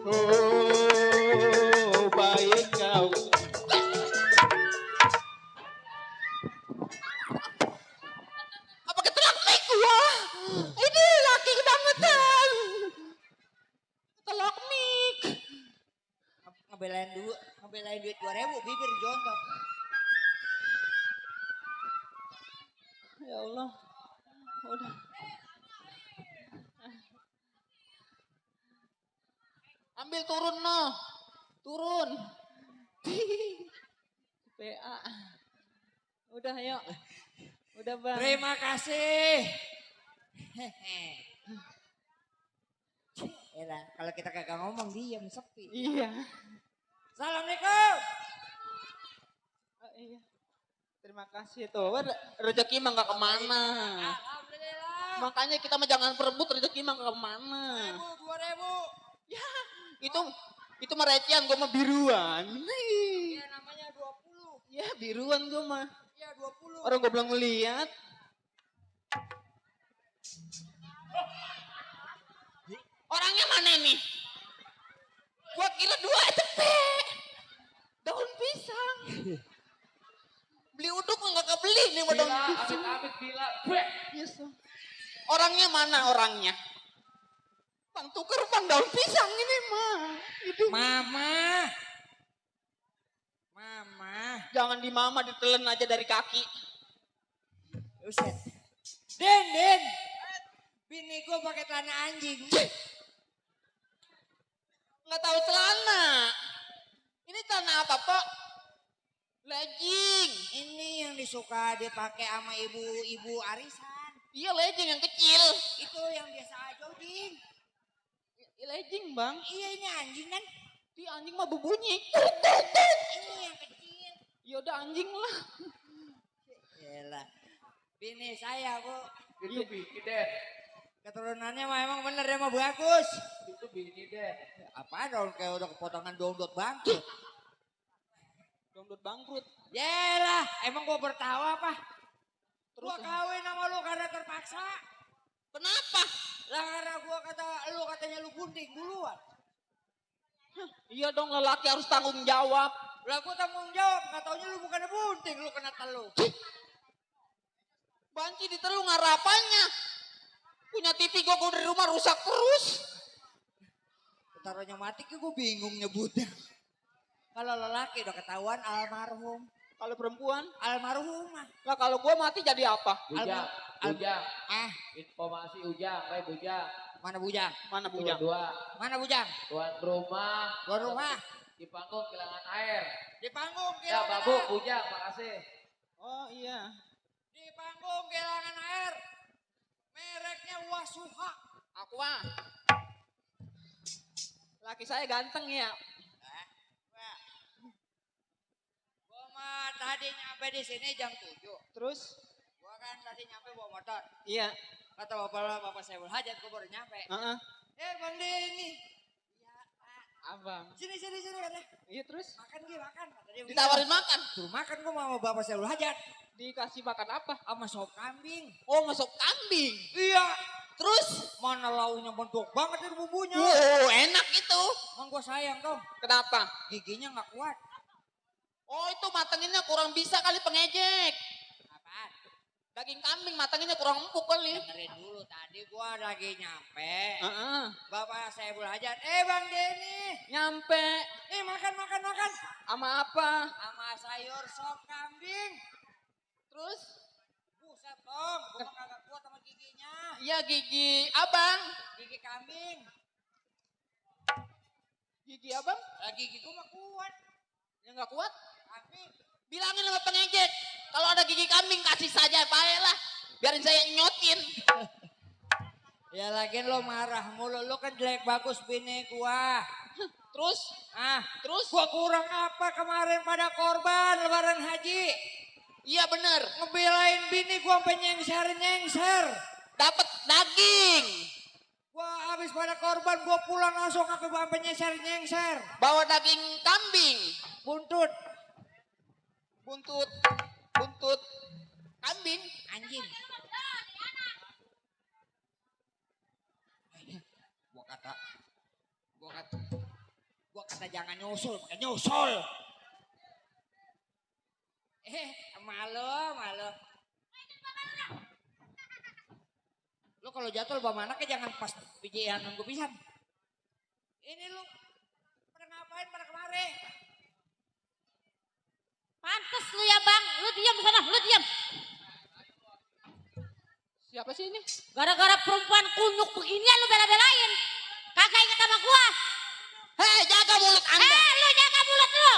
Oh, baik kau. Apa ketelak mik gua? Ini laki kebangetan. Ketelak mik.
Ngebelain duit 2.000 bibir jontok.
Ya Allah. Udah. Ambil turun no. Turun. PA. Udah yuk. Udah Bang.
Terima kasih. Elah, kalau kita kagak ngomong diam sepi.
Iya.
Assalamualaikum.
Oh, iya. Terima kasih tuh. Rezeki mah gak kemana.
Alhamdulillah.
Makanya kita mah jangan perebut, rezeki mah gak kemana.
2.000.
Ya, itu mah recehan, gue mah biruan.
Ya namanya 20.
Ya biruan gue mah.
Ya 20.
Orang gue belum ngeliat. Orangnya mana nih? Gua kira 2 cepet. Daun pisang. Beli uduk nggak kebeli nih daun pisang.
Amit-amit bila.
Yes. Orangnya mana orangnya? Bang tuker bang daun pisang ini mah.
Mama. Mama.
Jangan di mama ditelen aja dari kaki.
Uset. Den. Bini gue pakai celana anjing.
Nggak tahu celana. Ini celana apa Pok? Legging.
Ini yang disuka dipakai sama ibu-ibu arisan.
Iya legging yang kecil.
Itu yang biasa jogging.
Legging bang.
Iya ini anjing kan?
Di anjing mah berbunyi.
Ini yang kecil.
Yaudah anjing lah.
Yalah. Bini saya bu.
Itu bini deh.
Keturunannya mah emang bener ya mah bagus.
Itu bini deh.
Apa dong kayak udah kepotongan dongdot bangkrut.
Dongdot bangkrut.
Yalah, emang gua bertawa apa? Gua kawin sama lu karena terpaksa.
Kenapa?
Lah karena gua katanya lu gunting duluan.
Iya dong lelaki harus tanggung jawab.
Lah gua tanggung jawab, nggak taunya lu bukan bunting, lu kena telu.
Banci di telu ngarapannya. Punya TV gue dari rumah rusak terus.
Taruhnya mati ke gue bingung nyebutnya. Kalau lelaki udah ketahuan almarhum.
Kalau perempuan?
Almarhumah.
Nah kalau gue mati jadi apa?
Bujang. Informasi Ujang, Bujang.
Mana Bujang?
Mana Bujang?
Mana Bujang?
Tuan rumah.
Tuan rumah.
Di panggung kehilangan air.
Di panggung
Ya
kehilangan
Babu,
air.
Bujang, makasih.
Oh iya.
Di panggung kehilangan air. Mereknya Wasuha.
Aqua. Laki saya ganteng ya.
Gua mah tadi nyampe di sini jam 7.
Terus?
Gua kan tadi nyampe bawa motor.
Iya.
Kata bapak saya hajat gua baru nyampe. Bang Denny. Iya Pak.
Abang.
Sini kata.
Iya terus?
Makan makan. Kata dia
Ditawarin makan?
Tuh makan gua sama bapak saya hajat.
Dikasih makan apa?
Sama sop kambing.
Oh masuk kambing?
Iya.
Terus?
Mana launya bentuk banget itu bumbunya.
Oh enak itu.
Emang gua sayang dong.
Kenapa?
Giginya nggak kuat.
Oh itu matanginnya kurang bisa kali pengejek.
Apaan?
Daging kambing matanginnya kurang empuk kali.
Dengerin dulu tadi gua lagi nyampe. Bapak saya hajat. Bang Denny.
Nyampe.
Makan.
Sama apa?
Sama sayur sop kambing.
Terus?
Buset dong, gua mah kagak kuat sama giginya.
Iya gigi abang.
Gigi kambing.
Gigi abang?
Gigi gua mah kuat.
Yang nggak kuat?
Kambing.
Bilangin sama pengejek. Kalau ada gigi kambing kasih saja baiklah. Biarin saya nyotin.
Ya lagian lo marah mulu, lo kan jelek bagus bini gua.
Terus? Terus?
Gua kurang apa kemarin pada korban lebaran haji?
Iya bener.
Ngebelain bini gua sampai nyengser.
Dapat daging.
Gua habis pada korban, gua pulang langsung aku sampai nyengser.
Bawa daging kambing.
Buntut
kambing.
Anjing. Gua kata jangan nyusul, pakai nyusul. Malu. Lo kalau jatuh lo bawa anaknya jangan pas bijian nunggu pisan. Ini lu pada ngapain pada kemari?
Pantes lu ya bang, lu diam sana, lu diam.
Siapa sih ini?
Gara-gara perempuan kunyuk beginian lu bela-belain. Kagak inget sama gua.
Hei jaga mulut anda.
Lu jaga mulut lu.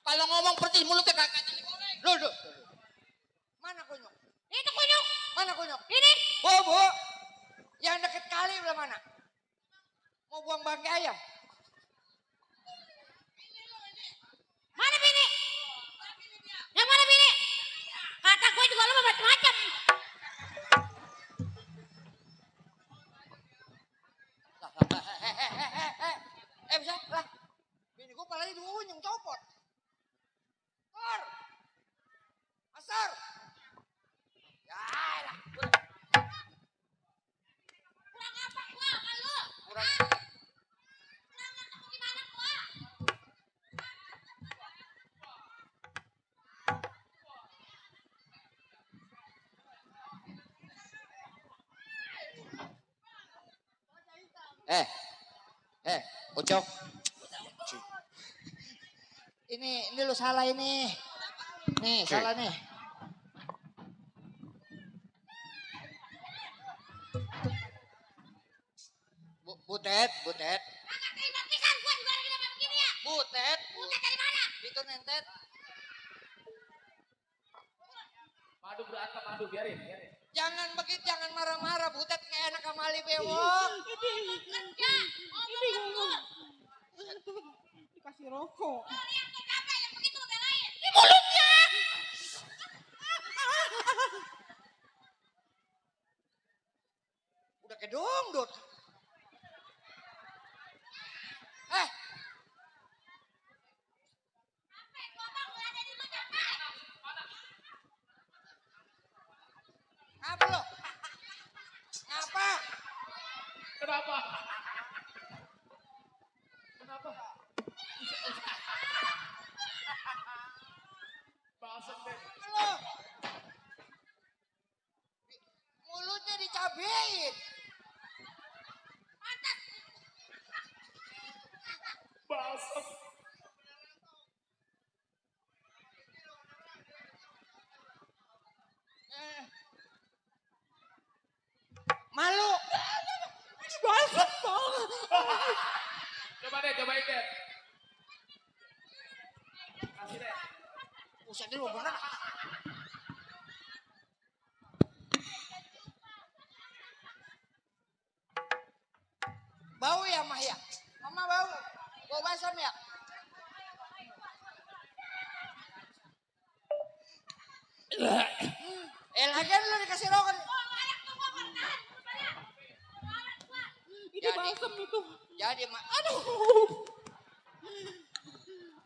Kalau ngomong percis mulutnya kagak digoreng.
Lu. Mana kunyuk?
Itu kunyuk.
Mana kunyuk?
Ini.
Bu. Yang deket kali belah mana? Mau buang bangkai ayam?
Mana bini? Yang mana bini? Kata gue juga lu macam-macam.
Bisa lah. Bini gue palanya diunyeng copot. Asar. Ya lah.
Kurang apa gua sama lu?
Kurang.
Kurang ketemu gimana gua?
Ucok. Ini lu salah ini. Nih, salah nih. Butet. Butet. Butet dari mana? Itu nentet.
Madu berantem, madu biarin.
Jangan begitu, jangan marah-marah. Butet kayak anak kamali bewok.
Kerja, ngomong.
Dikasih rokok.
Kalian tuh capek yang begitu belain. Di mulutnya.
Udah kayak dongdut. Apa lo? Ngapa?
Kenapa? Basem deh.
Lo? Mulutnya dicabein.
Basem.
Malu. Basem banget.
Cobain deh. Kasih deh.
Usah dulu bener. Bau ya mah ya? Mama bau. Bau basam ya? Lagian lu dikasih rokok. Ini basam itu. Jadi aduh.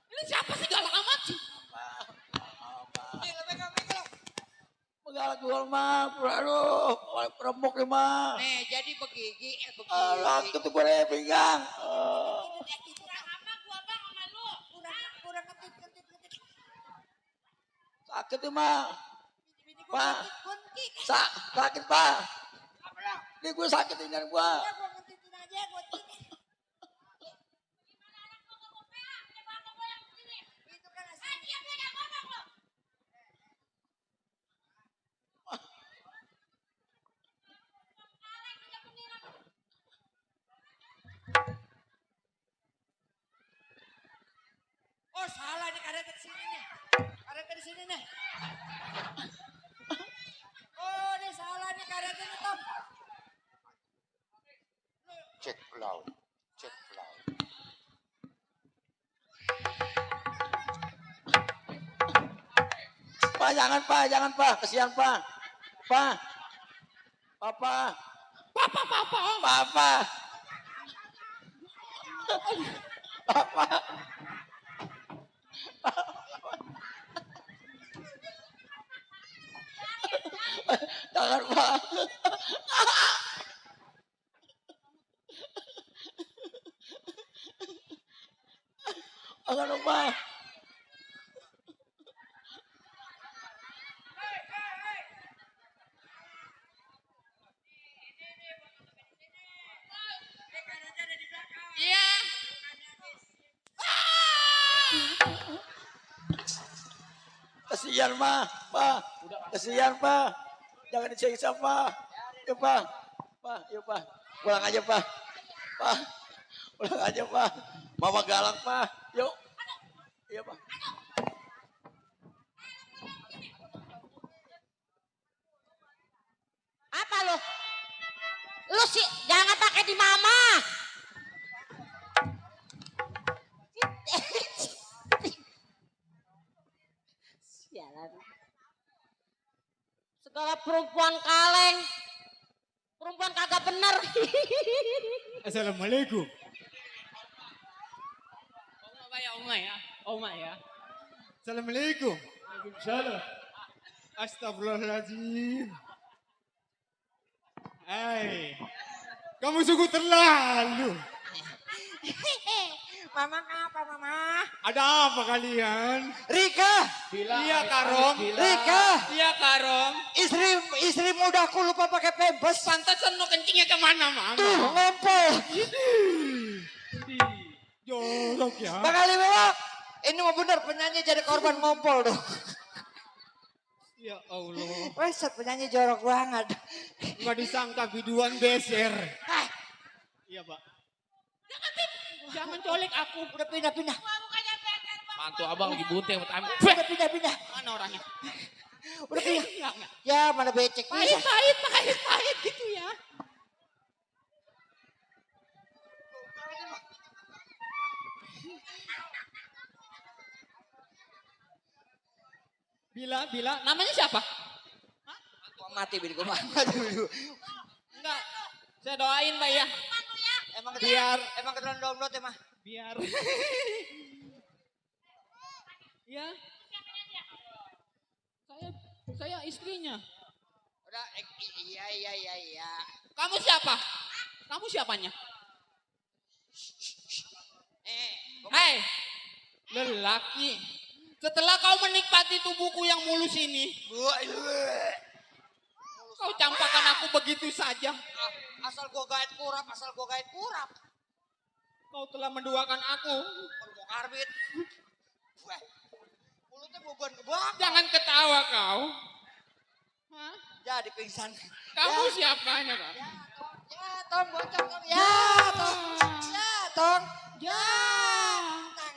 Ini siapa sih galak amat sih?
Megala jual mah, aduh, remuk nih mah.
Nih, jadi begigi.
Alah, itu gue pinggang.
Kurang apa gua bang sama lu?
Kurang ngetit.
Sakit nih mah. Pak,
Kuntik.
sakit pak.
Apa lo?
Ini gue sakit ini gue.
Ya gua ngetitin aja, gua titin. Itu kan asli. Oh salah nih karetnya di sini nih. Karetnya di sini nih. Oh ini salah nih karetnya nih Tom.
Cek laut.
Pak, jangan pak, kesian pak. Pak. Papa. Jangan pak. Jangan dong pak.
Iya.
Kesian mah, pak. Kesian pak. Jangan disiksa pak. Yuk pak. Yuk pak. Pulang aja pak. Pulang aja pak. Mama galak pak. Yuk. Iya pak.
Apa lu? Lu sih jangan pakai di mama. Sialan. Segala perempuan kaleng. Perempuan kagak bener.
Assalamualaikum.
Oma ya.
Assalamualaikum. Waalaikumsalam. Astagfirullahaladzim. Kamu sungguh terlalu.
Mama kenapa Mama?
Ada apa kalian?
Rika.
Iya Karom.
Rika.
Iya Karom.
Istri mudaku lupa pakai pempes.
Pantesan lo kencingnya kemana Mama?
Tuh ngompol.
Jorok ya.
Bang Ali Bewok. Ini mah bener penyanyi jadi korban ngompol tuh.
Ya Allah.
Weset penyanyi jorok banget.
Nggak disangka biduan beser. Iya Pak. Jangan colek aku.
Udah pindah-pindah.
Mantu abang lagi bunting.
Udah pindah-pindah.
Mana orangnya?
Udah pindah. Ya mana becek.
Pahit gitu ya. Bila, namanya siapa?
Gua mati bini gua mati dulu.
Enggak, saya doain Mbak ya.
Emang keterlaluan download ya mah.
Biar. Ya. Saya istrinya.
Udah, iya.
Kamu siapa? Kamu siapanya? Hei, lelaki. Setelah kau menikmati tubuhku yang mulus ini, kau campakkan aku begitu saja.
Asal gua gaet kurap.
Kau telah menduakan aku.
Gua karbit. Weh, mulutnya boban kebak.
Jangan ketawa kau. Hah?
Jadi pingsan.
Kamu siapanya kau?
Ya, Tong, bocor Tong. Ya, Tong. Ya, Tong.
Ya.
Nang.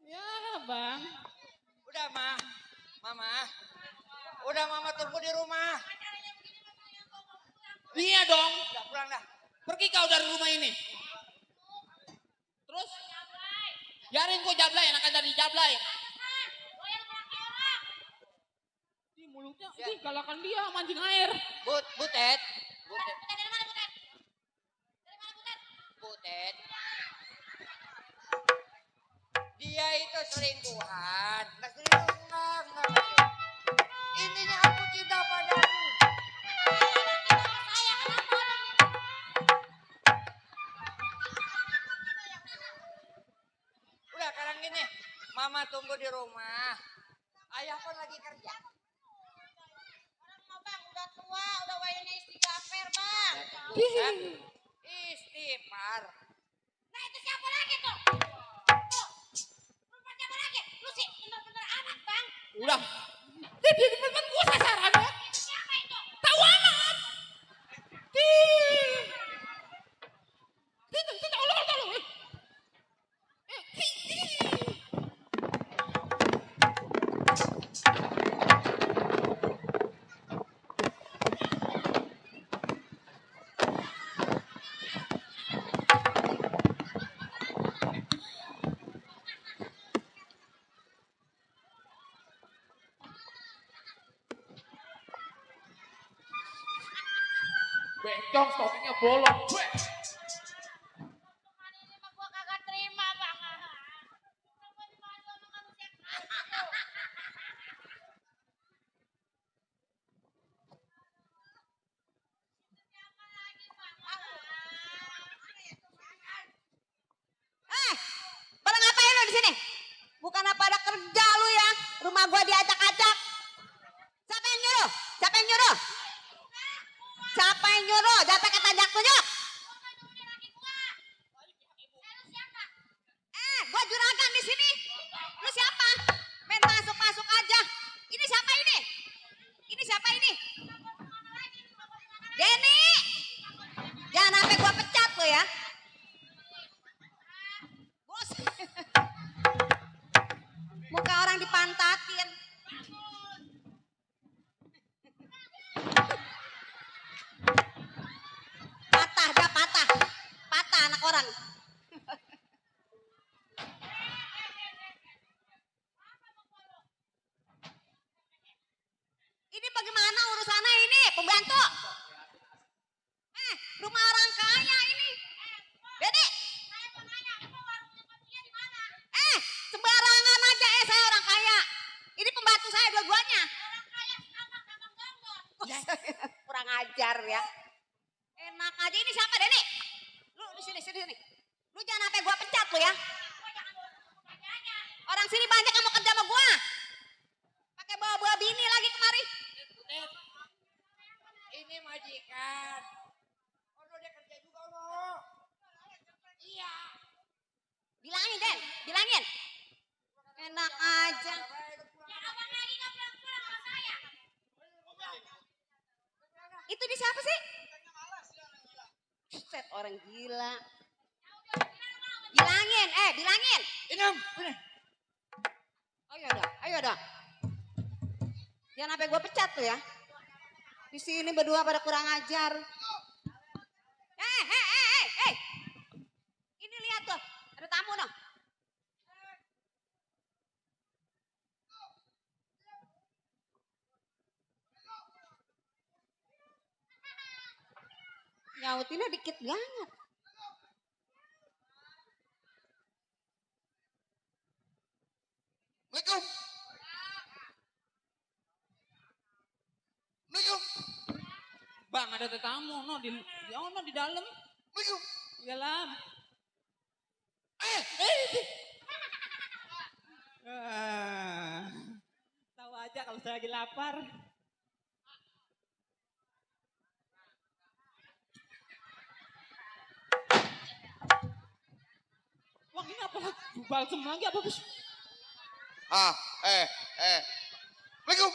Ya, Bang.
Udah, Mama. Udah Mama tunggu di rumah.
Iya dong.
Udah pulang dah.
Pergi kau dari rumah ini. Terus? Biarin gua jablay, enakan dari jablay. Di mulutnya, galakan dia mancing air.
Butet. Dia itu selingkuhan. Enggak. Ininya aku cinta padamu. Udah sekarang gini, Mama tunggu di rumah. Ayah pun lagi kerja.
Bang, udah tua, udah wayangnya istighfar, Bang.
Istighfar.
Nah, itu siapa lagi tuh? Tuh. Perempuan siapa lagi? Lu sih bener-bener amat, Bang.
Udah. Dia di depan gua sasarannya.
Itu siapa itu?
Tahu amat. Tolong. Bencong stoknya bolong.
Gua kagak terima, Bang.
Pada ngapain lo di sini? Bukan apa ada kerja lu ya? Rumah gua diacak-acak. Siapa yang nyuruh? Siapa yang nyuruh? Siapa yang nyuruh? Siapa kata jak tunjuk? Gua juragan di sini. Lu siapa? Main masuk-masuk aja. Ini siapa ini? Ini siapa ini? Denny. Jangan sampai gua pecat lo ya. Bos. Muka orang dipantatin. Patah anak orang. Ini bagaimana urusannya ini, pembantu? Rumah orang kaya ini. Dede. Sembarangan aja saya orang kaya. Ini pembantu saya dua-duanya. Kurang ajar ya. Enak aja, ini siapa Deni? Lu
sini, sini. Lu jangan sampai gua pecat lu ya. Orang sini banyak yang mau kerja sama gua. Pakai bawa-bawa bini lagi kemari.
Ini majikan. Oh, dia kerja juga lo. Iya.
Bilangin, Den. Bilangin. Enak aja. Itu di siapa sih? Set orang gila. Bilangin, bilangin.
Inem.
Ayo dah. Jangan sampai gue pecat tuh ya. Di sini berdua pada kurang ajar. Ini lihat tuh, ada tamu dong. Nyautinnya dikit banget.
Assalamualaikum. Assalamualaikum.
Bang ada tetamu no di dalam.
Assalamualaikum.
Iyalah. Tahu aja kalau saya lagi lapar. Wah ini apa? Balsem lagi apa bos?
Assalamualaikum.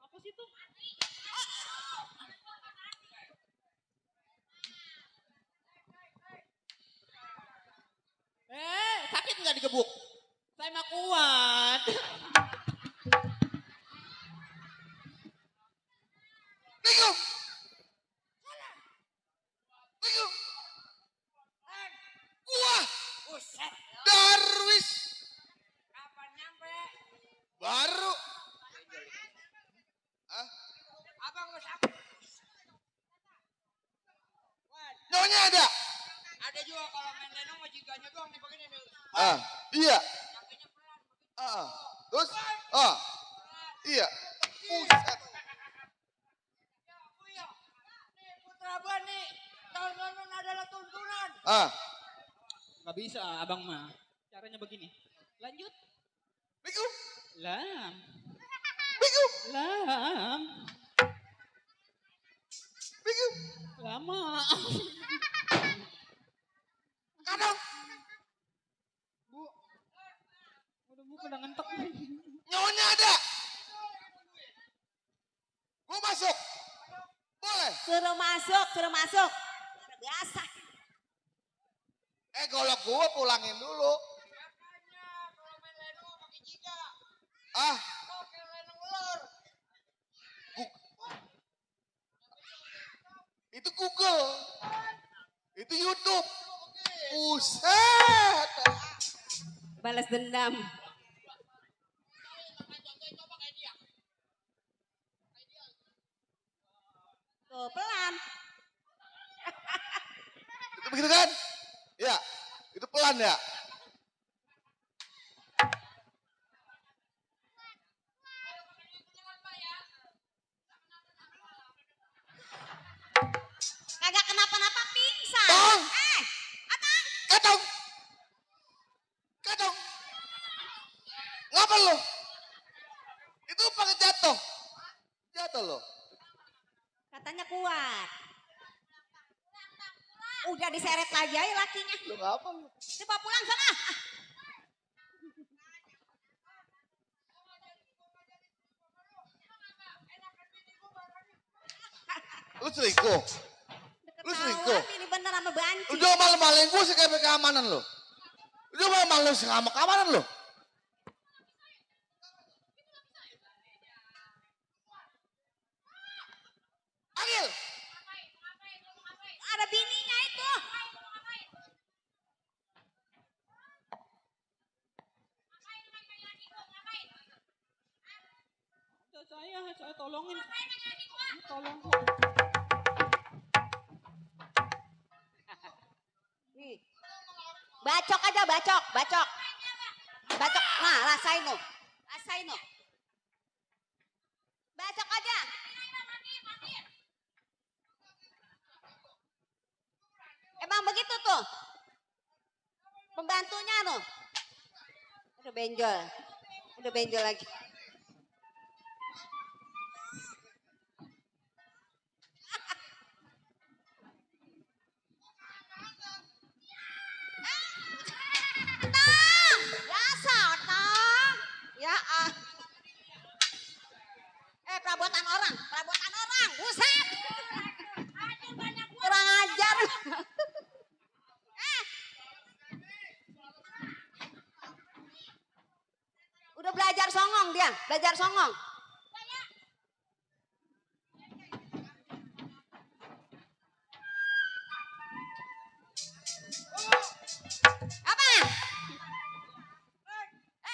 Apa sih itu? Sakit nggak digebuk? Saya mah kuat.
Assalamualaikum. Assalamualaikum. Wah,
Buset.
Darwis.
Kapan nyampe?
Baru. Hah?
Abang lu siapa?
Nyonya ada?
Ada juga kalau main lenong majikanya doang nih begini nih.
Iya. Terus? Iya. Buset.
Nih putra gua nih. Tontonan adalah tuntunan.
Nggak bisa abang mah. Caranya begini. Lanjut.
Assalamualaikum.
Lam.
Assalamualaikum.
Lam.
Assalamualaikum.
Lama.
Kadang.
Bu. Udah bu pada ngentek.
Nyonya ada? Gua masuk. Boleh?
Suruh masuk. Udah biasa.
Golok gua pulangin dulu.
Makanya kalau main lenong pakai jika. Pakai lenong ular.
Itu Google. Itu YouTube. Buset.
Balas dendam. Tuh pelan.
Itu begitu kan? Ya. Itu pelan ya.
Kagak kenapa-napa pingsan.
Tong.
Atang.
Kadang. Ngapa lo? Itu pakai jatuh. Jatuh lo.
Katanya kuat. Udah diseret lagi aja lakinya.
Lo ngapa lo?
Coba pulang sana.
Lu selingkuh. Lu selingkuh.
Ketahuan ini bener sama banci.
Udah malam-malam gue sih kayak keamanan lo. Udah malam-malam sih sama keamanan lo. Agil.
Ada bininya itu.
Saya tolongin. Tolong.
Nih. Bacok aja, bacok. Bacok. Nah, rasain lo. Besok aja. Emang begitu tuh. Pembantunya tuh. Udah benjol. Udah benjol lagi. Tang, biasa tang. Ya perabotan orang, buset. Kurang ajar. Udah belajar songong dia, belajar songong. Apa?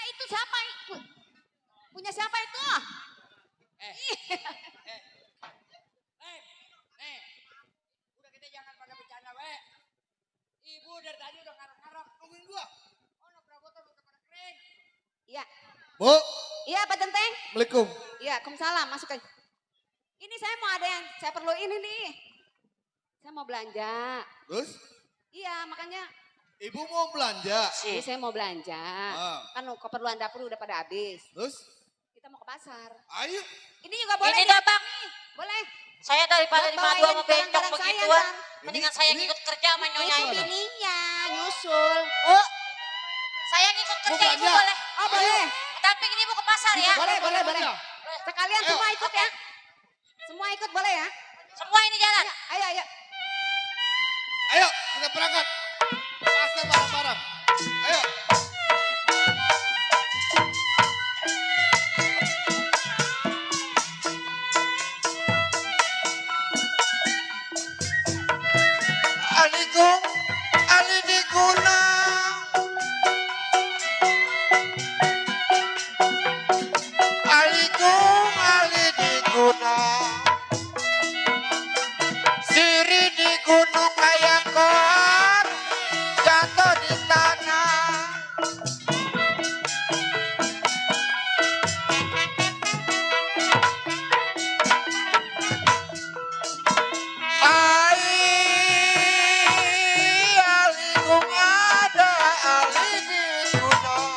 Itu siapa? Punya siapa itu?
Udah kita jangan pada bercanda, we. Ibu dari tadi udah ngarep-ngarep nungguin gua. Oh, no perabotan udah pada keren.
Iya.
Bu,
Iya Pak Genteng.
Assalamualaikum.
Iya, Waalaikumsalam. Masuk aja. Ini saya mau ada yang saya perlu ini nih. Saya mau belanja.
Terus?
Iya, makanya
Ibu mau belanja?
ini saya mau belanja. Kan keperluan dapur udah pada habis.
Terus?
Kita mau ke pasar.
Ayo.
Ini juga boleh.
Ini
nih.
dah, Bang.
Nih, boleh.
Saya daripada
Buat
dimadu
bawain
sama bencong
barang-barang saya,
begituan.
Ntar.
Mendingan saya ngikut kerja sama nyonya
Itu
ini.
bininya, nyusul.
Oh, saya ngikut kerja
Bukan
ibu
ya.
boleh.
Oh boleh.
Tapi ini ibu ke pasar ya.
Boleh. Sekalian
Ayo.
semua ikut ya. Semua ikut boleh ya.
Semua ini jalan.
Ayo.
Ayo, kita berangkat. Pasar barang-barang. Ayo.
Alikum, ali di gunung. Alikum, ali di gunung. Siri di gunung ayakor, jatuh di tanah. Alikum ada ali di gunung.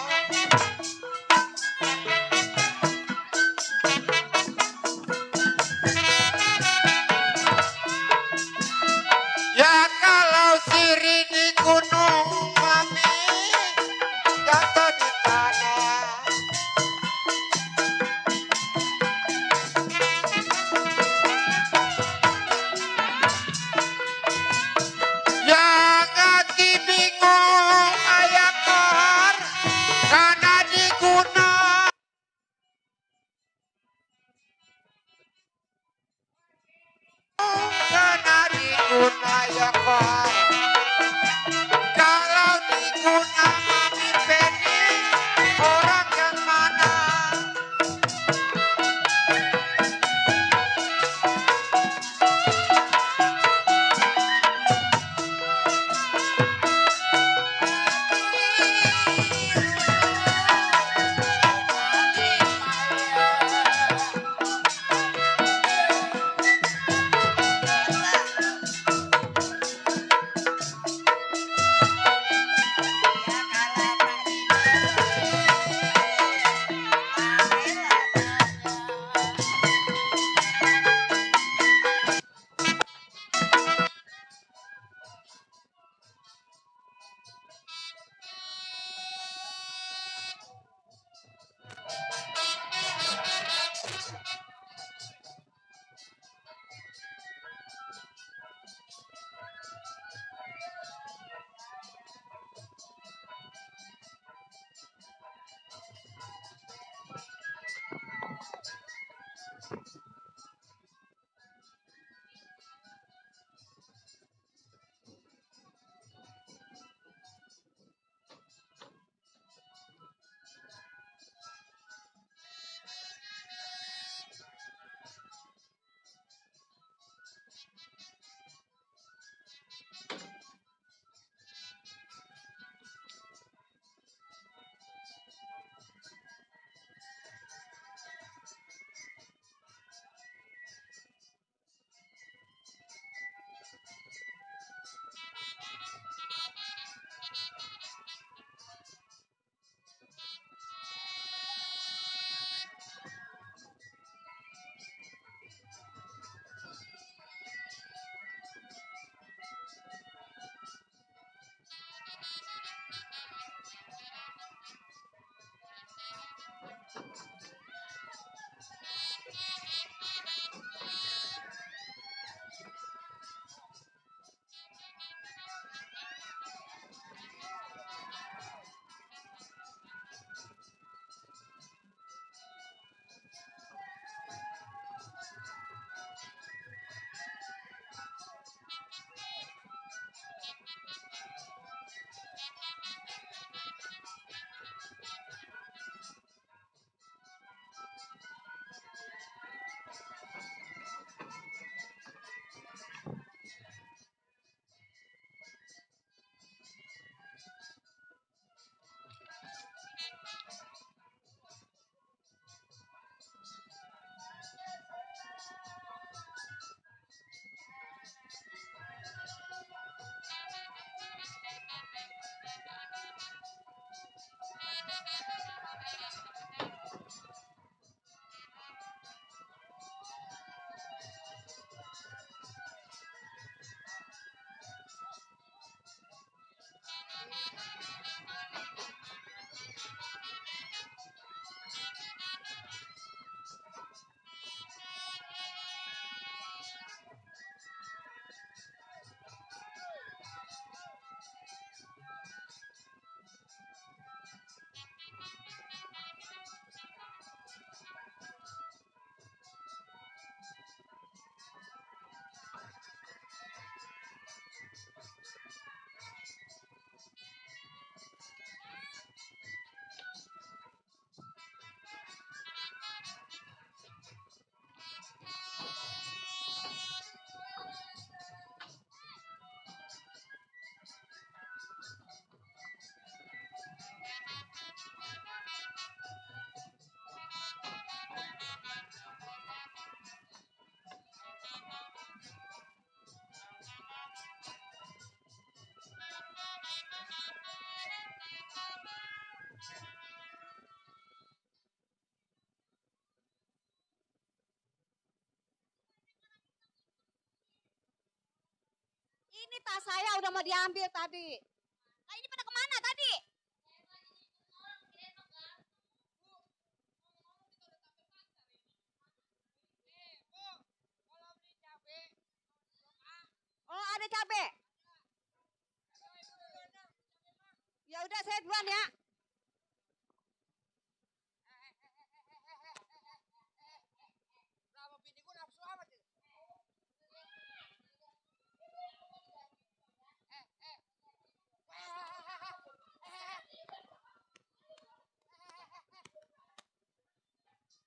Ya kalau siri di gunung mami jatuh di tanah. Yang kaki bingung ayam kor karena di gunung. Karena di gunung ayam kor. Kalau di gunung mami Penny orang yang mana?
Ini tas saya udah mau diambil tadi. Nah ini pada kemana tadi? Oh ada cabe. Ya udah saya duluan ya.
Sama bini gue nafsu amat ya.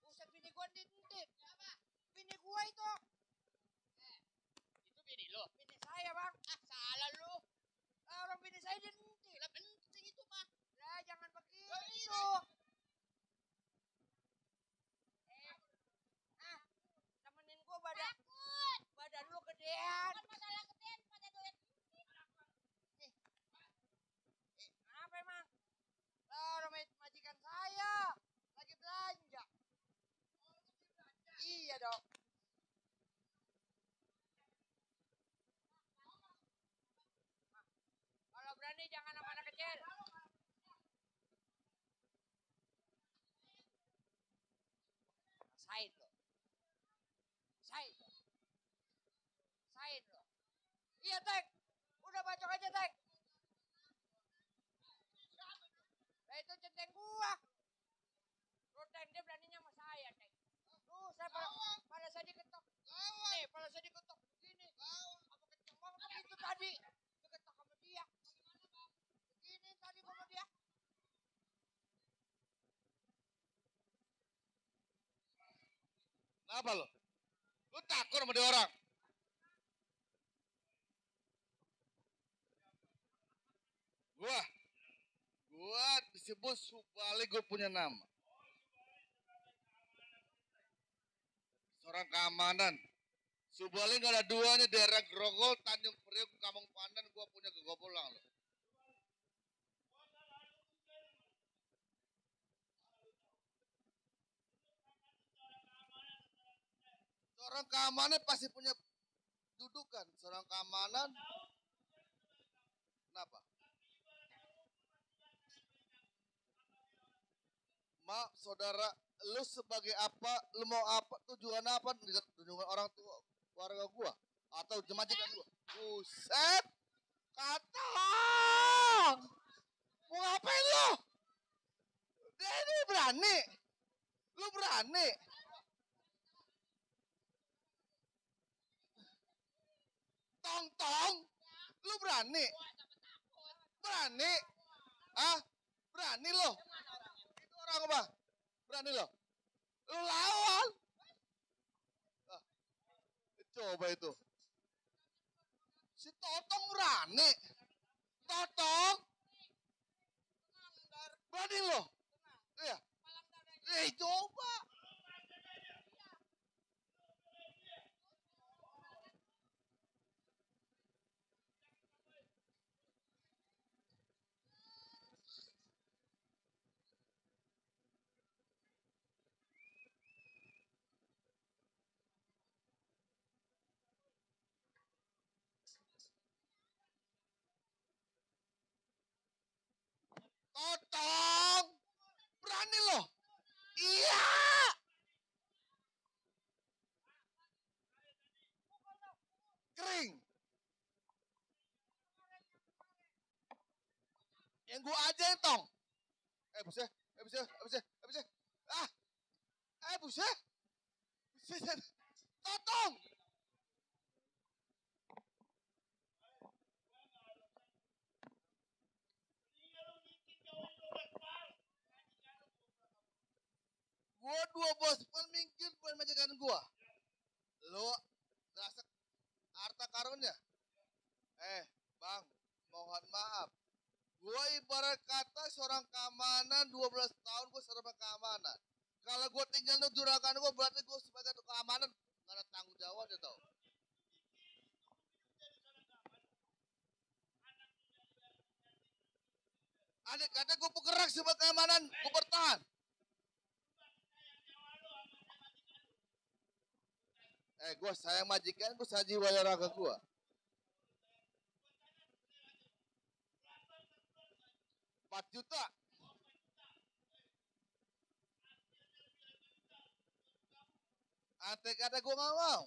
Buset bini gue dintit. Bini gue itu.
Itu bini lo.
Bini saya bang.
Ah, salah lu.
Orang bini saya dintit.
Lah penting itu mah.
Lah jangan begitu. Temenin gue badan lu gedean.
Masalah gedean pada doyan.
Apa emang? Lah orang majikan saya lagi belanja. Iya dong. Kalau berani jangan sama anak kecil. Said lo. Said lo. Said lo. Iya, Tek. Udah bacok aja, Tek. Lah itu centeng gua. Roteng dia beraninya sama saya, Tek. Saya pada saya diketok. Nih, pada saya diketok begini. Apa kenceng banget begitu tadi. Diketok sama dia. Begini tadi gua sama dia.
Kenapa lo? Lu takut sama dia orang? Gua disebut Subali, gue punya nama. Seorang keamanan. Subali gak ada duanya, daerah Grogol, Tanjung Priok, Kampung Pandan, gue punya kegopolang lo. Seorang keamanan pasti punya dudukan. Seorang keamanan. Kenapa? Maaf saudara, lu sebagai apa? Lu mau apa? Tujuan apa? Tujuan orang tua warga gua atau majikan gua? Buset, katong. Mau ngapain lu? Dia ini berani. Lu berani. Tong, lu berani? Berani? Ah, berani lo? Itu orang apa? Berani lo? Lu lawan? Ah, coba itu. Si Totong berani? Totong? Berani lo? Iya. Coba. Totong, berani lo? Iya. Kering. Yang gua aja tong. Buset. Ah, buset. Totong. Gua 12 pun minggir buat majikan gua. Lo rasa harta karunnya? Bang, mohon maaf. Gua ibarat kata seorang keamanan 12 tahun gua serba keamanan. Kalau gua tinggal di juragan gua berarti gua sebagai keamanan gak ada tanggung jawab ya tau. Adik kata gua bergerak sebagai keamanan, gua bertahan. Gua sayang majikan, gua sayang jiwa raga gua. 4 juta. Andai kata gue nggak mau.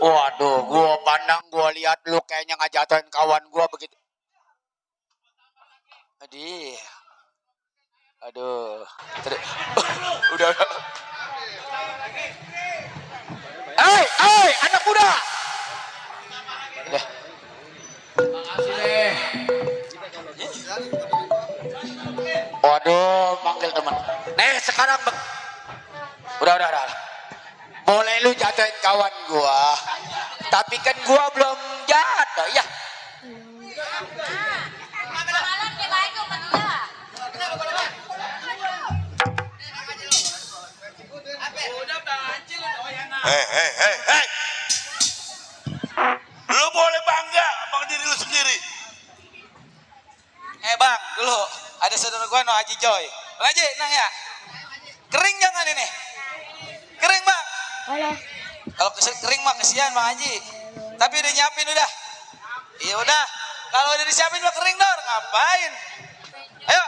Waduh, gua pandang, gua lihat lu kayaknya ngajatuhin kawan gua begitu. Aduh. Udah. Hei, anak muda.
Makasih deh.
Waduh, manggil teman. Nih, sekarang udah. Boleh lu jatuhin kawan gua. Tapi kan gua belum jatuh ya. Hei. Lu boleh bangga bang diri lu sendiri.
Bang, dulu ada saudara gua no Haji Joy. Bang Haji, nang ya. Kering jangan ini. Kering bang. Kalau kering mah kesian Bang Haji. Tapi udah nyiapin udah. Iya udah. Kalau udah disiapin mah kering dor. Ngapain? Ayo.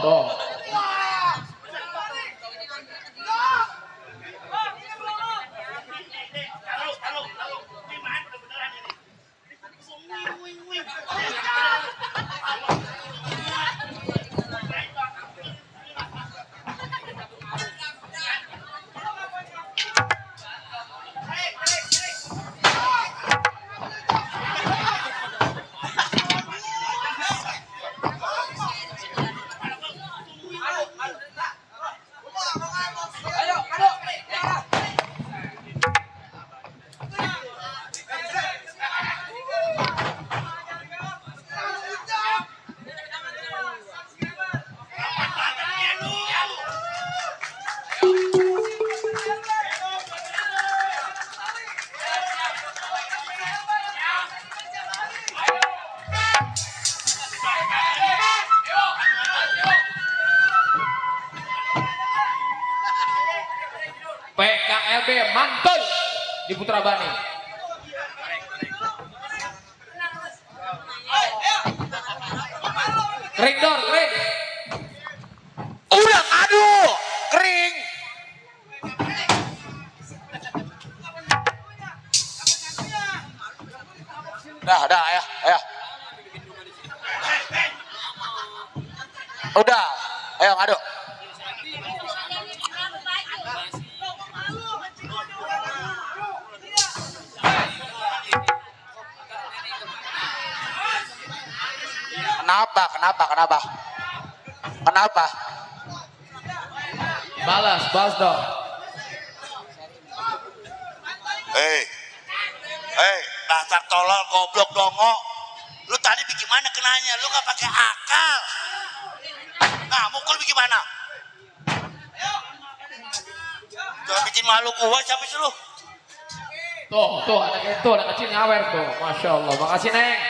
Tuh. PKLB mantul di Putra Bani. Kering dor, kering.
Udah ngadu, kering. Dah ya. Udah, ayo ngadu.
Kenapa? Kenapa?
Balas dong.
Dasar tolol goblok dongo. Lu tadi bagaimana kenanya? Lu nggak pakai akal. Nah, mukul bagaimana? Jangan bikin malu gua, siapa sih lu?
Tuh, anak kecil nyawer tuh. Masya Allah, makasih Neng.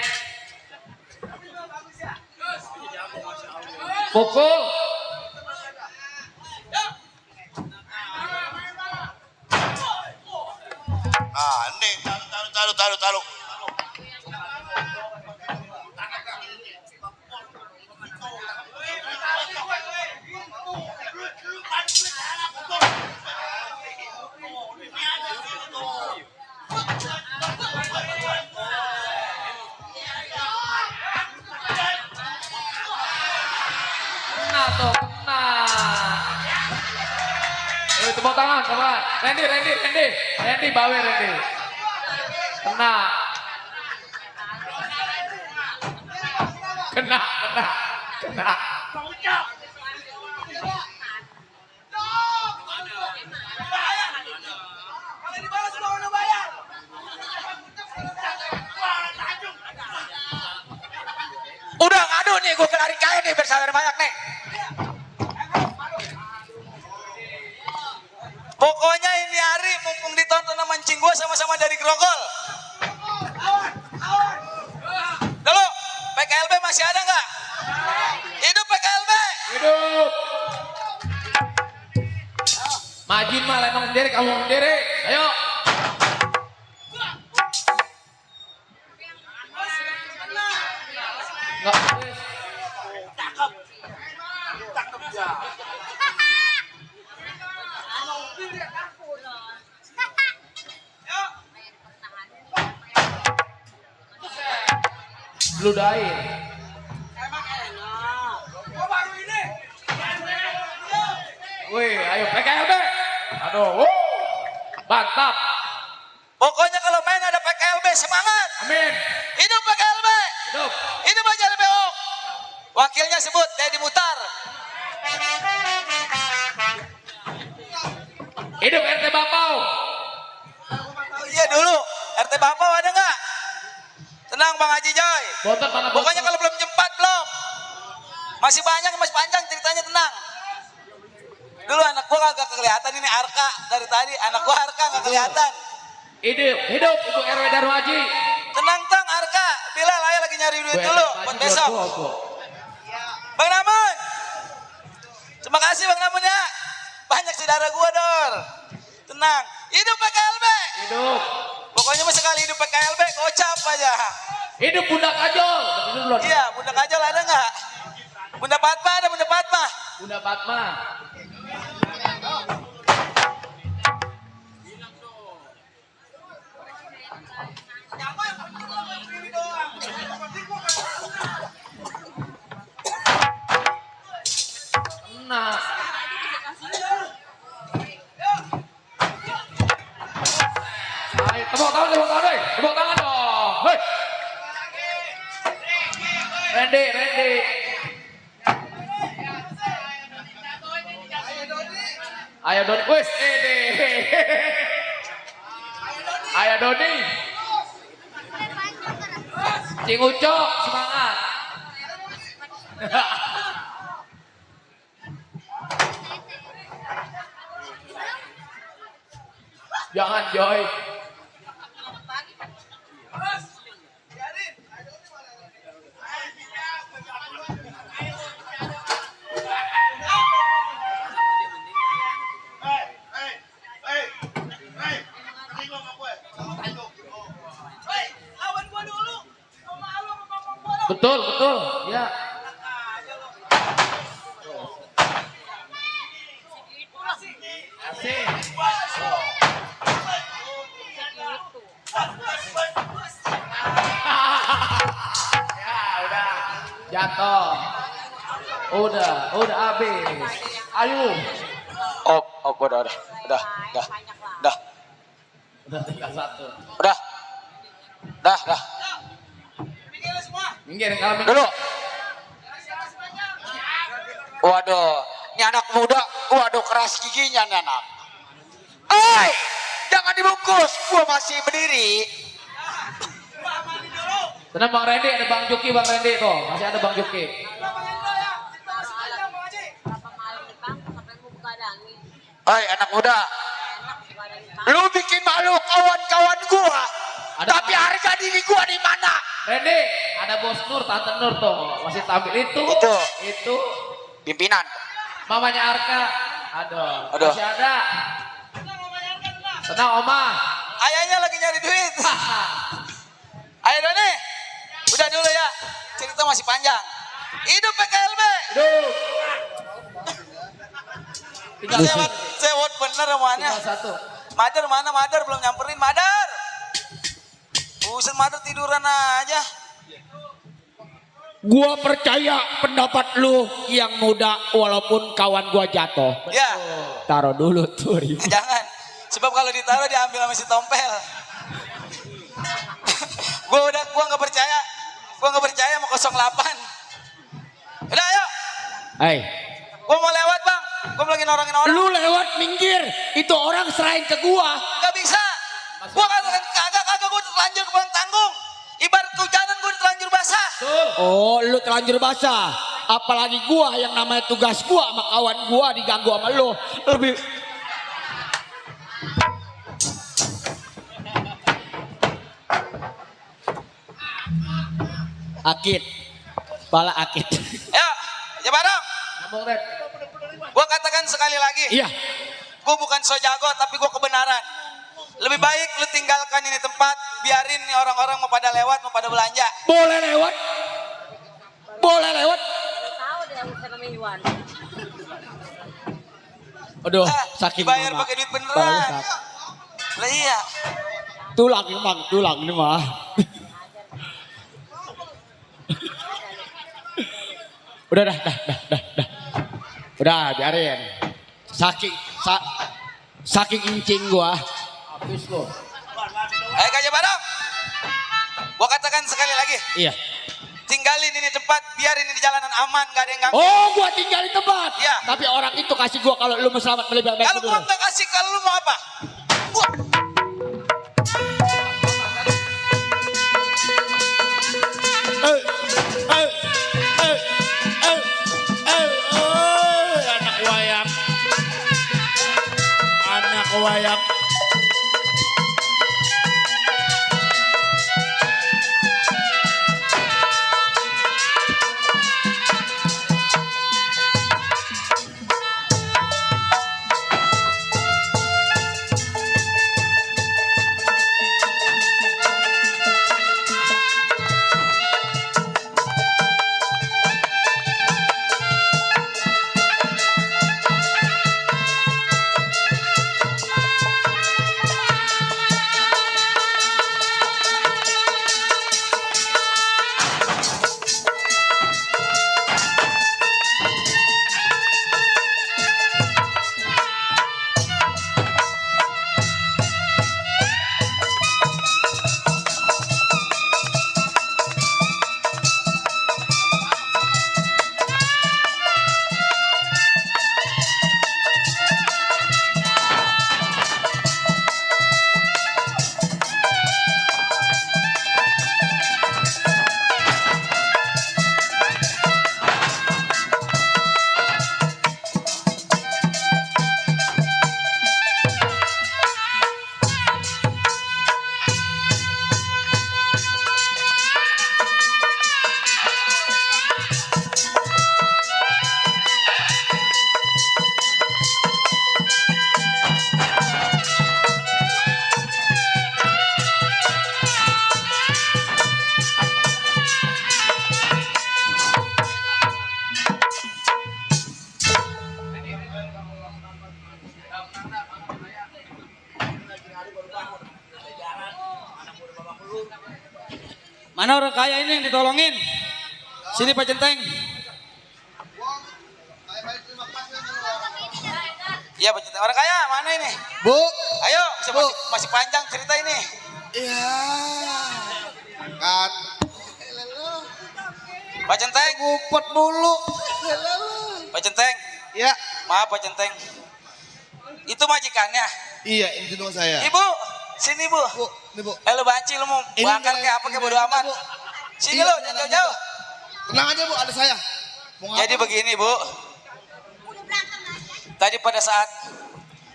Pukul.
Ah, ini taruh.
Kena. Tepuk tangan sama Randy bawa Randy. Kena.
Udah ngadu nih, gue kelari kain nih bersama banyak nih. Pokoknya ini hari mumpung ditonton sama mancing gue sama-sama dari Grogol. Dulu, PKLB masih ada nggak? Hidup PKLB.
Hidup. Majin mah lenong sendiri, kamu sendiri. Ayo. Enggak. Ludahin. Wih, ayo PKLB. Aduh, mantap.
Pokoknya kalau main ada PKLB, semangat.
Amin.
Hidup PKLB.
Hidup.
Hidup aja LBO. Wakilnya sebut Deddy Mutar.
Hidup RT Bapau.
Iya dulu, RT Bapau ada nggak? Tenang Bang Haji Joy. Pokoknya kalau belum jempat belum. Masih banyak, masih panjang ceritanya, tenang. Dulu anak gua kagak kelihatan ini Arka dari tadi. Anak gua Arka nggak kelihatan.
Hidup Ibu RW Darwaji.
Tenang Tang Arka. Bilal ayo lagi nyari duit dulu buat besok. Bang Namun. Terima kasih Bang Namun ya. Banyak saudara gua Dor. Tenang. Hidup PKLB.
Hidup.
Pokoknya sekali hidup PKLB gocap aja.
Hidup Bunda Kajol.
Iya, Bunda Kajol ada nggak? Bunda Fatma ada Bunda Fatma.
Bunda Fatma. Nah. Ayo, tepuk tangan dong. Hei. Randy. Ayo Doni, wes, Ayo Doni. Cing Ucok, semangat. Jangan Joy. Betul, ya. Asik. Ya, udah. Jatuh. Udah habis. Ayo.
Udah.
Udah tinggal satu.
Udah.
Minggir kalau
Dulu.
Waduh, ini anak muda, waduh keras giginya nih anak. Jangan dibungkus, gua masih berdiri.
Tenang Bang Randy, ada Bang Juki, Bang Randy tuh. Masih ada Bang Juki.
Anak muda, lu bikin malu kawan-kawan gua. Tapi harga diri gua di mana?
Randy, ada Bos Nur, Tante Nur tuh. Masih tampil itu.
Pimpinan.
Mamanya Arka. Aduh.
Aduh.
Masih ada. Tenang Oma.
Ayahnya lagi nyari duit. Ayo Doni, udah dulu ya. Cerita masih panjang. Hidup PKLB.
Hidup.
Sewot bener semuanya. Madar mana? Madar belum nyamperin. Madar. Buset Madar tiduran aja.
Gua percaya pendapat lu yang muda walaupun kawan gua jatuh.
Ya.
Taruh dulu tuh.
Jangan. Sebab kalau ditaruh diambil sama si tompel. Gua nggak percaya. Gua nggak percaya mau 08. Udah ayo.
Hai.
Gua mau lewat bang. Gua lagi norongin orang.
Lu lewat minggir. Itu orang serahin ke gua.
Gak bisa. Gua kagak gua terlanjur ke tanggung. Ibarat kehujanan gua terlanjur basah.
Oh, lu terlanjur basah. Apalagi gua yang namanya tugas gua sama kawan gua diganggu sama lu. Lebih Akid. Pala akid.
Ya, ya bareng. Gua katakan sekali lagi.
Iya.
Gua bukan so jago tapi gua kebenaran. Lebih baik lu tinggalkan ini tempat, biarin nih orang-orang mau pada lewat, mau pada belanja.
Boleh lewat. Boleh lewat. Aduh, sakit
Bayar pakai duit beneran. Lah iya.
Tulang bang, tulang ini mah. Udah dah. Udah biarin. Saking incing gua. Habis lo.
Ayo Kak bareng. Gua katakan sekali lagi.
Iya.
Tinggalin ini tempat, biarin ini jalanan aman, gak ada yang ganggu.
Oh, gua tinggalin tempat.
Iya.
Tapi orang itu kasih gua kalau lu mau selamat lebih baik.
Kalau gua nggak kasih, kalau lu mau apa?
Anak wayang.
Mana orang kaya ini yang ditolongin? Sini Pak Centeng.
Iya Pak Centeng. Orang kaya mana ini?
Bu.
Ayo, masih panjang cerita ini.
Iya. Kan.
Pak Centeng.
Ngumpet mulu.
Pak Centeng.
Iya.
Maaf Pak Centeng. Itu majikannya.
Iya, ini rumah saya.
Ibu, sini Bu.
Bu, ini Bu.
Lu banci lu mau
Ini
bakar
enggak-
kayak apa kayak bodo
enggak,
amat.
Bu.
Sini
Iya,
lu,
enggak,
jangan jauh-jauh.
Tenang aja Bu, ada saya. Mau
Jadi
ngapa?
begini Bu. Tadi pada saat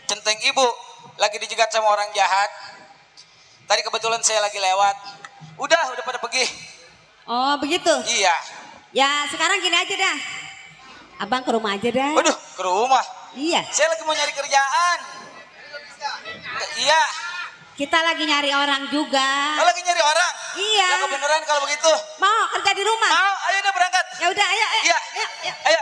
Centeng Ibu lagi dijegat sama orang jahat. Tadi kebetulan saya lagi lewat. Udah pada pergi.
Oh begitu?
Iya.
Ya sekarang gini aja dah. Abang ke rumah aja dah.
Waduh, ke rumah.
Iya.
Saya lagi mau nyari kerjaan. Iya.
Kita lagi nyari orang juga.
Oh, lagi nyari orang?
Iya.
Ya kebenaran kalau begitu.
Mau kerja di rumah?
Mau, ayo udah berangkat.
Ya udah, ayo.
Iya. Ayo.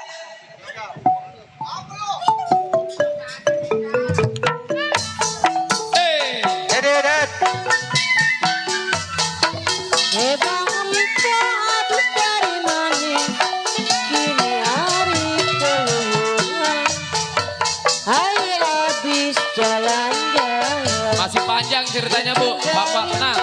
Masih panjang ceritanya Bu, Bapak tenang.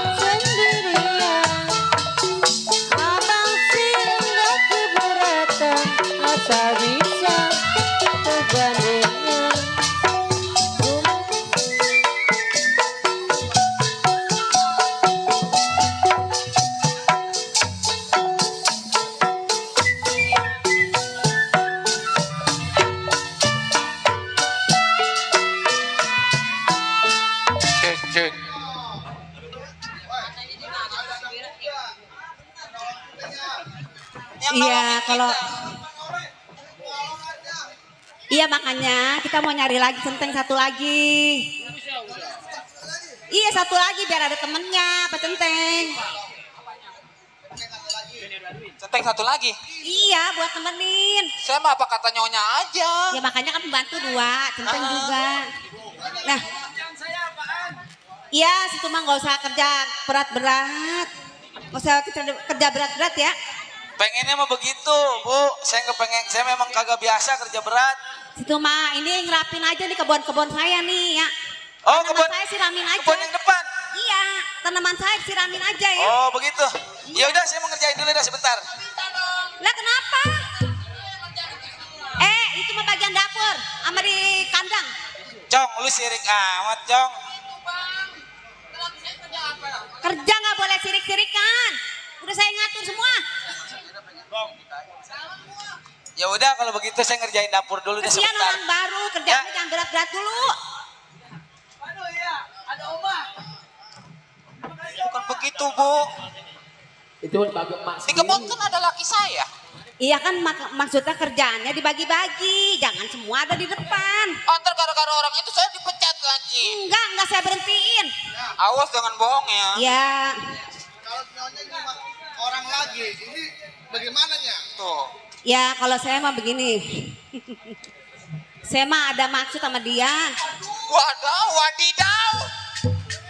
Cek.
Iya, kalau iya makanya kita mau nyari lagi Centeng satu lagi. Iya satu lagi biar ada temennya Pak Centeng.
Centeng satu lagi.
Iya buat temenin.
Saya mah apa kata nyonya aja.
Ya makanya kan pembantu dua, Centeng juga. Nah, iya situ mah nggak usah kerja berat-berat, nggak usah kerja berat-berat ya.
Pengennya mah begitu, Bu. Saya nggak pengen, saya memang kagak biasa kerja berat.
Situ mah ini ngerapin aja nih kebun-kebun saya nih ya.
Oh,
Tanaman
kebun
saya siramin aja.
Kebun yang depan.
Iya, tanaman saya siramin aja ya.
Oh, begitu. Ya udah, saya mau ngerjain dulu dah sebentar.
Lah kenapa? Itu mah bagian dapur sama di kandang.
Cong, lu sirik amat, Cong.
Kerja nggak boleh sirik-sirikan. Udah saya ngatur semua.
Ya udah kalau begitu saya ngerjain dapur dulu deh
Kesian
sebentar.
orang baru, kerjanya jangan berat-berat dulu.
Bukan begitu, Bu.
Itu bagi emak.
Di kebun kan ada laki saya.
Iya kan maksudnya kerjaannya dibagi-bagi, jangan semua ada di depan.
Oh, ntar gara-gara orang itu saya dipecat lagi.
Enggak saya berhentiin.
Awas jangan bohong ya.
Ya.
Kalau nyonya ini orang lagi, ini bagaimana nya?
Tuh.
Ya kalau saya mah begini. Saya mah ada maksud sama dia.
Waduh, wadidaw.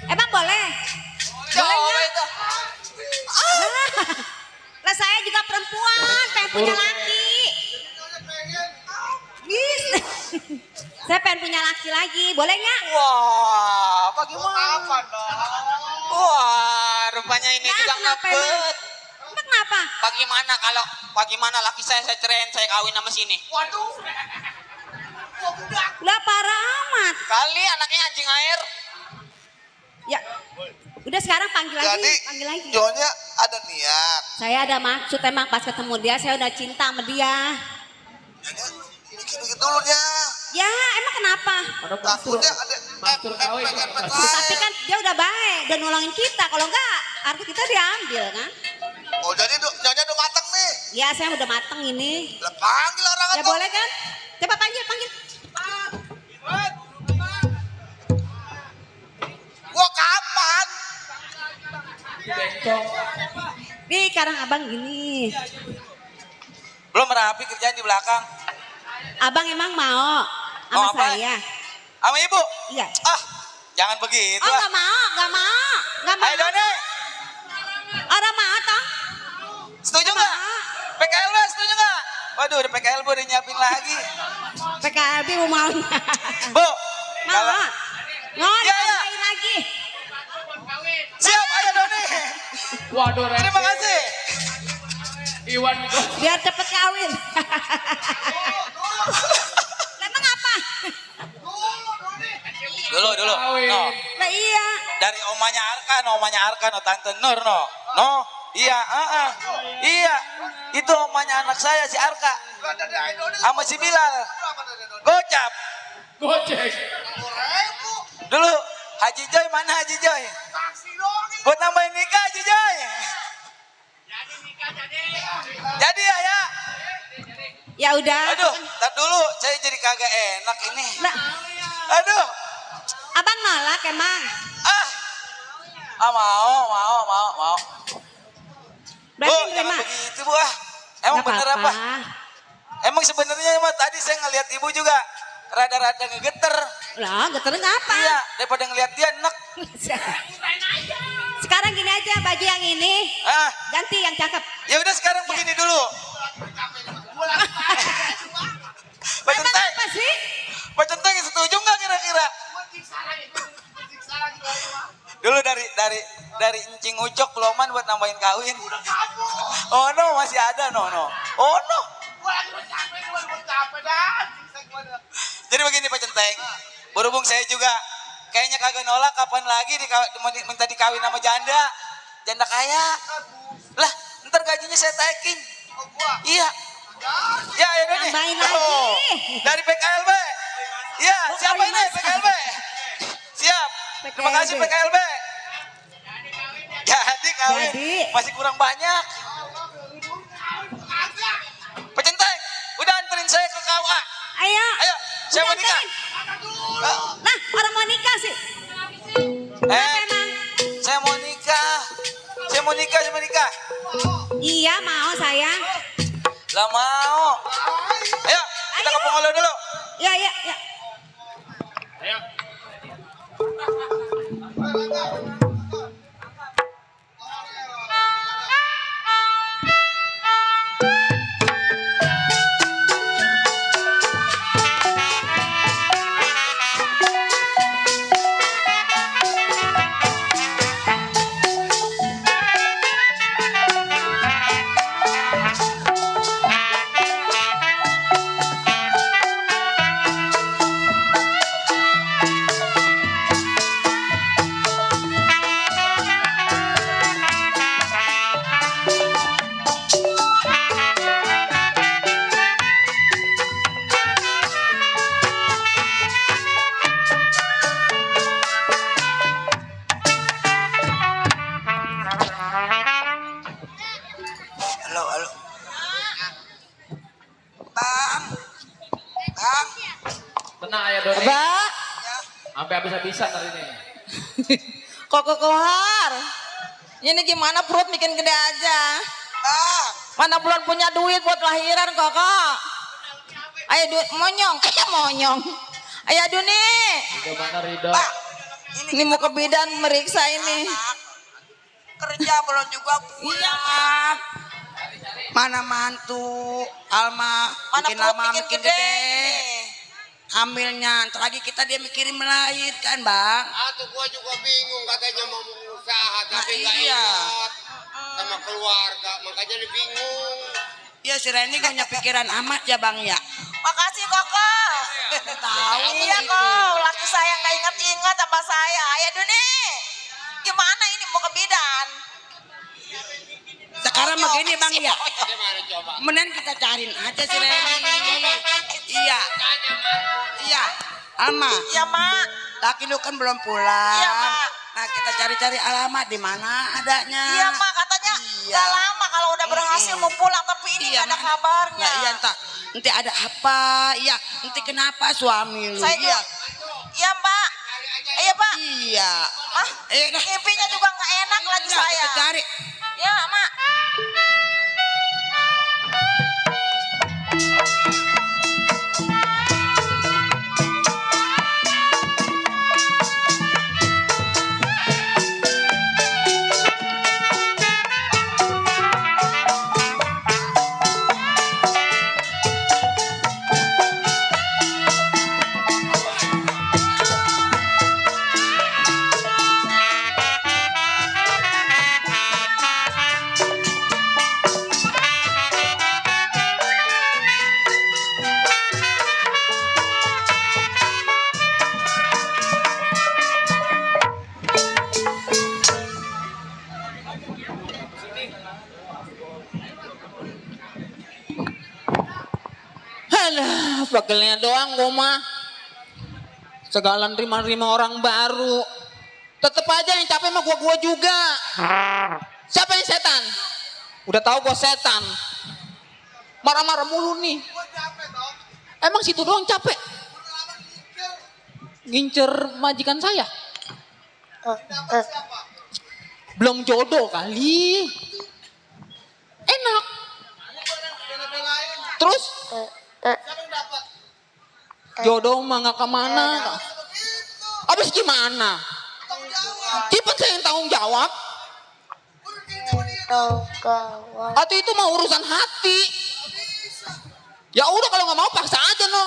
Emang boleh? Boleh
itu.
Lah saya juga perempuan, pengen punya laki. Bisa. Saya pengen punya laki lagi, boleh nggak?
Wah, bagaimana? Wah, rupanya ini
Nah,
juga
kenapa
ngepet.
emang? Emang kenapa?
Bagaimana laki saya cerain, saya kawin sama sini? Waduh.
Lah parah amat.
Kali anaknya anjing air.
Ya, udah sekarang panggil lagi, panggil lagi.
Nyonya ada niat.
Saya ada maksud emang pas ketemu dia, saya udah cinta sama dia.
Mikir-mikir dulu nya.
Ya, emang kenapa?
Takutnya ada
Tapi kan dia udah baik, udah nolongin kita. Kalau enggak, arti kita diambil kan?
Oh jadi nyonya udah matang nih.
Ya, saya udah mateng ini.
Lah panggil orang
Ya boleh kan? Coba panggil.
Gua kapan?
Nih, sekarang abang gini.
Belum rapi kerjaan di belakang.
Abang emang mau sama
Mau apa?
saya?
Sama ibu?
Iya.
Ah, jangan begitu.
Oh,
ah.
nggak mau.
Ayo Doni.
Orang mau toh?
Setuju nggak? PKLB setuju nggak? Waduh, udah PKLB udah nyiapin lagi.
PKLB mau.
Bu,
Mau. Mau
Iya,
ditambahin lagi.
siap, ayo Doni.
Waduh,
Terima kasih.
Iwan
Biar cepet kawin.
Dulu. No.
Nah iya.
Dari omanya Arka, no tante Nur, no. Iya, iya. Itu omanya anak saya si Arka. Sama si Bilal. Gocap.
Gocek.
Dulu Haji Joy, mana Haji Joy? Buat nambahin nikah Haji Joy. Jadi ya.
Ya udah.
Aduh, tar dulu saya jadi kagak enak ini.
Nah,
Aduh.
abang nolak emang.
Mau.
Berarti
Bu,
nerima.
jangan begitu Bu. Emang
Nggak
bener
apa-apa.
apa? Emang sebenarnya mah tadi saya ngelihat ibu juga rada-rada ngegeter.
Lah, geter ngapa?
Iya, daripada ngelihat dia enak.
Sekarang gini aja, baju yang ini. Ganti yang cakep.
Ya udah sekarang begini dulu. Pak Centeng.
Apa sih?
Pak Centeng setuju nggak kira-kira? Dulu dari Encing Ucok Peloman buat nambahin kawin. Oh no, masih ada no. Oh no. Jadi begini Pak Centeng, berhubung saya juga kayaknya kagak nolak, kapan lagi minta dikawin sama janda kaya. Lah, ntar gajinya saya taikin. Iya. Ya udah nih.
Tambahin lagi.
Dari PKLB. Iya, siapa ini PKLB? Siap. Terima kasih PKLB. Jadi kawin. Masih kurang banyak. Pak Centeng, udah anterin saya ke KUA.
Ayo.
Saya mau nikah.
Nah, orang mau nikah sih.
Saya mau nikah.
Iya, mau sayang.
Lah mau. Ayo, kita ke Pongolo dulu.
Ya.
Ayo. Halo. Bang.
Tenang ya Doni.
Abah.
Sampai habis-habisan hari ini.
Kok kohar. Ini gimana perut bikin gede aja. Mana bulan punya duit buat lahiran Koko. Ayo duit monyong. Ayo Duni.
Ridho mana Ridho?
Ini mau ke bidan meriksa ini.
Kerja belum juga pulang. Mana mantu, Alma, makin lama makin gede. Hamilnya, ntar lagi kita dia mikirin melahirkan, Bang.
Atau gua juga bingung katanya mau usaha tapi nggak
iya.
ingat sama keluarga, makanya dia bingung.
Ya si Reni gak punya pikiran amat ya Bang ya.
Makasih Koko.
Tahu
Iya
gitu.
kok, laki saya nggak ingat sama saya. Ayo Duni, gimana ini mau ke bidan?
Sekarang begini Bang ya. Mending kita cariin aja si Reni. Iya. Alma.
Iya Mak.
Laki lu kan belum pulang.
Iya Mak.
Nah kita cari-cari alamat di mana adanya.
Iya Mak, katanya nggak lama kalau udah berhasil mau pulang, tapi ini nggak ada kabarnya.
Nah, iya entah. Nanti ada apa? Iya. Nanti kenapa suami lu?
Saya juga. Iya Mbak. Iya Pak.
Iya.
Mimpinya juga nggak enak lagi
Iya,
saya.
kita cari.
Ya Mak.
Wakilnya doang gue mah. Segala nerima-nerima orang baru. Tetep aja yang capek mah gua juga. Siapa yang setan? Udah tahu gua setan. Marah-marah mulu nih. Emang situ doang capek? Ngincer majikan saya. Belum jodoh kali. Enak. Terus? Jodoh mah gak kemana. Abis gimana? Cepat saya yang tanggung jawab. Atau itu mau urusan hati. Ya udah kalau nggak mau paksa aja no.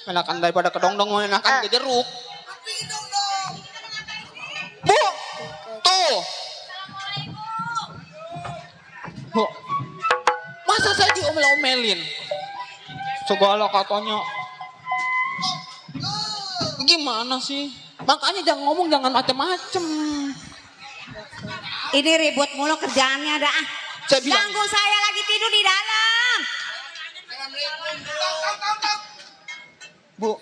Enakan daripada kedongdong, enakan ke jeruk. Bu, tuh. Bu, masa saya diomel-omelin? Segala katanya. Gimana sih? Makanya jangan ngomong, jangan macem-macem.
Ini ribut mulu kerjaannya ada. Ganggu saya lagi tidur di dalam.
Bu,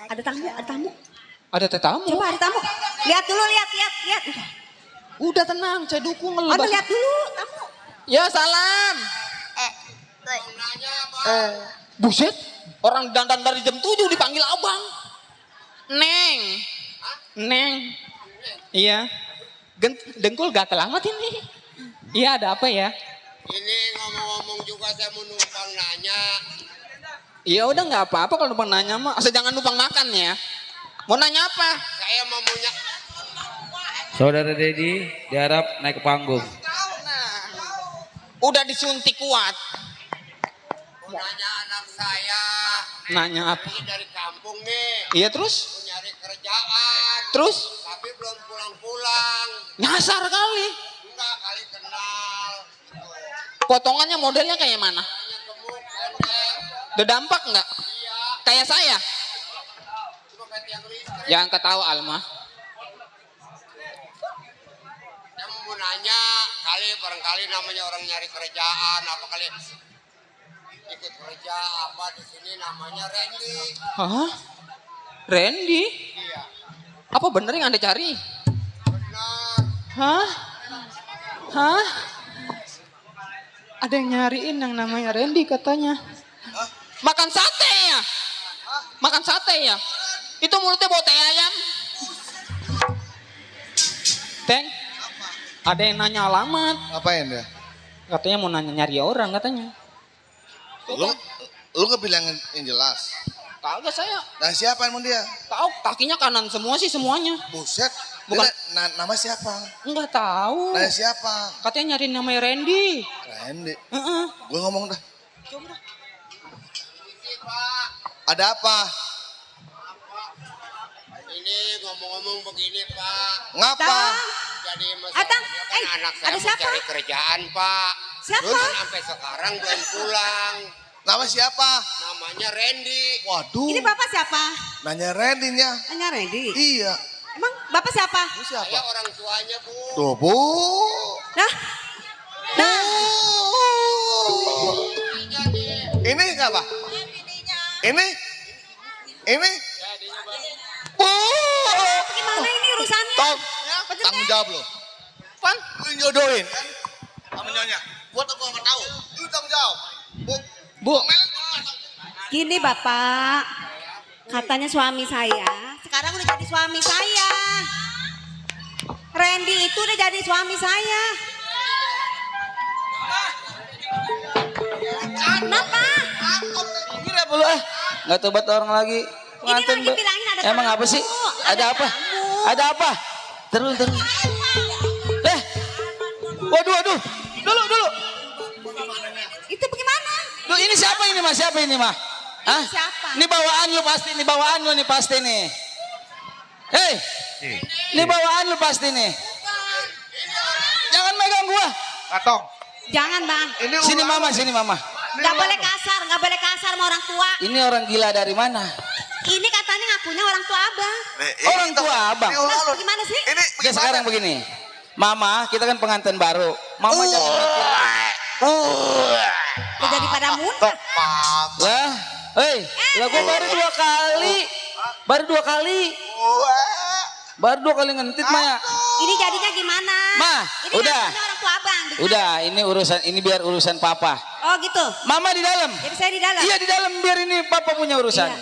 ada tamu, ada tamu.
Ada tamu?
Coba ada tamu. Lihat dulu, lihat.
Udah tenang, saya dukung.
Ada lihat dulu tamu.
Ya salam. Buset, orang dandan dari jam 7 dipanggil abang. Neng. Iya. Dengkul gatel amat ini. Iya, ada apa ya?
Ini ngomong-ngomong juga saya mau numpang nanya.
Iya udah nggak apa-apa kalau numpang nanya mah. Asal jangan numpang makan ya. Mau nanya apa?
Saya mau nanya.
Saudara Dedi diharap naik ke panggung.
Udah disuntik kuat.
Mau nanya anak saya.
Nanya apa?
Ini dari kampung nih.
Iya terus?
Mau nyari kerjaan.
Terus?
Tapi belum pulang-pulang.
Nyasar kali.
Enggak, kali kenal.
Potongannya modelnya kayak mana?
Gemuk, pendek.
Udah dampak nggak?
Iya.
Kayak saya?
Cuma kayak tiang listrik.
Jangan ketawa Alma.
Saya mau nanya, kali barangkali namanya orang nyari kerjaan, apa kali ikut kerja apa di sini namanya Randy.
Hah? Randy?
Iya.
Apa bener yang Anda cari?
Benar.
Hah? Ada yang nyariin yang namanya Randy katanya. Makan sate ya? Makan sate ya? Itu mulutnya bau teh ayam. Teng, ada yang nanya alamat.
Ngapain dia?
Katanya mau nanya nyari orang katanya.
Lu nggak bilang yang jelas.
Kagak saya.
Nah siapa emang dia?
Tahu kakinya kanan semua sih semuanya.
Buset.
Bukan.
Nama siapa?
Enggak tahu.
Nama siapa?
Katanya nyari namanya Randy.
Randy. Gue ngomong dah.
Coba dah.
Ada apa? Ini ngomong-ngomong begini Pak.
Ngapa?
Jadi masalahnya kan anak saya mau cari kerjaan Pak.
Siapa?
Terus sampai sekarang belum pulang.
Nama siapa?
Namanya Randy.
Waduh.
Ini bapak siapa?
Nanya Randy-nya.
Nanya Randy.
Iya.
Emang bapak siapa?
Ini siapa?
Saya orang tuanya Bu.
Tuh Bu.
Nah.
Ini ngapa? Ini? Bu.
Gimana ini urusannya?
Tom, tanggung jawab lo.
Pan,
lu nyodoin kan? Sama nyonya. Buat aku nggak tahu. Lu tanggung jawab.
Bu.
Gini bapak, katanya suami saya sekarang udah jadi suami saya. Randy itu udah jadi suami saya. Kenapa?
Ini apa lu nggak tobat orang lagi.
Ini lagi bilangin ada
Emang
tamu.
apa sih? Ada apa? Ada apa? Terus. Waduh. Dulu.
Itu bagaimana?
Lu ini siapa ini Mas? Siapa ini Mah? Hah?
Siapa?
Ini bawaan lu pasti nih. Hei. Ini bawaan lu pasti nih. Jangan megang gua.
Atong.
Jangan bang.
Sini mama.
Gak boleh kasar sama orang tua.
Ini orang gila dari mana?
Ini katanya ngakunya orang tua abang.
Orang tua abang.
Nah, gimana sih?
Oke, sekarang begini. Mama, kita kan pengantin baru. Mama jangan mikir.
Udah jadi pada muntah.
Lah, hei, lah gua baru 2 kali. Baru 2 kali. Baru 2 kali ngentit Maya.
Ini jadinya gimana?
Ma,
ini
udah.
kan orang tua abang.
Udah, ini biar urusan papa.
Oh gitu.
Mama di dalam.
Jadi saya di dalam.
Iya di dalam, biar ini papa punya urusan.
Iya.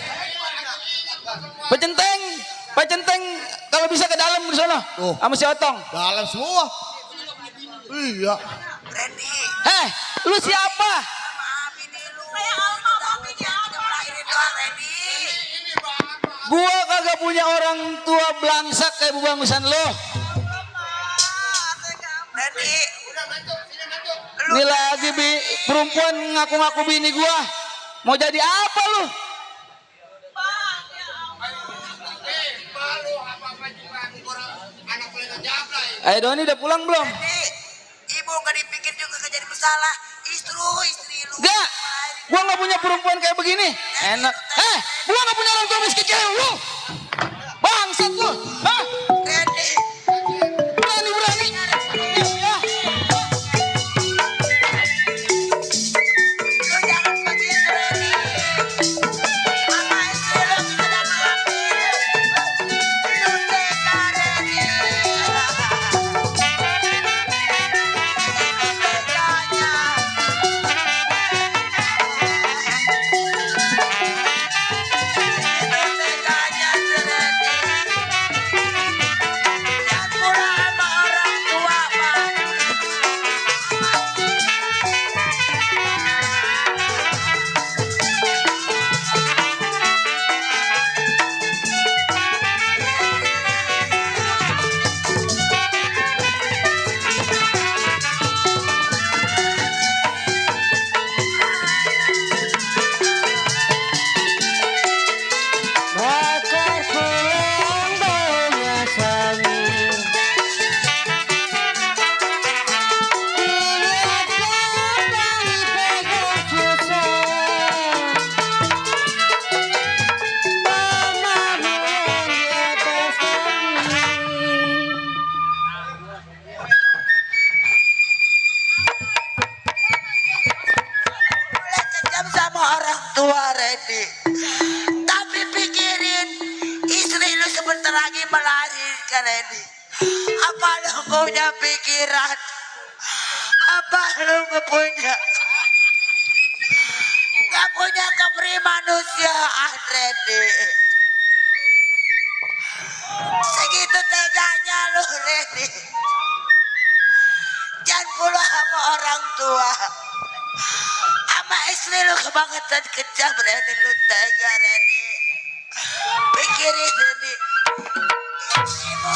Pak Centeng, kalau bisa ke dalam di sana. Sama si Otong.
Dalam semua. Iya.
Lu siapa? Gua kagak punya orang tua belangsak kayak bubangusan lo. Ini lagi perempuan ngaku-ngaku bini gua. Mau jadi apa lu? Ayo Doni udah pulang belum?
Ibu gak dipikir juga gak jadi masalah. Istri lu.
Enggak. Gua gak punya perempuan kayak begini. Enak. Gua gak punya orang tua miskin kayak lu. Bangsat lu. Hah? Berani.
Tapi pikirin istri lu sebentar lagi melahirkan ini. Apa lu punya pikiran? Apa lu gak punya keprimanusiaan Randy? Segitu teganya lu Randy. Jangan pula sama orang tua. Sama istri lu kebangetan kejam Randy, lu tega Randy. Pikirin Randy. Ibu.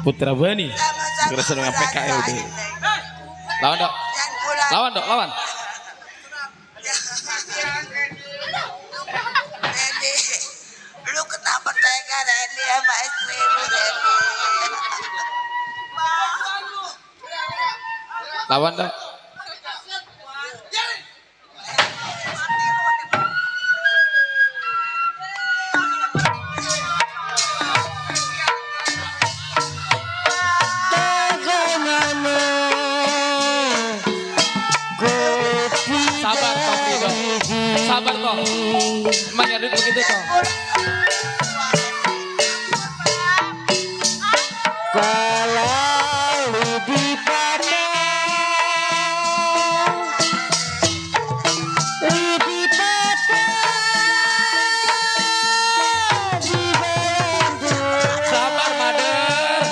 Putra Bani. Kerasa dengan PKLB. Lawan dok. Lawan dok, lawan.
Randy, lu kenapa tega Randy sama istrimu Randy?
Lawan dok. Sabar toh, Rido. Sabar toh. Emang nyari begitu toh. Sabar, Mader.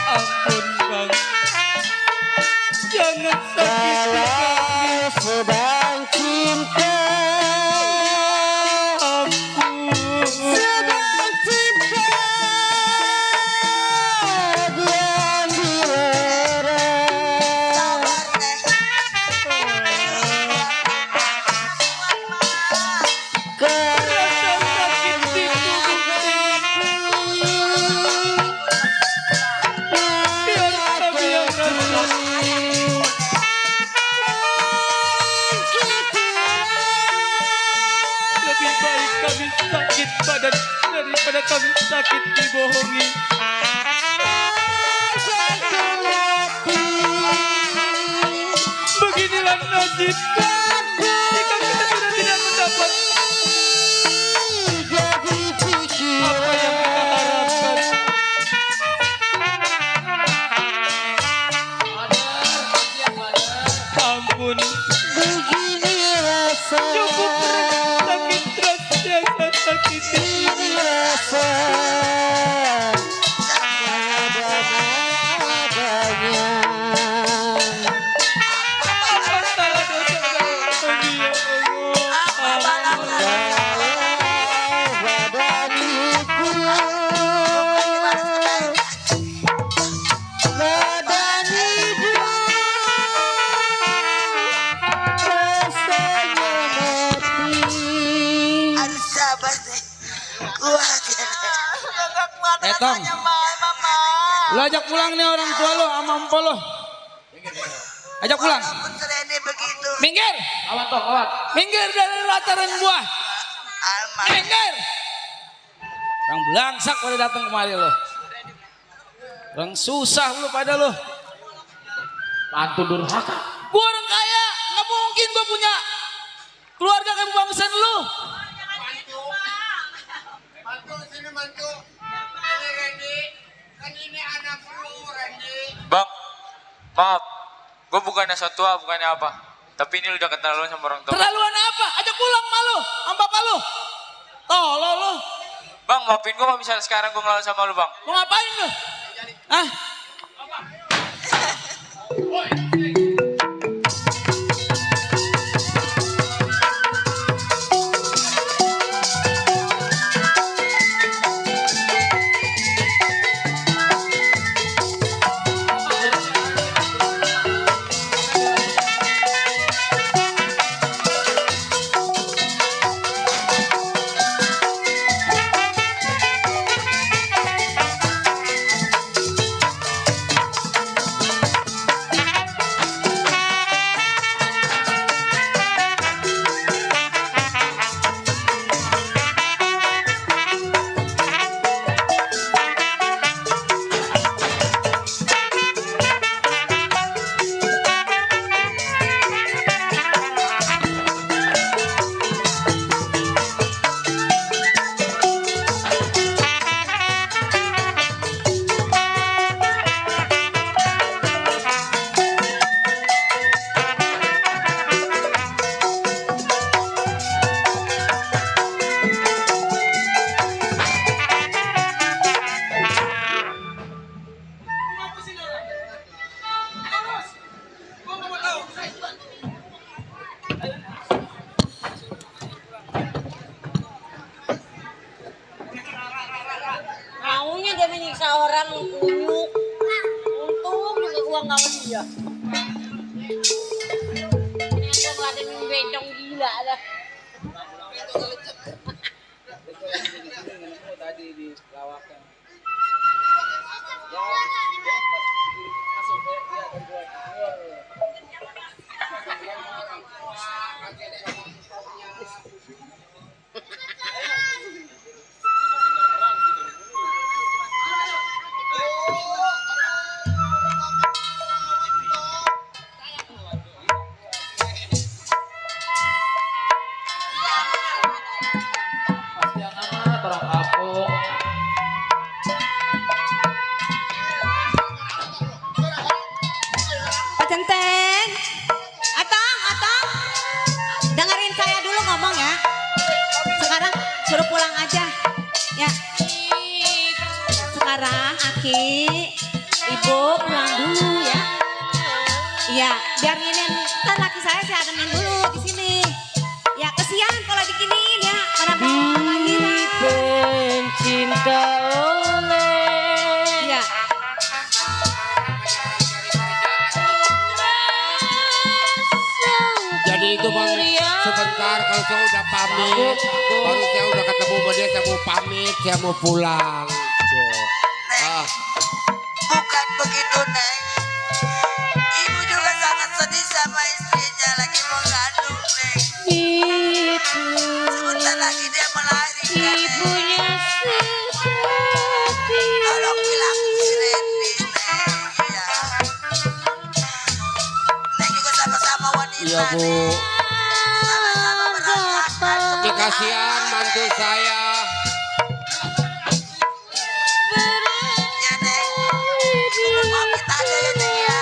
Ampun bang, jangan sakiti kami. Sedang cinta aku, sedang cinta diam di lebih baik kami sakit badan daripada kami sakit dibohongi. Beginilah nasib jika kita sudah tidak mendapat apa yang kita harapkan. Ampun, cukup sakit rasanya sakit apa salah dosa kami ya
Harus sabar deh. Kuat.
Tong, lu ajak pulang nih orang tua lu sama empok lu. Ajak pulang. Minggir.
Lawan toh, lawan.
Minggir dari lataran gua. Minggir. Orang belangsak pada datang kemari lo. Orang susah lu pada lo.
Mantu durhaka.
Gua orang kaya, nggak mungkin gua punya keluarga kayak bangsan lu.
Bang, maaf. Gue bukannya tua, bukannya apa. Tapi ini udah keterlaluan sama orang tua.
Terlaluan apa? Ajak pulang malu, sama bapak lu. Tolol lu.
Bang, maafin gue kalau misalnya sekarang gue ngelawan sama lu, Bang.
Mau ngapain lu? Hah?
gua nggak mau dia. Ini gua ngeladenin bencong gila dah.
Tadi di lawakan.
Pak Centeng, Atang, dengerin saya dulu ngomong ya. Sekarang suruh pulang aja, ya. Sekarang Aki, Ibu pulang dulu ya. Iya, biar nginin ntar laki saya ademin dulu di sini. Ya kesian kalau diginiin ya, pada mau lahiran.
Cinta oleh.
Iya.
Jadi itu bang, sebentar kalau saya udah pamit, baru saya udah ketemu sama dia, saya mau pamit, saya mau pulang.
Bukan begitu, Neng. Ibu juga sangat sedih sama istrinya lagi mengandung, Neng. Sebentar lagi dia melahirkan, Neng. Tolong bilang si Randy, Neng. Iya. Neng juga sama-sama wanita,
Iya Bu.
Neng. Sama-sama merasakan.
Tapi kasihan mantu saya.
Ya, Neng. Ibu mau pamit aja ya, Neng ya.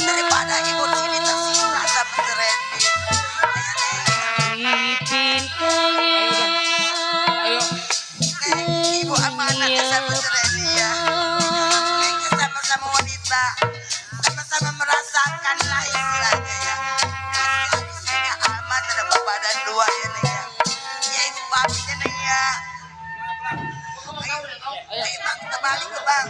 Daripada ibu di sini tersiksa sama si Randy. Neng, ibu amanah ya sama si Randy ya. Neng sama-sama wanita. Sama-sama merasakan lah istilahnya ya. Istrinya amat ada badan dua ya, Neng ya. Ya ibu pamit ya, Neng ya. Ayo Bang, kita balik ke Bang.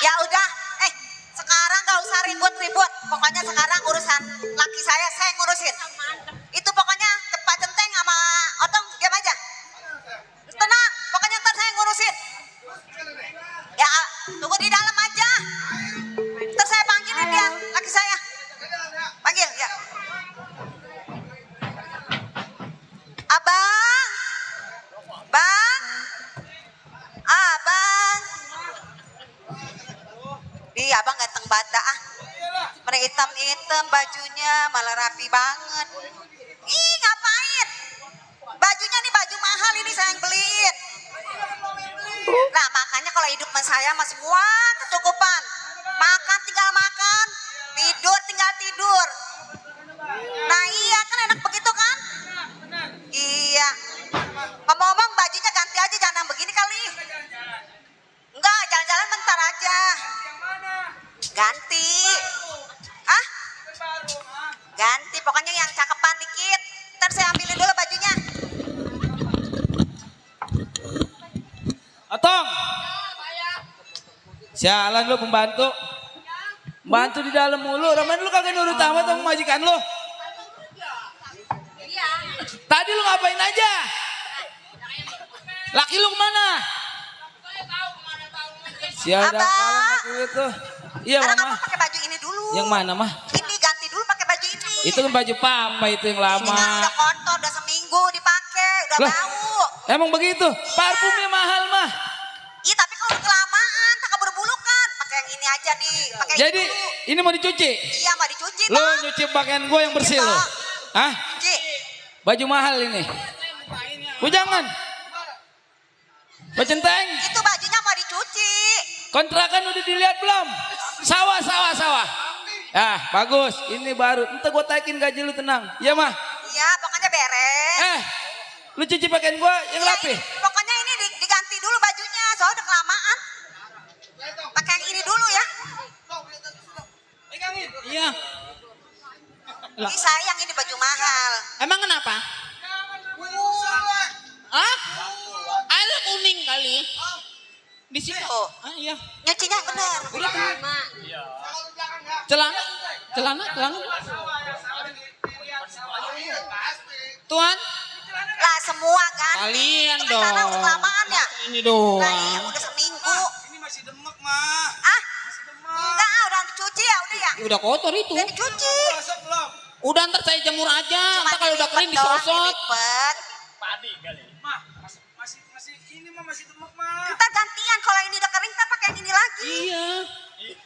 Ya udah, sekarang gak usah ribut-ribut. Pokoknya sekarang urusan laki saya ngurusin. Itu pokoknya Pak Centeng sama Otong diam aja. Tenang, pokoknya ntar saya ngurusin. Ya tunggu di dalam aja. Ntar saya panggilin dia, laki saya. Panggil ya. Abang. Bang. Abang. Iya abang ganteng bata ah. Mereka hitam-hitam bajunya malah rapi banget. Ih ngapain? Bajunya nih baju mahal ini saya yang beliin. Nah makanya kalau hidup sama saya mas semua kecukupan. Makan tinggal makan, tidur tinggal tidur. Nah iya kan enak begitu kan? Iya. Ngomong-ngomong bajunya ganti aja jangan yang begini kali. Enggak jalan-jalan bentar aja. Ganti. Ah? Ganti pokoknya yang cakepan dikit. Ntar saya ambilin dulu bajunya.
Otong. Sialan lu pembantu. Bantu di dalam mulu. Ramen lu kagak nurut amat sama majikan lu. Tadi lu ngapain aja? Laki lu kemana? Siapa kalau itu? Iya mama.
Pakai baju ini dulu.
Yang mana mah?
Ini ganti dulu pakai baju ini.
Itu kan baju papa itu yang lama.
Ini kan udah kotor, udah seminggu dipakai, udah
Lah,
bau.
emang begitu? Parfumnya mahal mah.
Iya tapi kalau udah kelamaan, tak berbulu kan. Pakai yang ini aja di. Pakai
Jadi
dulu.
ini mau dicuci?
Iya mau dicuci
Lo
Bang.
nyuci pakaian gue yang bersih lo. Hah?
Cuci.
Baju mahal ini. Gue jangan. Pak Centeng.
Itu bajunya mau dicuci.
Kontrakan udah dilihat belum? Sawah.
Bagus. Ini baru. Entar gue taikin gaji lu, tenang. Iya mah.
Iya, pokoknya beres.
Lu cuci pakaian gue yang rapi.
Pokoknya ini diganti dulu bajunya, soalnya udah kelamaan. Pakai yang ini dulu ya.
Iya.
Ini sayang, ini baju mahal.
Emang kenapa? Ah? Air kuning kali. Di sini.
Oh.
Iya.
Nyucinya bener.
Udah terima. Celana. Tuan.
Lah semua ganti.
Kalian
itu kan karena
dong.
udah kelamaan ya.
Ini doang.
Nah, iya, udah seminggu.
Ini masih demek mah.
Enggak, udah dicuci ya, udah ya.
Udah kotor itu.
Udah dicuci.
Udah ntar saya jemur aja.
Cuma
Ntar kalau udah kering
dilipet doang,
disosot.
dilipet.
Padi kali. Mah, masih ini mah masih demek mah.
Ntar gantian, kalau ini udah kering, ntar pakai yang ini lagi.
Iya.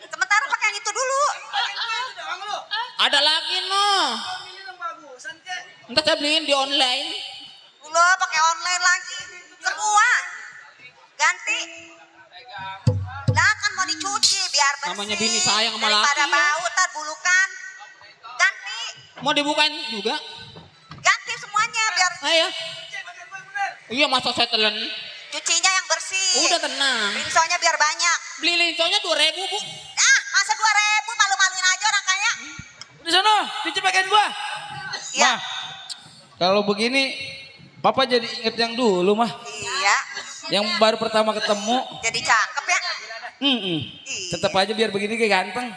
Sementara pakai yang itu dulu.
Ada lagi no. Ntar saya beliin di online.
Lo pakai online lagi. Semua. Ganti. Lah kan mau dicuci biar bersih.
Namanya bini sayang sama
Daripada
laki ya.
bau, ntar bulukan. Ganti.
Mau dibukain juga?
Ganti semuanya biar.
Ayo. Iya masa saya telan.
Cucinya yang bersih.
Udah tenang.
Rinsonya biar banyak.
Beli rinsonya 2.000 bu.
Masa 2.000 malu-maluin aja orang kaya.
Di sana, cuci pakaian gua.
Iya.
Mah, kalau begini, Papa jadi inget yang dulu mah.
Iya.
Yang baru pertama ketemu.
Jadi cakep ya.
Tetap aja biar begini kayak ganteng.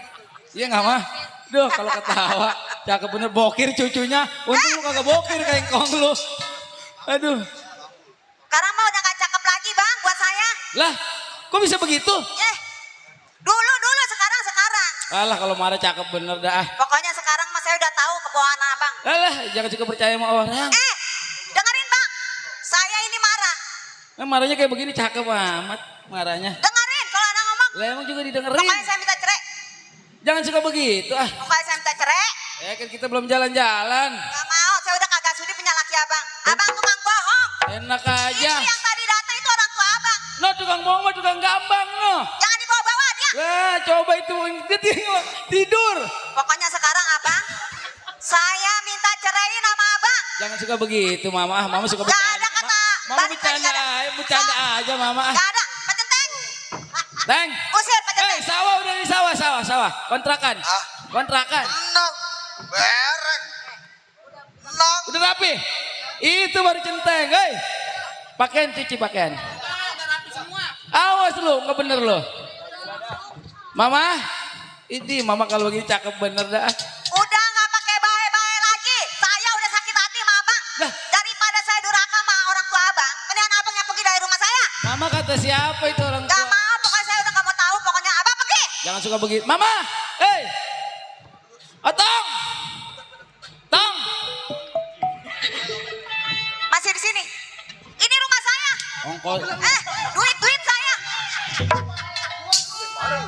Iya nggak mah? Duh kalau ketawa, cakep bener bokir cucunya. Untung lu kagak bokir kayak kong lu. Aduh.
Sekarang mah udah gak cakep lagi bang buat saya.
Lah, kok bisa begitu?
Dulu sekarang.
Alah kalau marah cakep bener dah.
Pokoknya sekarang mah saya udah tahu kebohongan abang.
Alah, jangan suka percaya sama orang.
Dengerin bang, saya ini marah.
Marahnya kayak begini cakep amat marahnya.
Dengerin kalau anak ngomong.
Lah emang juga didengerin.
Pokoknya saya minta cerai.
Jangan suka begitu ah.
Pokoknya saya minta cerai.
Ya kan kita belum jalan-jalan.
Gak mau, saya udah kagak sudi punya laki abang. Abang tukang bohong.
Enak aja.
Ini yang tadi datang itu orang tua abang.
No tukang bohong mah tukang gambang no.
Jangan dibawa-bawa dia.
Lah coba itu tidur.
Pokoknya sekarang abang, saya minta ceraiin sama abang.
Jangan suka begitu mama. Mama suka
Gak
bercanda.
ada kata.
Mama bercanda aja mama.
Gak ada, Pak Centeng.
Teng.
Usir Pak Centeng.
Sawah udah di sawah. Kontrakan. Kontrakan.
Berek.
Udah rapi. Itu baru centeng. Hei. Pakaian cuci pakaian. Awas lu, nggak bener lu. Mama, ini mama kalau begini cakep bener dah.
Udah nggak pakai bae-bae lagi. Saya udah sakit hati sama abang. Daripada saya durhaka sama orang tua abang, mendingan abang yang pergi dari rumah saya.
Mama kata siapa itu orang tua?
Gak mau, pokoknya saya udah gak mau tahu. Pokoknya abang pergi.
Jangan suka begitu. Mama, hei. Tong.
Masih di sini. Ini rumah saya.
Ongkos.
Duit saya.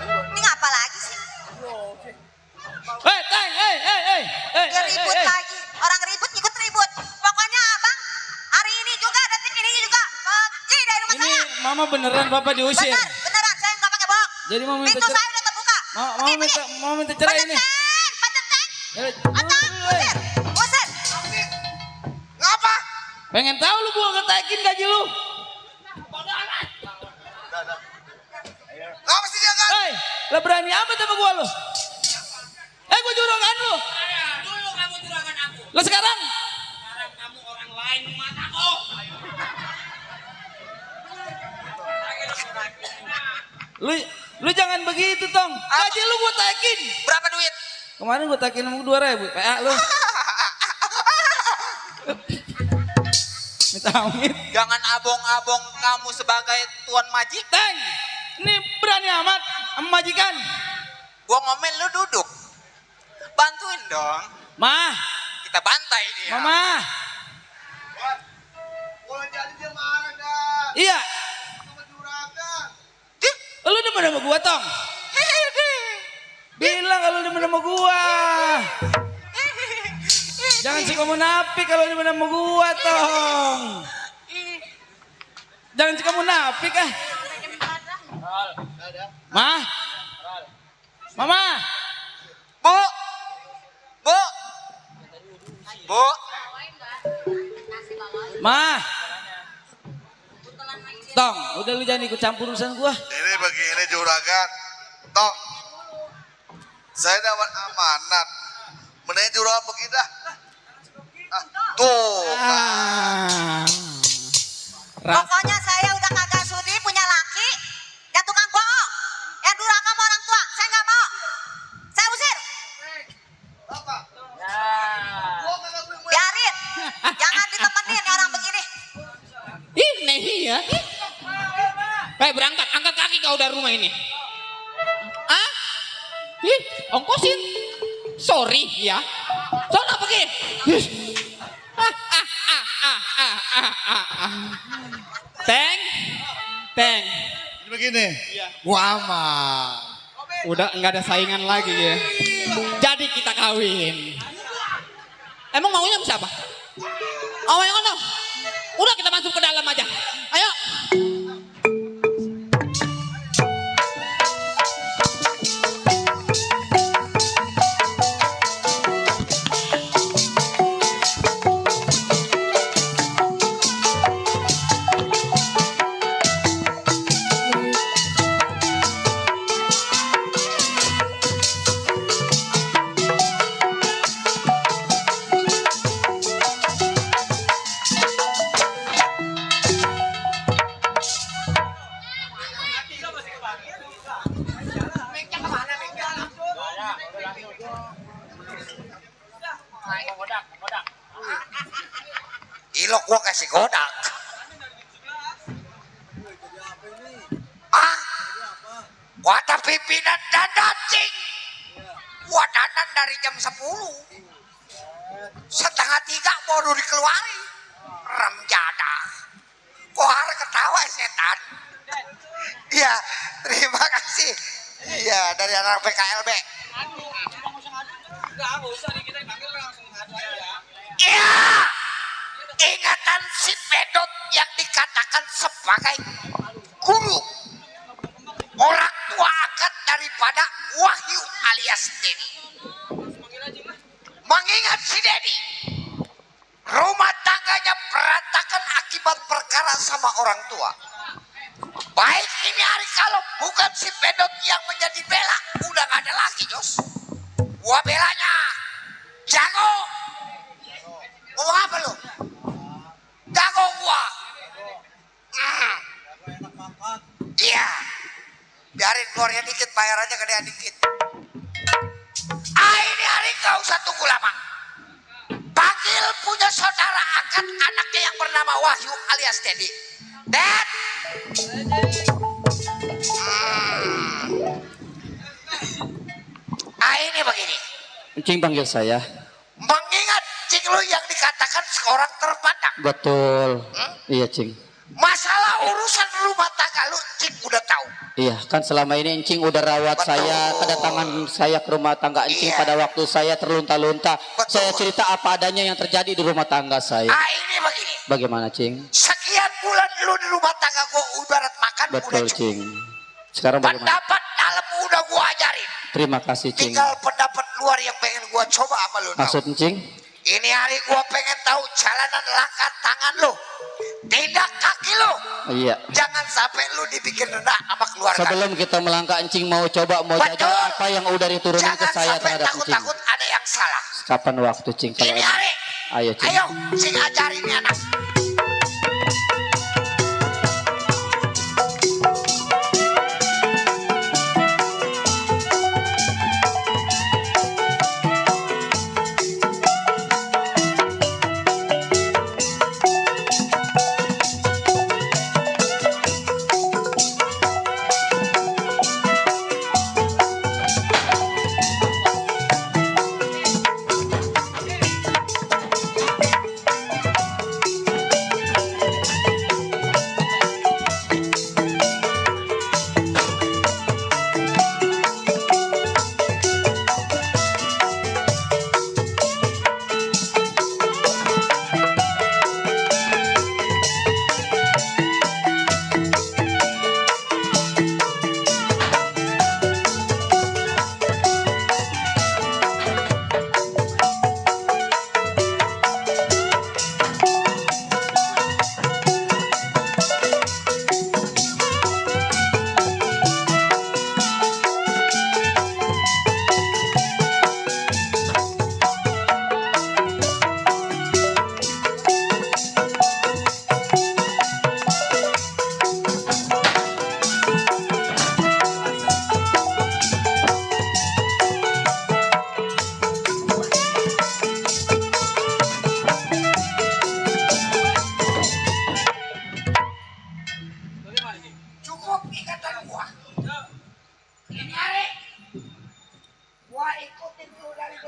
Ini ngapa lagi sih?
Hei, Teng, hei.
Dia ribut lagi. Orang ribut ikut ribut. Pokoknya abang hari ini juga, detik ini juga pergi dari rumah
Ini
saya.
mama beneran papa diusir.
Beneran, saya nggak pakai bohong.
Jadi mama minta
Pintu
cerai.
saya udah terbuka.
Mama minta cerai ini.
Usir.
Ngapa?
Pengen tahu lu gua ngetaikin gaji lu.
Ngapa sih dia kan?
Hei, lah berani apa sama gua lu? Gua juragan lu.
Dulu kamu juragan aku.
Lah sekarang?
Sekarang kamu orang lain di mataku.
Lu jangan begitu tong. Gaji lu gua taikin.
Berapa duit?
Kemarin gua taikin 2.000 PA lu. Minta amit.
Jangan abong-abong kamu sebagai tuan majik.
Teng, ini berani amat sama majikan.
Gua ngomel lu duduk. Bantuin dong.
Mah.
Kita bantai dia.
Mama.
Boleh jadi dia marah dah.
Iya.
Sama juragan.
Lu demen sama gua tong. Bilang kalau demen sama gua. Jangan suka munafik kalau demen sama gua tong. Jangan suka munafik ah. Mah. Mama.
Bu. Bu.
Mah. Tong, udah lu jangan ikut campur urusan gua.
Ini begini juragan. Tong. Saya dapat amanat. Mending juragan pergi dah. Tuh.
Pokoknya saya udah kagak sudi punya laki yang tukang bohong, yang durhaka sama orang tua. Saya nggak mau. Saya usir. Biarin. Jangan ditemenin orang begini.
Ih, Nehi ya. Berangkat, angkat kaki kau dari rumah ini. Ah? Ih, ongkosin. Sorry ya. Sono pergi. Teng. Teng.
Ini begini. Gua aman.
Udah nggak ada saingan lagi ya. Jadi kita kawin. Emang maunya sama siapa? Oh yang mana? Udah kita masuk ke dalam aja. Ayo.
Ilok gua kasih kodak. Ah, wadah pimpinan dandan cing. Gua dandan dari jam 10. Setengah 3 baru dikeluarin. Remjada. Kok harus ketawa setan? Iya, terima kasih. Iya, dari anak PKLB. Iya. Ingatan si pedot yang dikatakan sebagai guru orang tua angkat daripada Wahyu alias Dedi. Mengingat si Dedi rumah tangganya berantakan akibat perkara sama orang tua. Baik ini hari kalau bukan si pedot yang menjadi bela, udah gak ada lagi Jos. Gua belanya jago. Ngomong apa lu? Jago gua. Iya. Biarin keluarnya dikit, bayar aja gedean dikit. Ini hari gak usah tunggu lama. Panggil punya saudara angkat anaknya yang bernama Wahyu alias Dedi. Ded. Ini begini.
Cing panggil saya.
Mengingat cing lu yang dikatakan seorang terpandang.
Betul. Iya cing.
Masalah urusan rumah tangga lu cing udah tahu.
Iya kan selama ini Encing udah rawat saya, kedatangan saya ke rumah tangga Encing pada waktu saya terlunta-lunta. Saya cerita apa adanya yang terjadi di rumah tangga saya.
Ini begini.
Bagaimana Cing?
Sekian bulan lu di rumah tangga gua ibarat makan
Betul
udah cukup.
Cing. Sekarang bagaimana?
Pendapat dalam udah gua ajarin.
Terima kasih Cing.
Tinggal pendapat luar yang pengen gua coba sama lu.
Maksud Encing?
Ini hari gua pengen tahu jalanan langkah tangan lu, tindak kaki lu.
Iya.
Jangan sampai lu dibikin rendah sama keluarga.
Sebelum kita melangkah Encing mau coba jajal apa yang udah diturunin ke saya terhadap Encing.
Takut ada yang salah.
Kapan waktu Cing? Kalau
Ini hari.
Ayo Cing.
Ayo, Cing ajarin nih anak.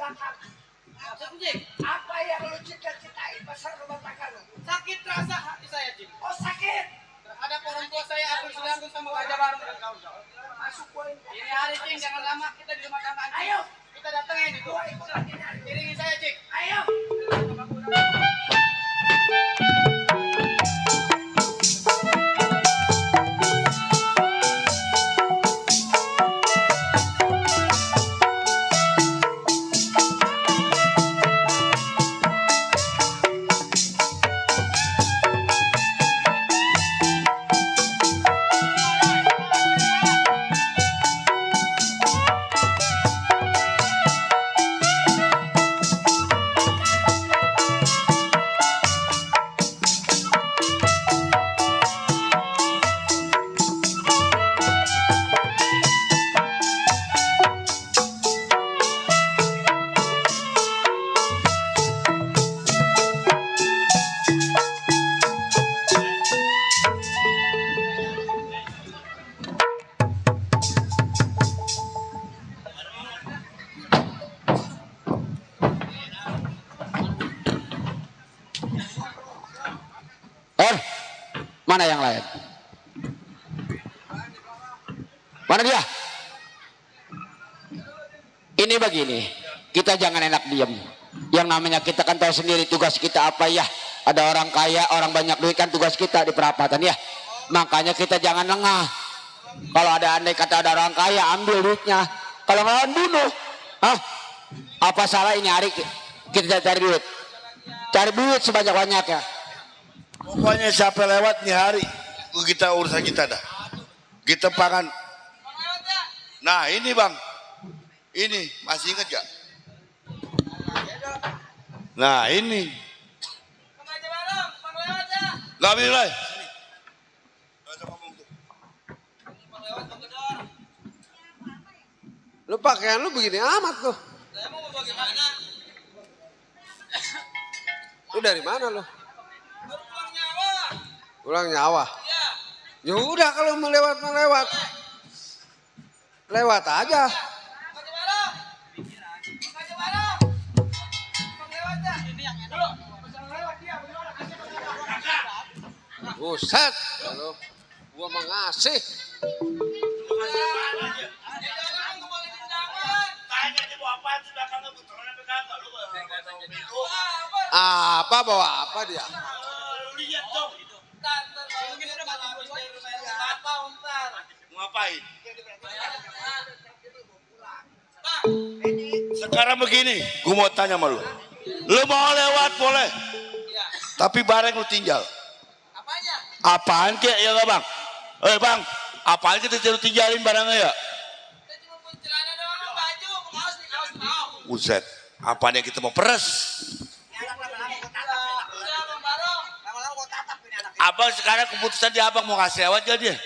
belakang. Apa yang lu cita-citain pasar rumah tangga lu?
Sakit rasa hati saya, Cing.
Oh sakit.
Terhadap orang tua saya, aku sedangkan sama Raja Baru dan kawan-kawan.
Masuk gue.
Ini hari, Cing, jangan lama kita di rumah tangga. Cing.
Ayo.
Kita datengin itu.
Gue ikut lagi nyari.
Iringin saya, Cing.
Ayo.
Mana yang lain? Mana dia? Ini begini, kita jangan enak diem. Yang namanya kita kan tahu sendiri tugas kita apa ya. Ada orang kaya, orang banyak duit kan tugas kita di perapatan ya. Makanya kita jangan lengah. Kalau ada andai kata ada orang kaya, ambil duitnya. Kalau ngelawan bunuh. Hah? Apa salah ini hari kita cari duit? Cari duit sebanyak-banyaknya.
Pokoknya siapa lewat nih hari, kita urusan kita dah. Kita pangan. Nah ini bang, ini masih ingat gak? Nah ini. Gak boleh.
Lu pakaian lu begini amat tuh. Lu dari mana lu? Pulang nyawa. Ya udah kalau mau lewat lewat aja. Buset, kalau gua mengasih. Apa bawa apa dia?
Lihat dong. Ngapain? Sekarang begini, gue mau tanya sama lu. Lu mau lewat boleh, tapi bareng lu tinggal. Apaan kek ya gak bang? Bang, apaan kita tinggalin barangnya ya? Buset, apaan yang kita mau peres? Abang sekarang keputusan di abang mau kasih lewat gak dia?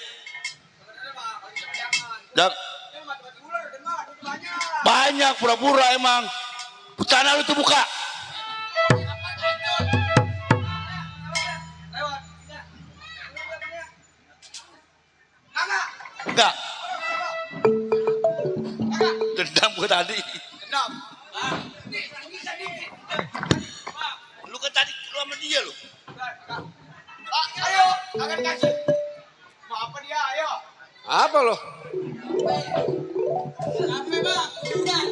Banyak pura-pura emang. Tanah lu tuh buka. Enggak. Dendam gue tadi.
Dendam.
Lu kan tadi lu sama dia lu.
Ayo, akan kasih. Mau apa dia? Ayo.
Apa lo?
Apa bang? Udah.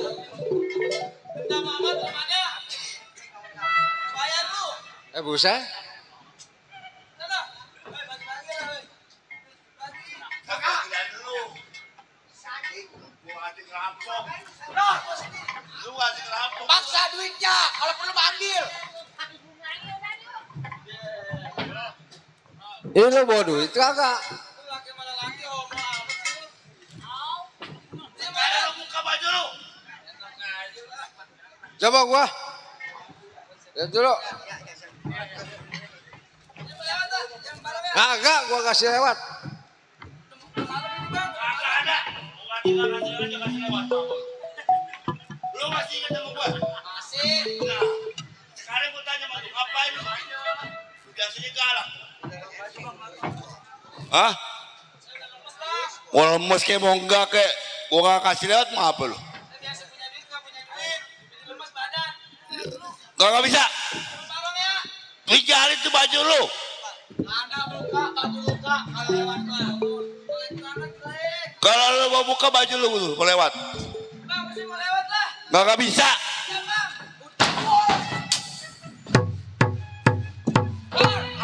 Dendam amat namanya. Bayar lu.
Buset.
Paksa duitnya, kalau perlu ambil.
Ini lo bawa duit kagak? Coba gua. Lihat dulu. Kagak gua kasih lewat.
Lu masih ingat sama gua? Masih. Nah, sekarang gua tanya sama lu, ngapain lu? Lu biasanya galak. Hah? Kalau lemes kayak mau enggak kayak gua gak kasih lewat mau apa lu? Gak bisa. Pijalin tuh baju lu. Kalau lu mau buka baju lu tuh, mau lewat. Gak bisa.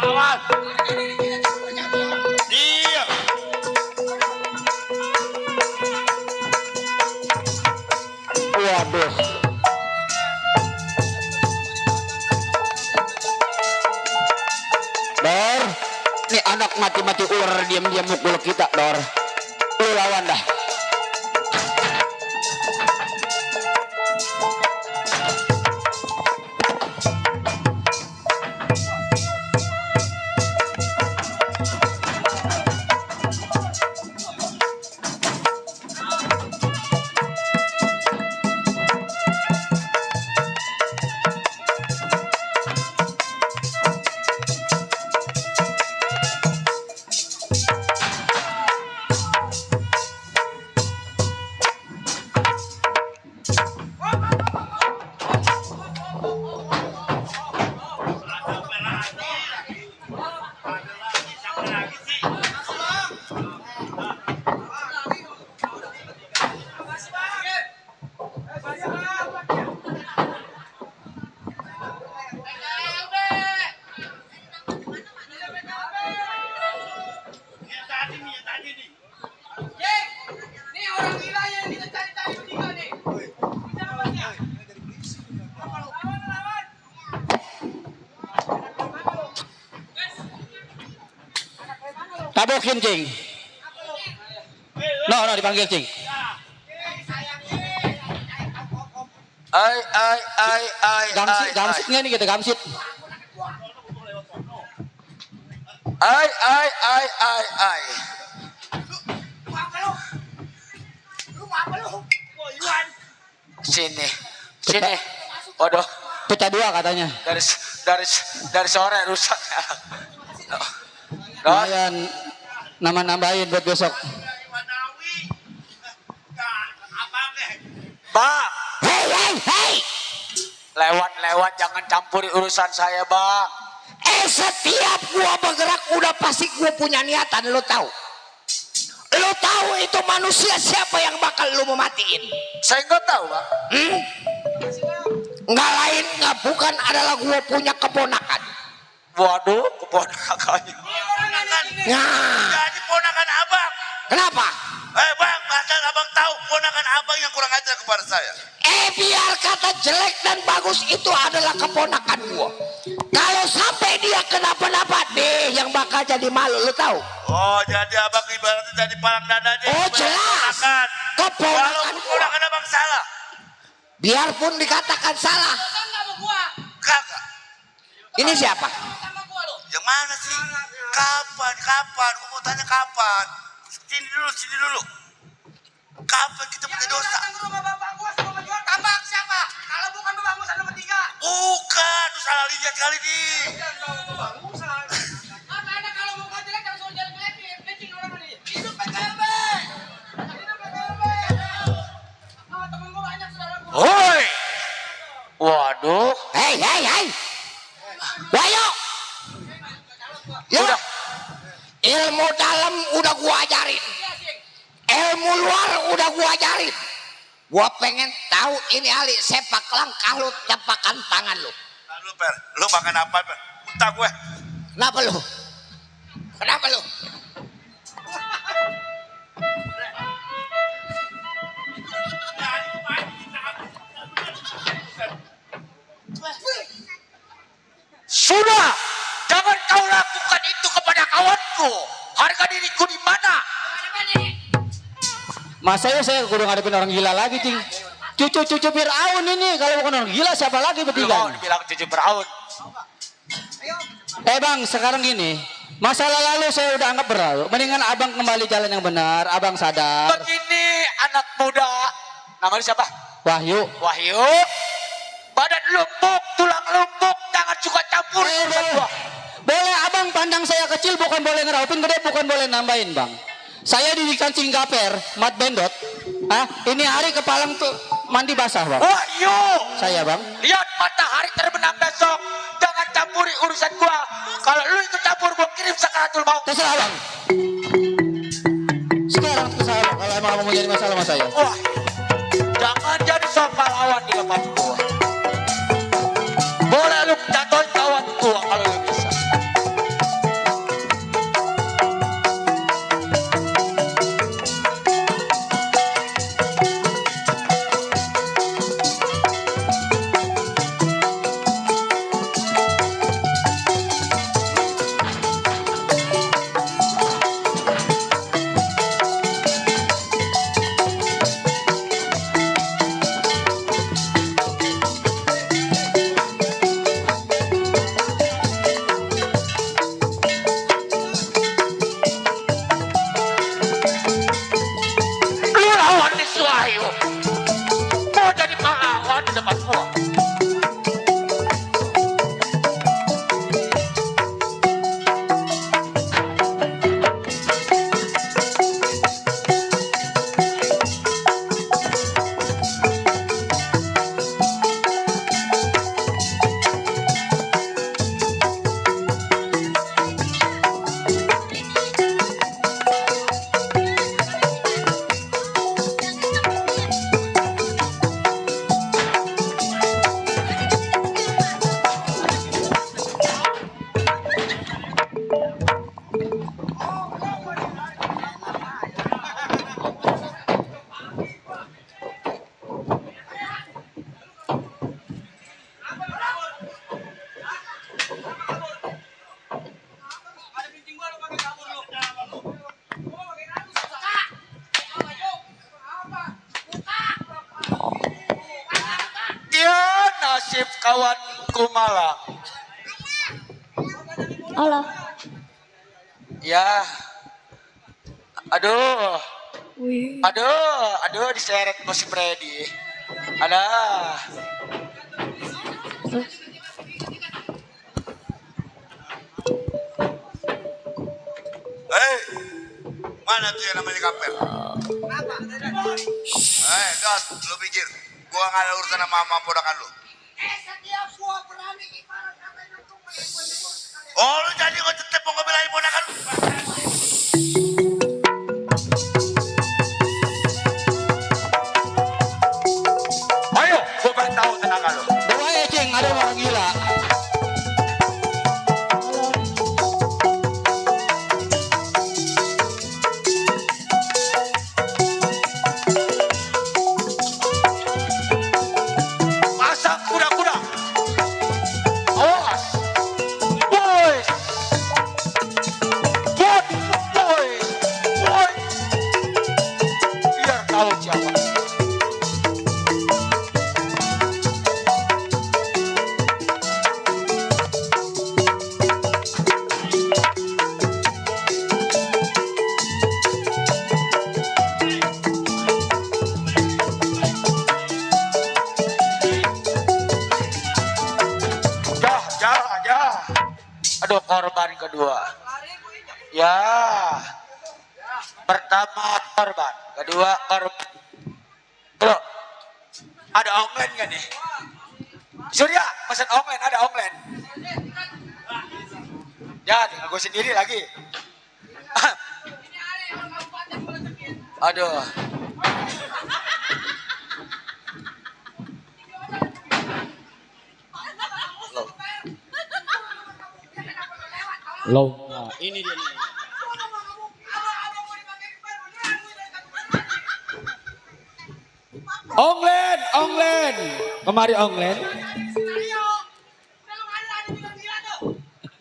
Awas. Iya.
Waduh. Dor, nih anak mati-mati ular diam-diam mukul kita, Dor. Lu lawan dah. Tabokin, Cing. No, dipanggil, Cing. Gamsitnya nih kita gamsit.
Sini. Waduh.
Pecah dua katanya.
Dari sore rusak.
Lumayan nambahin buat besok.
Bang. Hei. Lewat jangan campuri urusan saya, Bang.
Setiap gua bergerak udah pasti gua punya niatan, lo tahu. Lo tahu itu manusia siapa yang bakal lo mematiin?
Saya nggak tahu, Bang.
Nggak lain nggak bukan adalah gua punya keponakan.
Waduh, keponakannya.
Nah.
Jadi ponakan abang.
Kenapa?
Bang, bahkan abang tahu ponakan abang yang kurang ajar kepada saya.
Biar kata jelek dan bagus itu adalah keponakan gua. Kalau sampai dia kenapa-napa deh yang bakal jadi malu, lu tahu?
Oh, jadi abang ibaratnya jadi palang dadanya.
Oh, jelas.
Walaupun ponakan abang salah.
Biarpun dikatakan salah.
Kagak.
Ini siapa?
Yang mana sih? Kapan? Gua mau tanya kapan. Sini dulu. Kapan kita punya dosa?
Tambak siapa? Kalau bukan Bang Musa nomor 3.
Bukan, lu salah lihat kali nih.
Makanya kalau muka jelek jangan suruh jelek-jelekin. Lecing orang ini. Hidup PKB. Temen gue banyak saudara gue.
Hoi. Waduh.
Hei. Wayo. Ya. Udah. Ilmu dalam udah gua ajarin. Ilmu luar udah gua ajarin. Gua pengen tahu ini Ali sepak langkah lu, tepakan tangan lu.
Lu Per, lu makan apa Per? Muntah gue.
Kenapa lu?
Sudah, jangan kau lakukan itu kepada kawanku. Harga diriku di mana?
Masa ya saya kudu ngadepin orang gila lagi, Cing. Cucu Fir'aun ini, kalau bukan orang gila siapa lagi bertiga?
Dibilang cucu Fir'aun.
Bang, sekarang gini, masalah lalu saya udah anggap berlalu. Mendingan abang kembali jalan yang benar, abang sadar.
Begini anak muda, namanya siapa?
Wahyu.
Badan lumpuk, tulang lumpuk, jangan suka campur.
Boleh abang pandang saya kecil, bukan boleh ngeraupin, gede bukan boleh nambahin, Bang. Saya didikan Singkaper, Mat Bendot. Ini hari kepalang tuh mandi basah bang.
Wahyu,
Saya bang.
lihat matahari terbenam besok. Jangan campuri urusan gua. Kalau lu ikut campur, gua kirim sakaratul maut.
Terserah bang. Sekarang terserah bang. Kalau emang mau jadi masalah sama saya.
Wah, jangan jadi sok pahlawan di depan gua. Boleh lu jatuhin kawan gua kalau lu bisa. Lu lawan nih si Wahyu. Mau jadi pahlawan di depan gua. Ya nasib kawanku malang.
Allah.
Ya. Aduh.
Wih.
Aduh diseret masih Freddy. Ada.
Hei, mana tuh yang namanya kapel? Dot, lu pikir gua gak ada urusan sama podakan lu? Oh, lu jadi gua tetep mau ngebelain podakan lu?
Ayo, gua pengen tahu tenaga lu.
Bawa ya ceng, ada orang gila.
Pasang kuda-kuda. Awas. Boys. Good boys. Boys. Biar tahu siapa. Ya. Aduh, korban kedua. Ya. Pertama korban, kedua korban. Loh, ada online gak nih? Surya, pesan online, ada online. Ya, tinggal gue sendiri lagi. Aduh.
Lomba. Ini dia nih. Onglen. Kemari Onglen.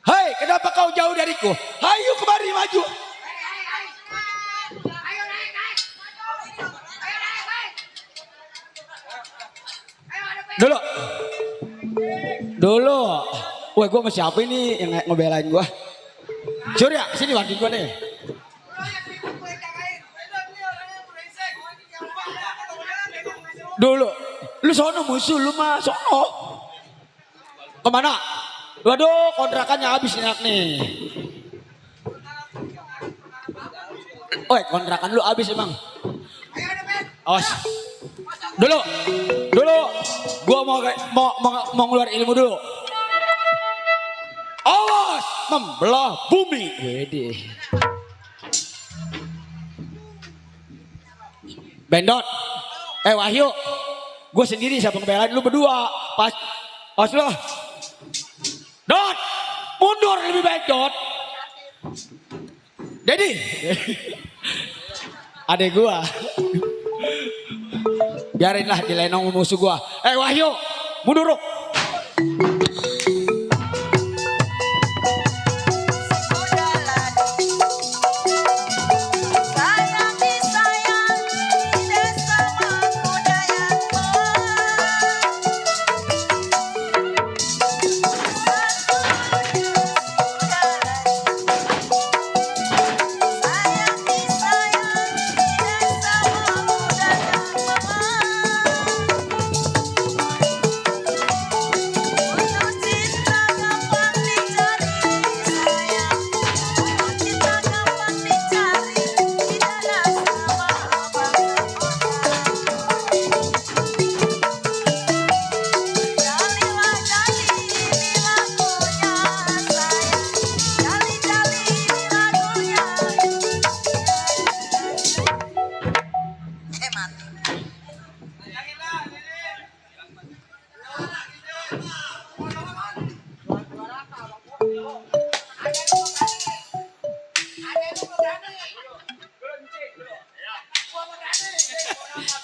Hai, kenapa kau jauh dariku? Ayo kemari maju. Dulu. Wah, gue sama siapa ini yang ngebelain gue? Surya, sini bantuin gue nih. Dulu, lu sono musuh lu mah sono. Kemana? Waduh, kontrakannya habis enak nih. Oi, kontrakan lu habis emang. Awas. Dulu, gua mau ngeluar ilmu dulu. Awas membelah bumi. Wede. Bendot. Wahyu. Gue sendiri siapa ngebelain lu berdua. Pas lo. Dot. Mundur lebih baik Dot. Dedi. Adek gua. Biarinlah dilenong musuh gua. Wahyu. Mundur.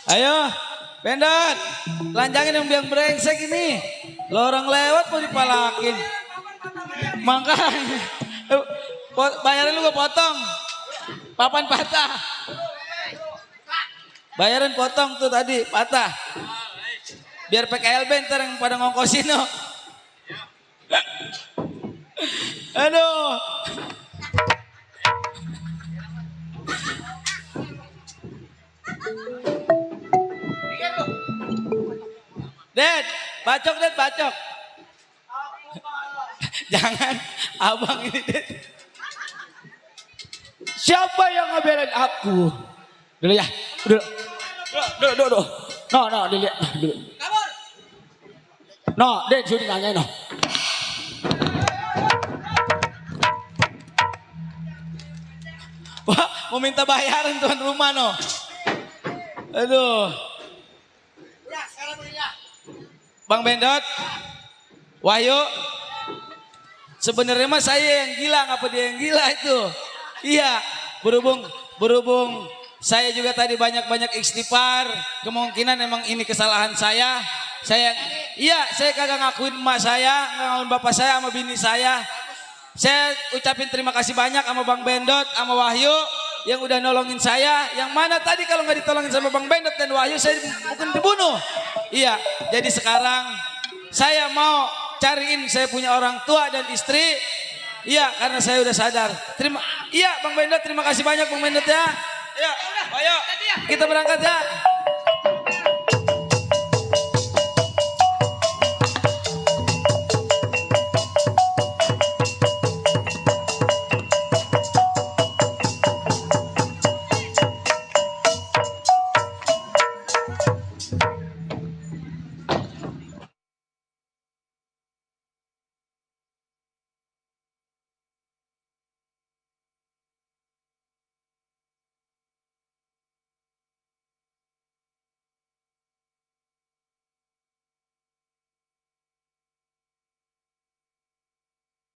Ayo, Bendot, lanjangin yang biang brengsek ini. Lo orang lewat mau dipalakin. Makanya, bayarin lu gue potong. Papan patah. Bayarin potong tuh tadi, patah. Biar PKLB ntar yang pada ngongkosin no. Aduh. Ded, bacok Ded, bacok. Jangan, abang ini Ded.
Siapa yang ngebelain aku? Dulu ya, dulu. No, dilihat dulu. No, Ded, sudah nanya no.
Wah, mau minta bayaran tuan rumah no. Aduh. Bang Bendot, Wahyu, sebenarnya mah saya yang gila, ngapa dia yang gila itu? Iya, berhubung saya juga tadi banyak istighfar, kemungkinan emang ini kesalahan saya. Saya kagak ngakuin emak saya, ngakuin bapak saya sama bini saya. Saya ucapin terima kasih banyak sama Bang Bendot, sama Wahyu yang udah nolongin saya. Yang mana tadi kalau nggak ditolongin sama Bang Bendot dan Wahyu, saya mungkin dibunuh. Iya, jadi sekarang saya mau cariin saya punya orang tua dan istri. Iya, karena saya udah sadar. Iya, Bang Bendot, terima kasih banyak Bang Bendot ya. Ayo, kita berangkat ya.